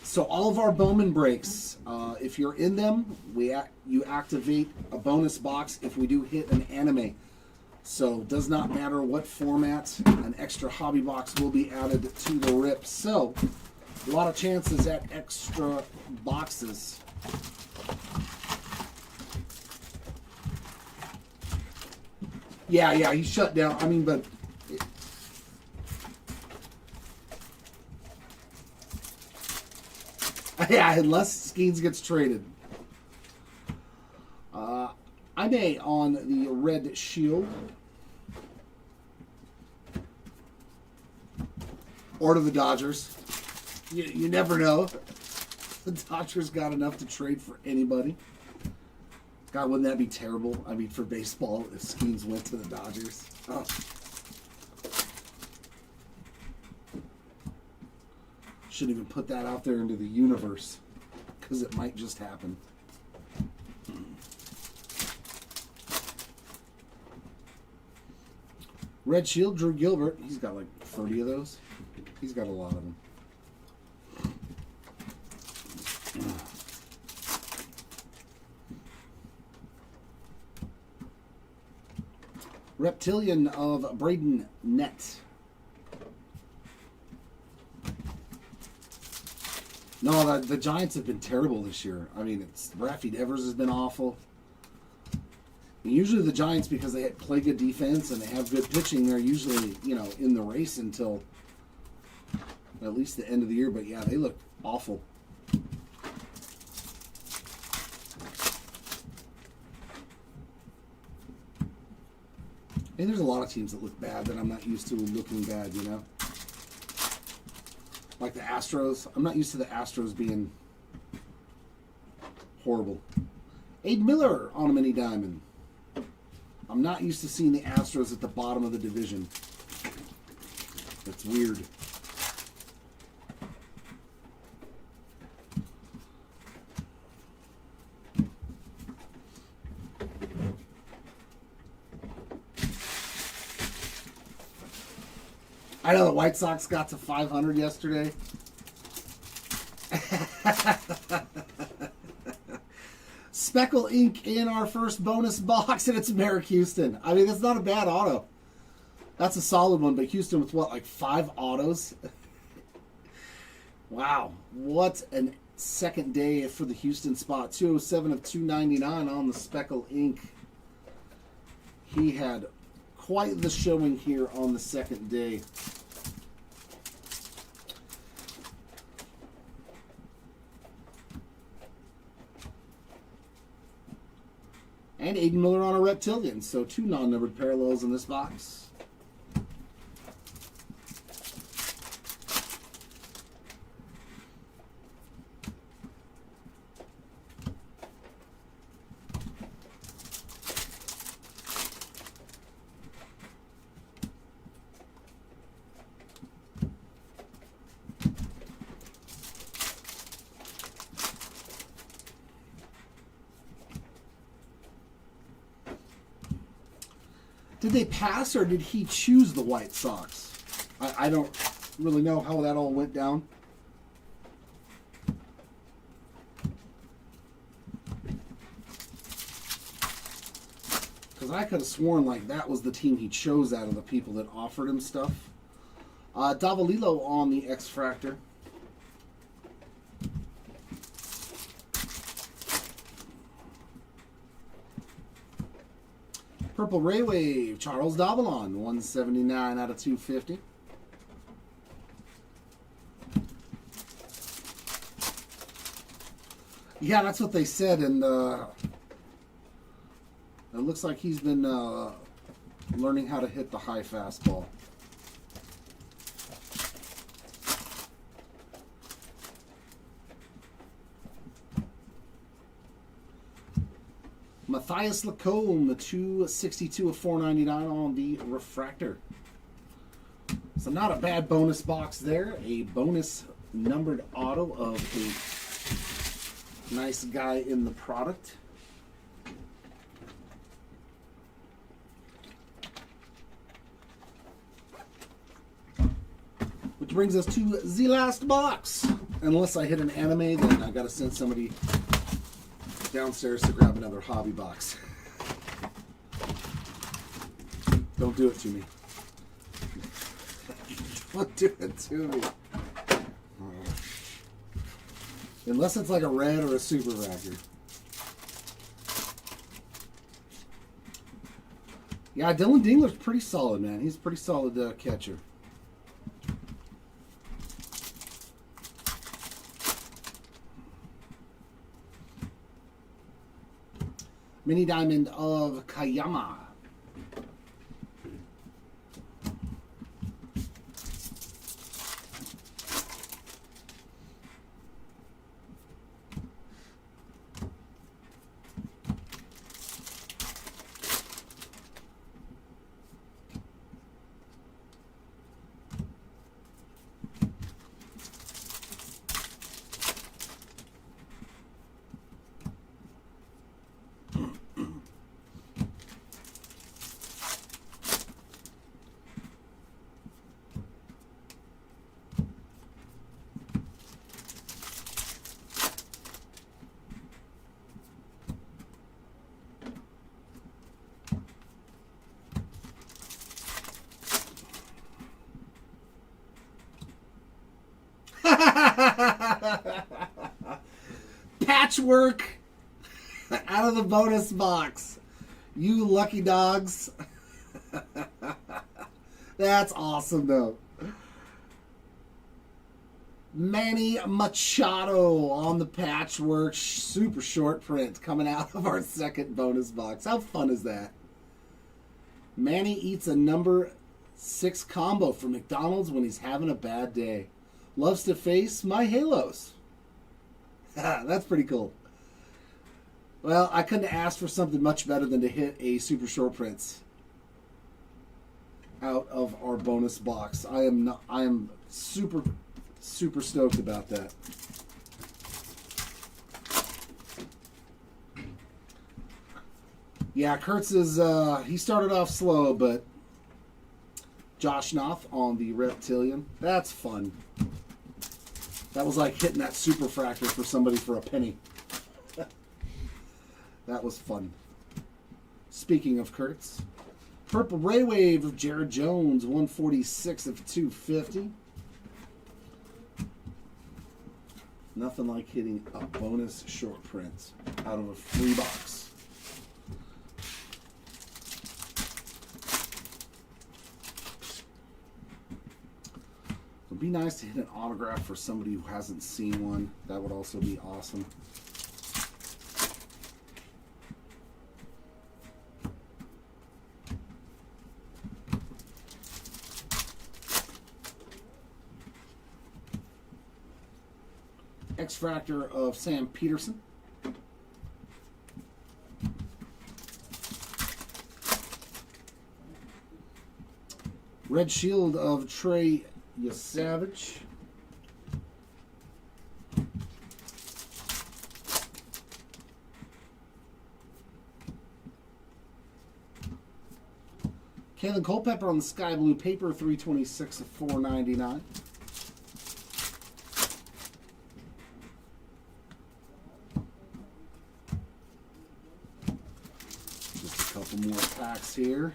S1: So all of our Bowman breaks, if you're in them, you activate a bonus box if we do hit an anime. So it does not matter what format, an extra hobby box will be added to the rip. So a lot of chances at extra boxes. Yeah, he's shut down. I mean, but... yeah, unless Skeens gets traded. I may on the Red Shield. Or to the Dodgers. You never know. The Dodgers got enough to trade for anybody. God, wouldn't that be terrible? I mean, for baseball, if Skeens went to the Dodgers. Oh. Shouldn't even put that out there into the universe, because it might just happen. Red Shield, Drew Gilbert. He's got like 30 of those. He's got a lot of them. Reptilian of Braden Nett. No, the Giants have been terrible this year. I mean, Rafi Devers has been awful. And usually the Giants, because they play good defense and they have good pitching, they're usually, in the race until at least the end of the year. But yeah, they look awful. And there's a lot of teams that look bad that I'm not used to looking bad, Like the Astros. I'm not used to the Astros being horrible. Aid Miller on a mini diamond. I'm not used to seeing the Astros at the bottom of the division. That's weird. I know the White Sox got to 500 yesterday. Speckle Ink in our first bonus box, and it's Merrick Houston. I mean, that's not a bad auto. That's a solid one, but Houston with what, like 5 autos? Wow. What a second day for the Houston spot. 207 of 299 on the Speckle Ink. He had quite the showing here on the second day. And Aiden Miller on a Reptilian. So 2 non-numbered parallels in this box. Did they pass or did he choose the White Sox? I don't really know how that all went down. Because I could have sworn like that was the team he chose out of the people that offered him stuff. Davalillo on the X-Fractor. Purple Ray Wave, Charles Davalon, 179 out of 250. Yeah, that's what they said, and it looks like he's been learning how to hit the high fastball. Matthias Lacombe, 262 of 499 on the Refractor. So not a bad bonus box there. A bonus numbered auto of a nice guy in the product. Which brings us to the last box. Unless I hit an anime, then I gotta send somebody downstairs to grab another hobby box. Don't do it to me. Don't do it to me. Unless it's like a red or a super raptor. Yeah, Dylan Dingler's pretty solid, man. He's a pretty solid catcher. Mini Diamond of Kayama. Patchwork out of the bonus box. You lucky dogs. That's awesome, though. Manny Machado on the patchwork super short print coming out of our second bonus box. How fun is that? Manny eats a number 6 combo from McDonald's when he's having a bad day. Loves to face my halos. That's pretty cool. Well, I couldn't ask for something much better than to hit a super short prints out of our bonus box. I am super stoked about that. Yeah, Kurtz is he started off slow, but Josh Knopf on the Reptilian. That's fun. That was like hitting that superfractor for somebody for a penny. That was fun. Speaking of Kurtz, Purple Ray Wave of Jared Jones, 146 of 250. Nothing like hitting a bonus short print out of a free box. It would be nice to hit an autograph for somebody who hasn't seen one. That would also be awesome. X-Fractor of Sam Peterson. Red Shield of Trey Yasavage. Kalen Culpepper on the Sky Blue paper, 326 of 499. Couple more packs here.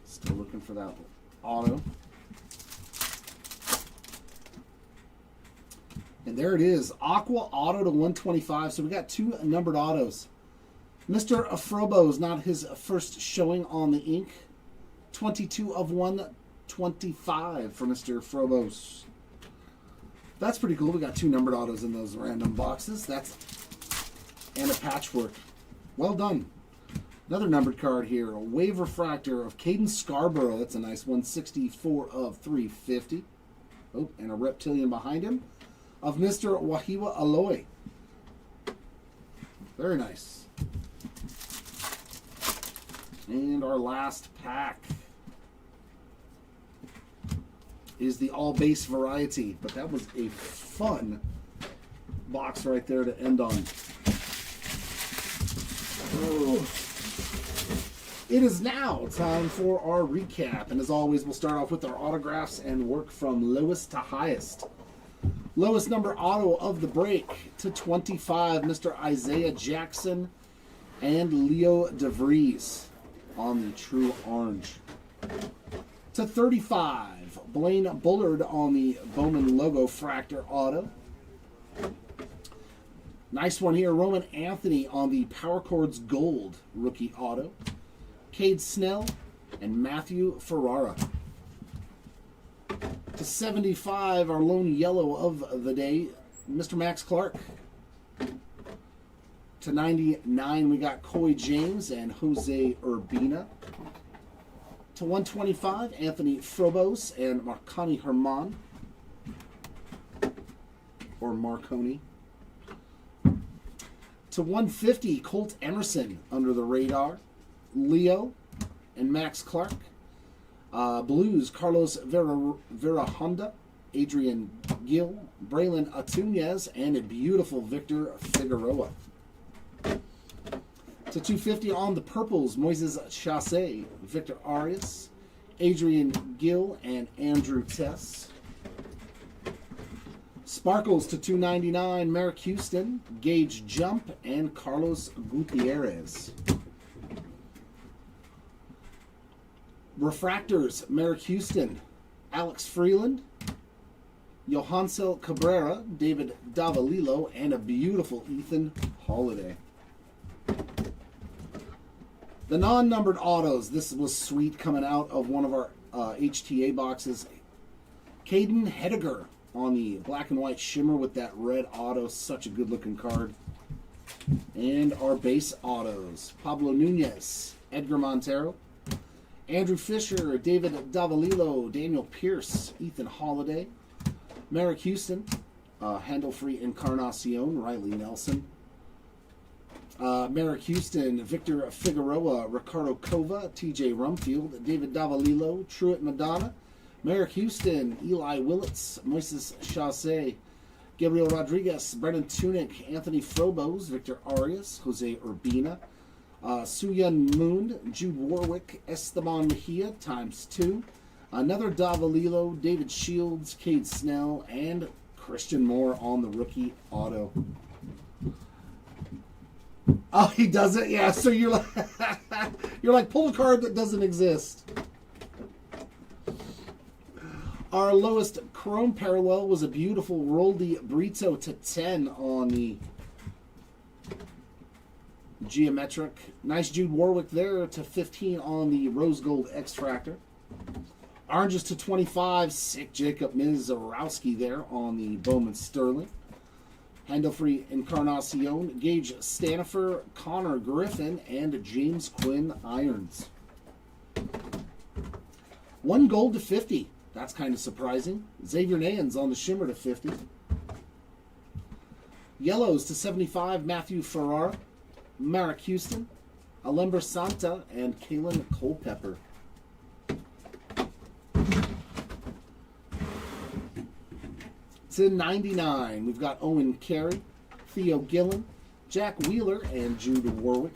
S1: Still looking for that auto. And there it is. Aqua auto to 125. So we got 2 numbered autos. Mr. Afrobo is not his first showing on the ink. 22 of 125 for Mr. Frobos. That's pretty cool. We got 2 numbered autos in those random boxes. And a patchwork. Well done. Another numbered card here. A Wave Refractor of Caden Scarborough. That's a nice one. 64 of 350. Oh, and a Reptilian behind him of Mr. Wahiwa Aloy. Very nice. And our last pack is the all base variety. But that was a fun box right there to end on. Oh. It is now time for our recap, and as always we'll start off with our autographs and work from lowest to highest. Lowest number auto of the break to 25, Mr. Isaiah Jackson and Leo DeVries on the True Orange. To 35, Blaine Bullard on the Bowman Logo Fractor auto. Nice one here, Roman Anthony on the Power Chords Gold rookie auto. Cade Snell and Matthew Ferrara. To 75, our lone yellow of the day, Mr. Max Clark. To 99, we got Coy James and Jose Urbina. To 125, Anthony Frobos and Marconi Herman. Or Marconi. To 150, Colt Emerson under the radar. Leo and Max Clark. Blues, Carlos Vera Honda, Adrian Gill, Braylon Atunez, and a beautiful Victor Figueroa. To 250 on the purples, Moises Chassé, Victor Arias, Adrian Gill, and Andrew Tess. Sparkles to 299, Merrick Houston, Gage Jump, and Carlos Gutierrez. Refractors, Merrick Houston, Alex Freeland, Johansel Cabrera, David Davalillo, and a beautiful Ethan Holiday. The non-numbered autos. This was sweet coming out of one of our HTA boxes. Caden Hediger on the black and white shimmer with that red auto. Such a good-looking card. And our base autos. Pablo Nunez, Edgar Montero, Andrew Fisher, David Davalillo, Daniel Pierce, Ethan Holiday, Merrick Houston, Handle-Free Encarnacion, Riley Nelson, Merrick Houston, Victor Figueroa, Ricardo Cova, TJ Rumfield, David Davalillo, Truett Madonna, Merrick Houston, Eli Willits, Moises Chaussee, Gabriel Rodriguez, Brennan Tunick, Anthony Frobos, Victor Arias, Jose Urbina, Suyun Moon, Jude Warwick, Esteban Mejia ×2, another Davalillo, David Shields, Cade Snell, and Christian Moore on the rookie auto. Oh, he doesn't? Yeah, so you're like, you're like, pull a card that doesn't exist. Our lowest chrome parallel was a beautiful Roldy Brito ×10 on the geometric. Nice Jude Warwick there ×15 on the rose gold extractor. Oranges ×25, sick Jacob Mizorowski there on the Bowman Sterling. Handle-Free Encarnacion, Gage Stanifer, Connor Griffin, and James Quinn Irons. 1 gold ×50. That's kind of surprising. Xavier Nans on the shimmer ×50. Yellows ×75, Matthew Ferrara, Marek Houston, Alember Santa, and Kalen Culpepper. To 99, we've got Owen Carey, Theo Gillen, Jack Wheeler, and Jude Warwick.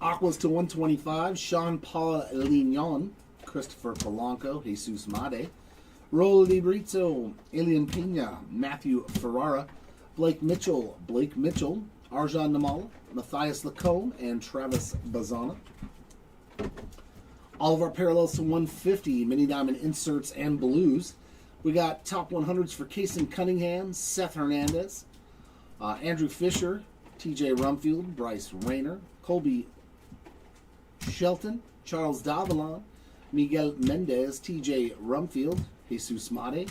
S1: Aquas ×125, Sean Paul Lignon, Christopher Polanco, Jesus Made, Rolly Brito, Elian Pena, Matthew Ferrara, Blake Mitchell, Arjan Namala, Matthias Lacombe, and Travis Bazana. All of our parallels to 150, mini diamond inserts and blues. We got top 100s for Kason Cunningham, Seth Hernandez, Andrew Fisher, TJ Rumfield, Bryce Rayner, Colby Shelton, Charles Davalon, Miguel Mendez, TJ Rumfield, Jesus Made,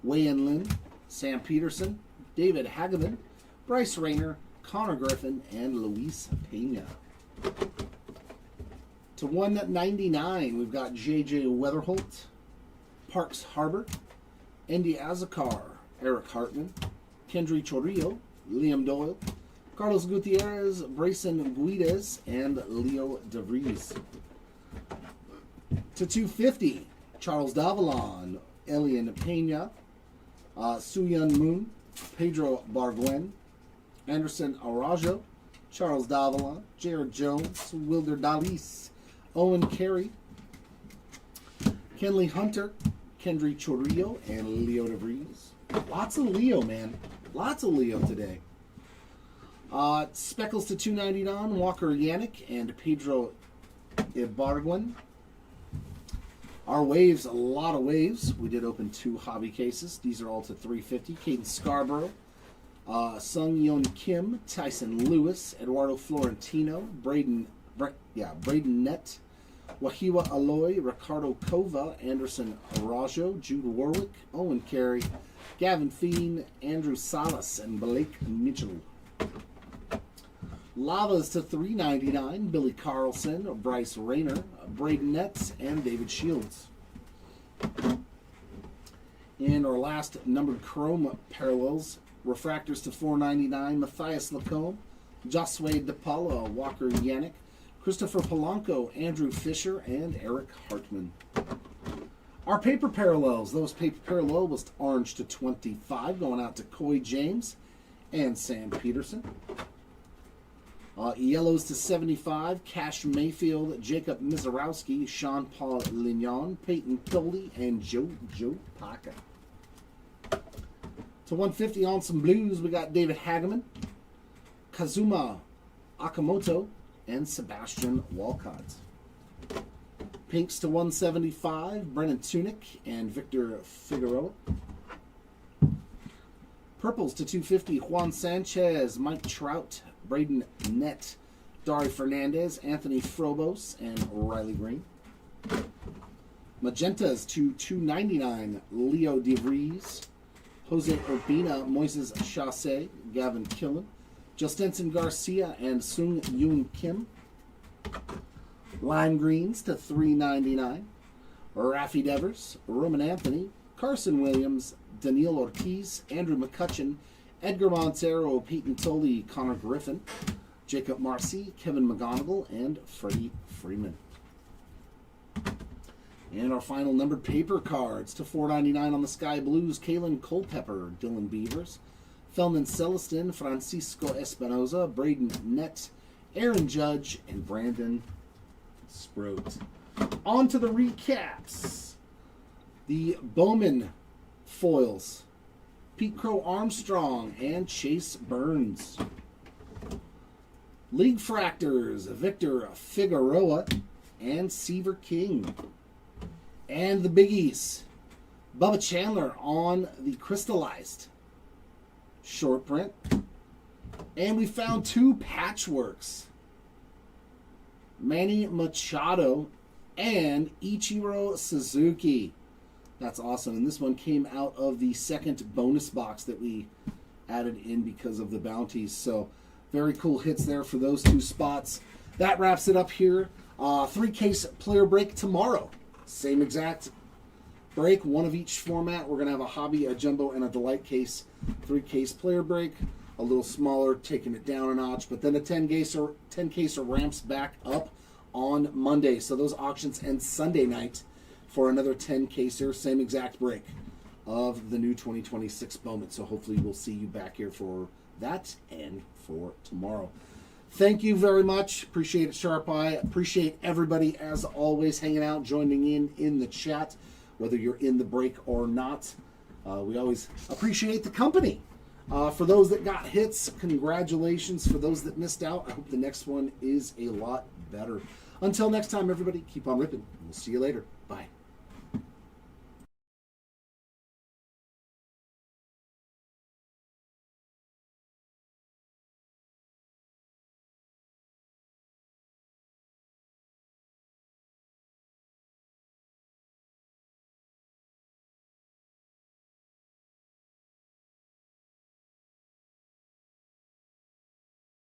S1: Wayan Lin, Sam Peterson, David Hageman, Bryce Rayner, Connor Griffin, and Luis Pena. To 199, we've got JJ Weatherholt, Parks Harbor, Andy Azakar, Eric Hartman, Kendry Chorillo, Liam Doyle, Carlos Gutierrez, Brayson Guides, and Leo DeVries. To 250, Charles Davalon, Elian Pena, Suyun Moon, Pedro Barguen, Anderson Araujo, Charles Davalon, Jared Jones, Wilder Dalis, Owen Carey, Kenley Hunter, Kendry Chorillo, and Leo DeVries. Lots of Leo, man. Lots of Leo today. Speckles to 299, Walker Yannick, and Pedro Ibarguen. Our waves, a lot of waves. We did open 2 hobby cases. These are all to 350. Caden Scarborough, Sung Yeon Kim, Tyson Lewis, Eduardo Florentino, Braden Nett, Wahiwa Aloy, Ricardo Cova, Anderson Araujo, Jude Warwick, Owen Carey, Gavin Fiend, Andrew Salas, and Blake Mitchell. Lavas to 399, Billy Carlson, Bryce Rayner, Braden Nets, and David Shields. And our last numbered chrome parallels, refractors to 499, Matthias Lacombe, Josue DePaula, Walker Yannick, Christopher Polanco, Andrew Fisher, and Eric Hartman. Our paper parallels, those paper parallel was orange to 25, going out to Coy James and Sam Peterson. Yellows to 75, Cash Mayfield, Jacob Mizorowski, Sean Paul Lignon, Peyton Coley, and Joe Paca. To 150 on some blues, we got David Hageman, Kazuma Akamoto, and Sebastian Walcott. Pinks to 175, Brennan Tunick and Victor Figueroa. Purples to 250, Juan Sanchez, Mike Trout, Braden Nett, Dari Fernandez, Anthony Frobos, and Riley Green. Magentas to 299, Leo DeVries, Jose Urbina, Moises Chassé, Gavin Killen, Justinson Garcia, and Sung Yoon Kim. Lime greens to $3.99. Raffy Devers, Roman Anthony, Carson Williams, Daniil Ortiz, Andrew McCutcheon, Edgar Montero, Peyton Tolley, Connor Griffin, Jacob Marcy, Kevin McGonigal, and Freddie Freeman. And our final numbered paper cards to $4.99 on the Sky Blues, Kalen Culpepper, Dylan Beavers, Feldman Celestin, Francisco Espinoza, Braden Nett, Aaron Judge, and Brandon Sproat. On to the recaps. The Bowman foils, Pete Crow Armstrong and Chase Burns. League Fractors, Victor Figueroa and Seaver King. And the Biggies, Bubba Chandler on the Crystallized short print. And we found two patchworks, Manny Machado and Ichiro Suzuki. That's awesome. And this one came out of the second bonus box that we added in because of the bounties. So very cool hits there for those two spots. That wraps it up here. 3-case player break tomorrow. Same exact break, one of each format. We're going to have a hobby, a jumbo, and a delight case. 3-case player break. A little smaller, taking it down a notch. But then a 10-caser ramps back up on Monday. So those auctions end Sunday night for another 10-caser. Same exact break of the new 2026 Bowman. So hopefully we'll see you back here for that and for tomorrow. Thank you very much. Appreciate it, Sharp Eye. Appreciate everybody, as always, hanging out, joining in the chat, whether you're in the break or not. We always appreciate the company. For those that got hits, congratulations. For those that missed out, I hope the next one is a lot better. Until next time, everybody, keep on ripping. We'll see you later. Bye.